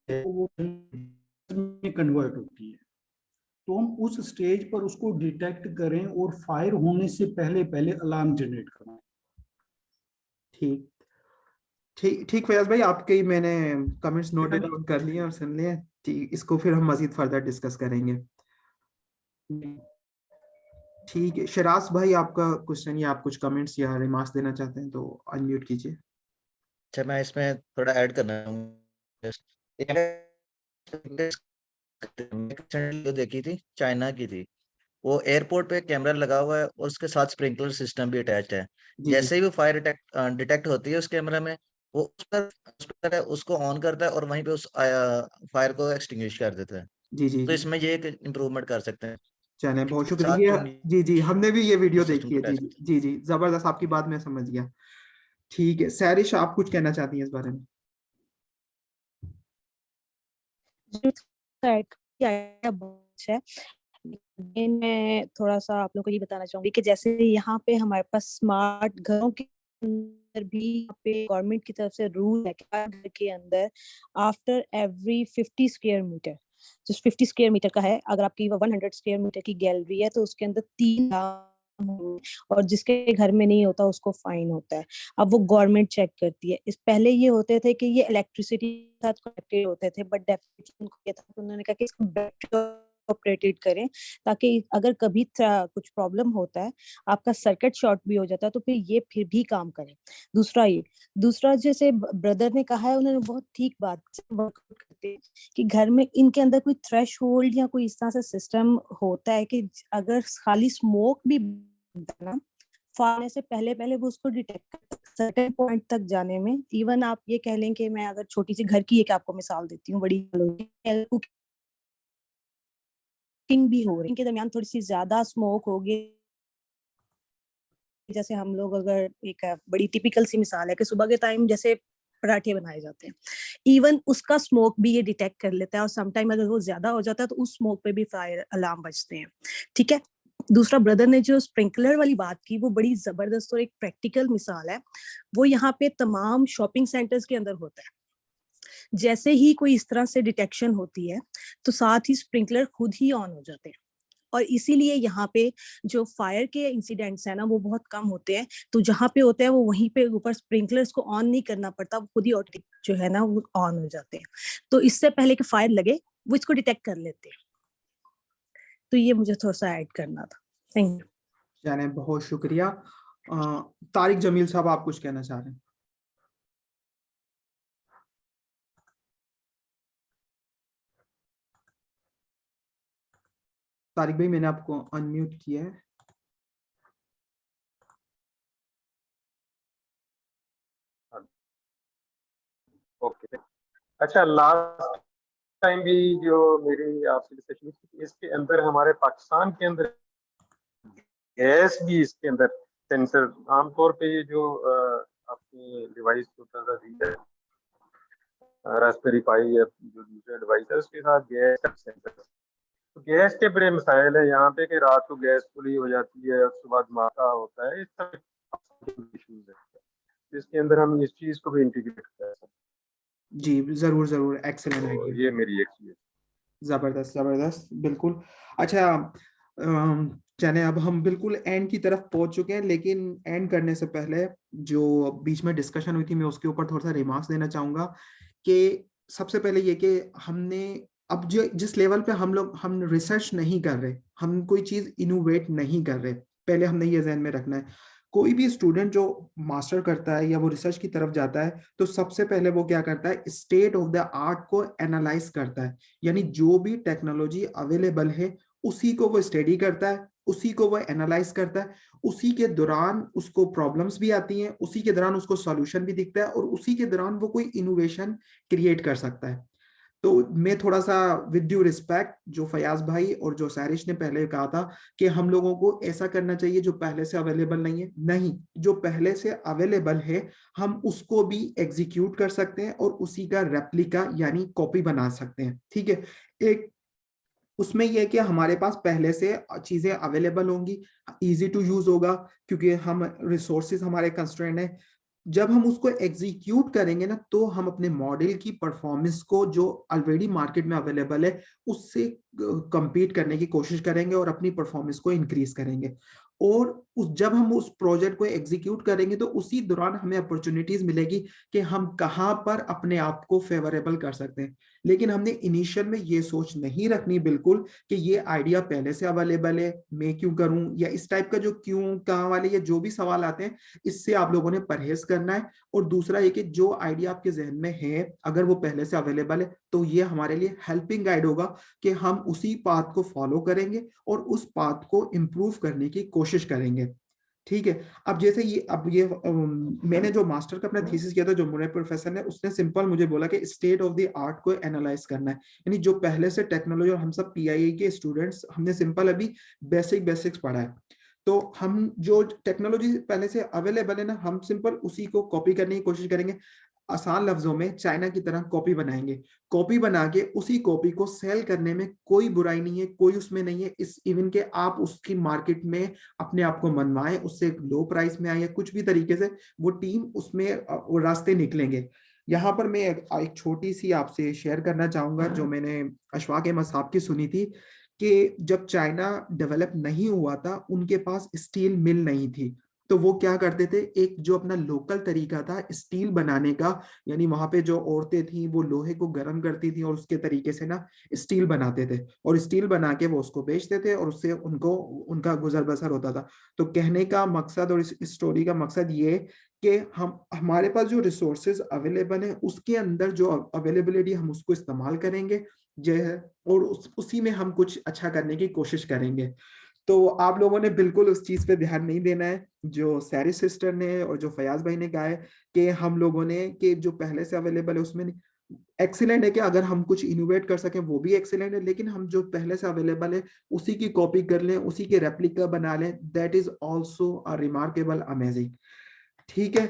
वो में कन्वर्ट होती है तो हम उस स्टेज पर उसको डिटेक्ट करें और फायर होने से पहले पहले अलार्म जनरेट करवाएं। ठीक ठीक ठीक फयाज भाई, आपके मैंने कमेंट्स नोटेड डाउन कर लिए और सुन लिए। ठीक, इसको फिर हम मजीद फर्दर डिस्कस करेंगे। ठीक है, शरास भाई, आपका क्वेश्चन या आप कुछ कमेंट्स या रिमार्क्स देना चाहते हैं तो अनम्यूट कीजिए। अच्छा, मैं इसमें थोड़ा ऐड करना चाहूंगा। देखी थी, चाइना की थी। वो एयरपोर्ट पे कैमरा लगा हुआ है और उसके साथ स्प्रिंकलर सिस्टम भी अटैच्ड है। जी जैसे ही वो फायर डिटेक्ट होती है उस कैमरा में, वो उसको ऑन करता है और वहीं पे उस फायर को एक्सटिंग्विश कर देता है। जी जी तो जी इसमें ये एक इम्प्रूवमेंट कर सकते हैं। चलें, बहुत साथ शुक्रिया। हम जी जी, हमने भी ये वीडियो सिस्टम देखी को है। जी अटैच जी जी, जबरदस्त, आपकी बात मैं समझ गया। ठीक है, सैरिश, आप कुछ कहना चाहती हैं इस बारे में? मैं थोड़ा सा आप लोगों को ये बताना चाहूंगी कि जैसे यहाँ पे हमारे पास स्मार्ट घरों के अंदर भी यहाँ पे गवर्नमेंट की तरफ से रूल है कि हर घर के अंदर आफ्टर एवरी 50 स्क्वायर मीटर, जो 50 स्क्वायर मीटर का है, अगर आपकी 100 स्क्वायर मीटर की गैलरी है तो उसके अंदर 3 और जिसके घर में नहीं होता उसको फाइन होता है। अब वो गवर्नमेंट चेक करती है। इस पहले ये होते थे कि ये इलेक्ट्रिसिटी के साथ कनेक्टेड होते थे, बट डेफिनेटली उनको ये था कि उन्होंने कहा कि इसको बैटरी ऑपरेटेड करें, ताकि अगर कभी कुछ प्रॉब्लम होता है, आपका सर्किट शॉर्ट भी हो जाता है, तो फिर ये फिर भी काम करे। दूसरा जैसे ब्रदर ने कहा है, उन्होंने बहुत ठीक बात वर्कआउट करते हैं कि घर में इनके अंदर कोई थ्रेशहोल्ड या कोई इस तरह से सिस्टम होता है कि अगर खाली स्मोक भी ना फाड़ने से पहले वो उसको डिटेक्ट कर सर्टेन पॉइंट तक जाने में। इवन आप ये कह लें कि मैं अगर छोटी सी घर की एक आपको मिसाल देती हूँ, बड़ी कुकिंग भी हो रही है, इनके दरमियान थोड़ी सी ज्यादा स्मोक होगी, जैसे हम लोग अगर एक बड़ी टिपिकल सी मिसाल है कि सुबह के टाइम जैसे पराठे बनाए जाते हैं, इवन उसका स्मोक भी ये डिटेक्ट कर लेता है, और समटाइम अगर वो ज्यादा हो जाता है तो उस स्मोक पे भी फायर अलार्म बजते हैं। ठीक है। दूसरा, ब्रदर ने जो स्प्रिंकलर वाली बात की वो बड़ी जबरदस्त और एक प्रैक्टिकल मिसाल है। वो यहाँ पे तमाम शॉपिंग सेंटर्स के अंदर होता है। जैसे ही कोई इस तरह से डिटेक्शन होती है तो साथ ही स्प्रिंकलर खुद ही ऑन हो जाते हैं, और इसीलिए यहाँ पे जो फायर के इंसिडेंट्स है ना वो बहुत कम होते हैं। तो जहाँ पे होते हैं वो वहीं पे ऊपर स्प्रिंकलर्स को ऑन नहीं करना पड़ता, वो खुद ही ऑटोमेटिक जो है ना वो ऑन हो जाते हैं। तो इससे पहले कि फायर लगे वो इसको डिटेक्ट कर लेते हैं। तो ये मुझे थोड़ा सा ऐड करना था। Thank you. जाने बहुत शुक्रिया। तारिक जमील साहब, आप कुछ कहना चाह रहे हैं? तारिक भाई, मैंने आपको अनम्यूट किया है। ओके, अच्छा, लास्ट टाइम भी जो मेरी आपसे डिस्कशन थी, इसके अंदर हमारे पाकिस्तान के अंदर गैस भी इसके अंदर सेंसर, आमतौर पे ये जो अपनी डिवाइस है रास्पबेरी पाई या जो दूसरे डिवाइस है उसके साथ गैस का सेंसर, तो गैस के बड़े मसाइल है यहाँ पे कि रात को गैस खुली हो जाती है और सुबह धमाका होता है, इस तरह के इश्यूज है। इसके अंदर हम इस चीज को भी इंटीग्रेट कर सकते हैं। जी जरूर, एक्सेलेंट आइडिया। ये मेरी एक चीज, जबरदस्त, बिल्कुल। अच्छा, चले अब हम बिल्कुल एंड की तरफ पहुंच चुके हैं, लेकिन एंड करने से पहले जो बीच में डिस्कशन हुई थी मैं उसके ऊपर थोड़ा सा रिमार्क्स देना चाहूंगा कि सबसे पहले ये कि हमने अब जो जिस लेवल पे हम रिसर्च नहीं कर रहे, हम कोई चीज इनोवेट नहीं कर रहे, पहले हमने ये ध्यान में रखना है। कोई भी स्टूडेंट जो मास्टर करता है या वो रिसर्च की तरफ जाता है तो सबसे पहले वो क्या करता है, स्टेट ऑफ द आर्ट को एनालाइज करता है, यानी जो भी टेक्नोलॉजी अवेलेबल है उसी को वो स्टडी करता है, उसी को वो एनालाइज करता है। उसी के दौरान उसको प्रॉब्लम्स भी आती हैं, उसी के दौरान उसको सॉल्यूशन भी दिखता है, और उसी के दौरान वो कोई इनोवेशन क्रिएट कर सकता है। तो मैं थोड़ा सा विद ड्यू रिस्पेक्ट जो फयाज भाई और जो सैरिश ने पहले कहा था कि हम लोगों को ऐसा करना चाहिए जो पहले से अवेलेबल नहीं, जो पहले से अवेलेबल है हम उसको भी एग्जीक्यूट कर सकते हैं और उसी का रेप्लिका यानी कॉपी बना सकते हैं। ठीक है, एक उसमें यह है कि हमारे पास पहले से चीजें अवेलेबल होंगी, इजी टू यूज होगा क्योंकि हम रिसोर्सेज हमारे कंस्ट्रेंट है। जब हम उसको एग्जीक्यूट करेंगे ना तो हम अपने मॉडल की परफॉर्मेंस को जो ऑलरेडी मार्केट में अवेलेबल है उससे compete करने की कोशिश करेंगे और अपनी परफॉर्मेंस को इंक्रीज करेंगे। और जब हम उस प्रोजेक्ट को एग्जीक्यूट करेंगे तो उसी दौरान हमें अपॉर्चुनिटीज मिलेगी कि हम कहाँ पर अपने आप को फेवरेबल कर सकते हैं। लेकिन हमने इनिशियल में ये सोच नहीं रखनी बिल्कुल कि ये आइडिया पहले से अवेलेबल है, मैं क्यों करूं, या इस टाइप का जो क्यों कहाँ वाले ये जो भी सवाल आते हैं इससे आप लोगों ने परहेज करना है। और दूसरा ये कि जो आइडिया आपके जहन में है अगर वो पहले से अवेलेबल है तो ये हमारे लिए हेल्पिंग गाइड होगा कि हम उसी पाथ को फॉलो करेंगे और उस पाथ को इम्प्रूव करने की कोशिश करेंगे। ठीक है, अब जैसे ये मैंने जो मास्टर का अपना थीसिस किया था, जो मेरे प्रोफेसर ने उसने सिंपल मुझे बोला कि स्टेट ऑफ द आर्ट को एनालाइज करना है, यानी जो पहले से टेक्नोलॉजी, और हम सब पीआईए के स्टूडेंट्स हमने सिंपल अभी बेसिक्स पढ़ा है, तो हम जो टेक्नोलॉजी पहले से अवेलेबल है ना हम सिंपल उसी को कॉपी करने की कोशिश करेंगे। आसान लफ्जों में चाइना की तरह कॉपी बनाएंगे, कॉपी बना के उसी कॉपी को सेल करने में कोई बुराई नहीं है, कोई उसमें नहीं है। इस इवन के आप उसकी मार्केट में अपने आप को मनवाएं, उससे लो प्राइस में आए, कुछ भी तरीके से वो टीम उसमें रास्ते निकलेंगे। यहाँ पर मैं एक छोटी सी आपसे शेयर करना चाहूंगा जो मैंने अशफाक अहमद साहब की सुनी थी कि जब चाइना डेवलप नहीं हुआ था उनके पास स्टील मिल नहीं थी, तो वो क्या करते थे, एक जो अपना लोकल तरीका था स्टील बनाने का, यानी वहां पे जो औरतें थी वो लोहे को गर्म करती थी और उसके तरीके से ना स्टील बनाते थे, और स्टील बना के वो उसको बेचते थे और उससे उनको उनका गुजर बसर होता था। तो कहने का मकसद और इस स्टोरी का मकसद ये कि हम हमारे पास जो रिसोर्सेज अवेलेबल है उसके अंदर जो अवेलेबिलिटी हम उसको इस्तेमाल करेंगे जो है, और उसी में हम कुछ अच्छा करने की कोशिश करेंगे। तो आप लोगों ने बिल्कुल उस चीज पे ध्यान नहीं देना है जो सैरी सिस्टर ने और जो फयाज भाई ने कहा है कि हम लोगों ने कि जो पहले से अवेलेबल है उसमें एक्सीलेंट है कि अगर हम कुछ इनोवेट कर सकें वो भी एक्सीलेंट है, लेकिन हम जो पहले से अवेलेबल है उसी की कॉपी कर लें, उसी के रेप्लिका बना लें, that is also a remarkable amazing. ठीक है,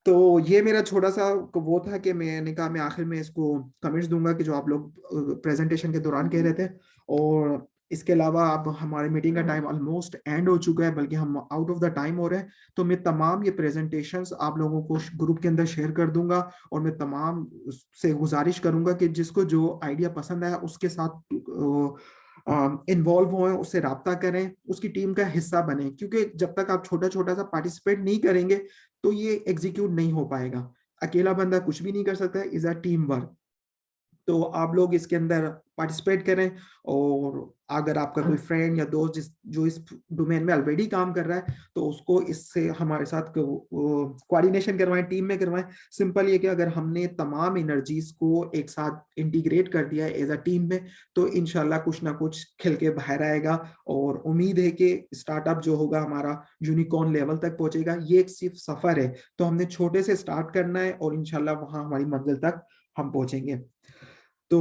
तो ये मेरा छोटा सा वो था कि मैंने कहा मैं आखिर में इसको कमेंट्स दूंगा कि जो आप लोग प्रेजेंटेशन के दौरान कह रहे थे। और इसके अलावा अब हमारे मीटिंग का टाइम ऑलमोस्ट एंड हो चुका है, बल्कि हम आउट ऑफ द टाइम हो रहे हैं, तो मैं तमाम ये प्रेजेंटेशंस आप लोगों को ग्रुप के अंदर शेयर कर दूंगा, और मैं तमाम से गुजारिश करूंगा कि जिसको जो आइडिया पसंद आया उसके साथ इन्वॉल्व हों, उससे राब्ता करें, उसकी टीम का हिस्सा बने, क्योंकि जब तक आप छोटा छोटा सा पार्टिसिपेट नहीं करेंगे तो ये एग्जीक्यूट नहीं हो पाएगा। अकेला बंदा कुछ भी नहीं कर सकता, इज अ टीम वर्क। तो आप लोग इसके अंदर पार्टिसिपेट करें, और अगर आपका कोई फ्रेंड या दोस्त जो इस डोमेन में ऑलरेडी काम कर रहा है तो उसको इससे हमारे साथ कोऑर्डिनेशन करवाएं, टीम में करवाएं। सिंपल ये कि अगर हमने तमाम एनर्जीज को एक साथ इंटीग्रेट कर दिया है एज अ टीम में, तो इंशाल्लाह कुछ ना कुछ खिल के बाहर आएगा, और उम्मीद है कि स्टार्टअप जो होगा हमारा यूनिकॉर्न लेवल तक पहुंचेगा। ये एक सिर्फ सफर है, तो हमने छोटे से स्टार्ट करना है और इंशाल्लाह वहां हमारी मंजिल तक हम पहुंचेंगे। तो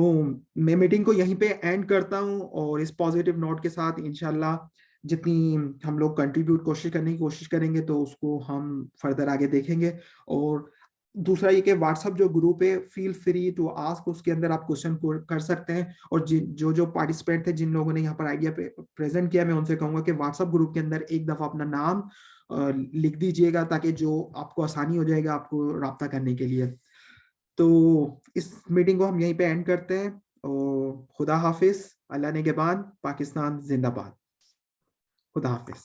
मैं मीटिंग को यहीं पे एंड करता हूं, और इस पॉजिटिव नोट के साथ इंशाल्लाह जितनी हम लोग कंट्रीब्यूट कोशिश करने की कोशिश करेंगे तो उसको हम फर्दर आगे देखेंगे। और दूसरा ये कि व्हाट्सएप जो ग्रुप है, फील फ्री टू आस्क, उसके अंदर आप क्वेश्चन कर सकते हैं। और जो जो पार्टिसिपेंट थे, जिन लोगों ने यहाँ पर आइडिया प्रेजेंट किया, मैं उनसे कहूंगा कि व्हाट्सएप ग्रुप के अंदर एक दफा अपना नाम लिख दीजिएगा, ताकि जो आपको आसानी हो जाएगा आपको राब्ता करने के लिए। तो इस मीटिंग को हम यहीं पे एंड करते हैं, और खुदा हाफिज, अल्लाह ने के बाद, पाकिस्तान जिंदाबाद, खुदा हाफिज।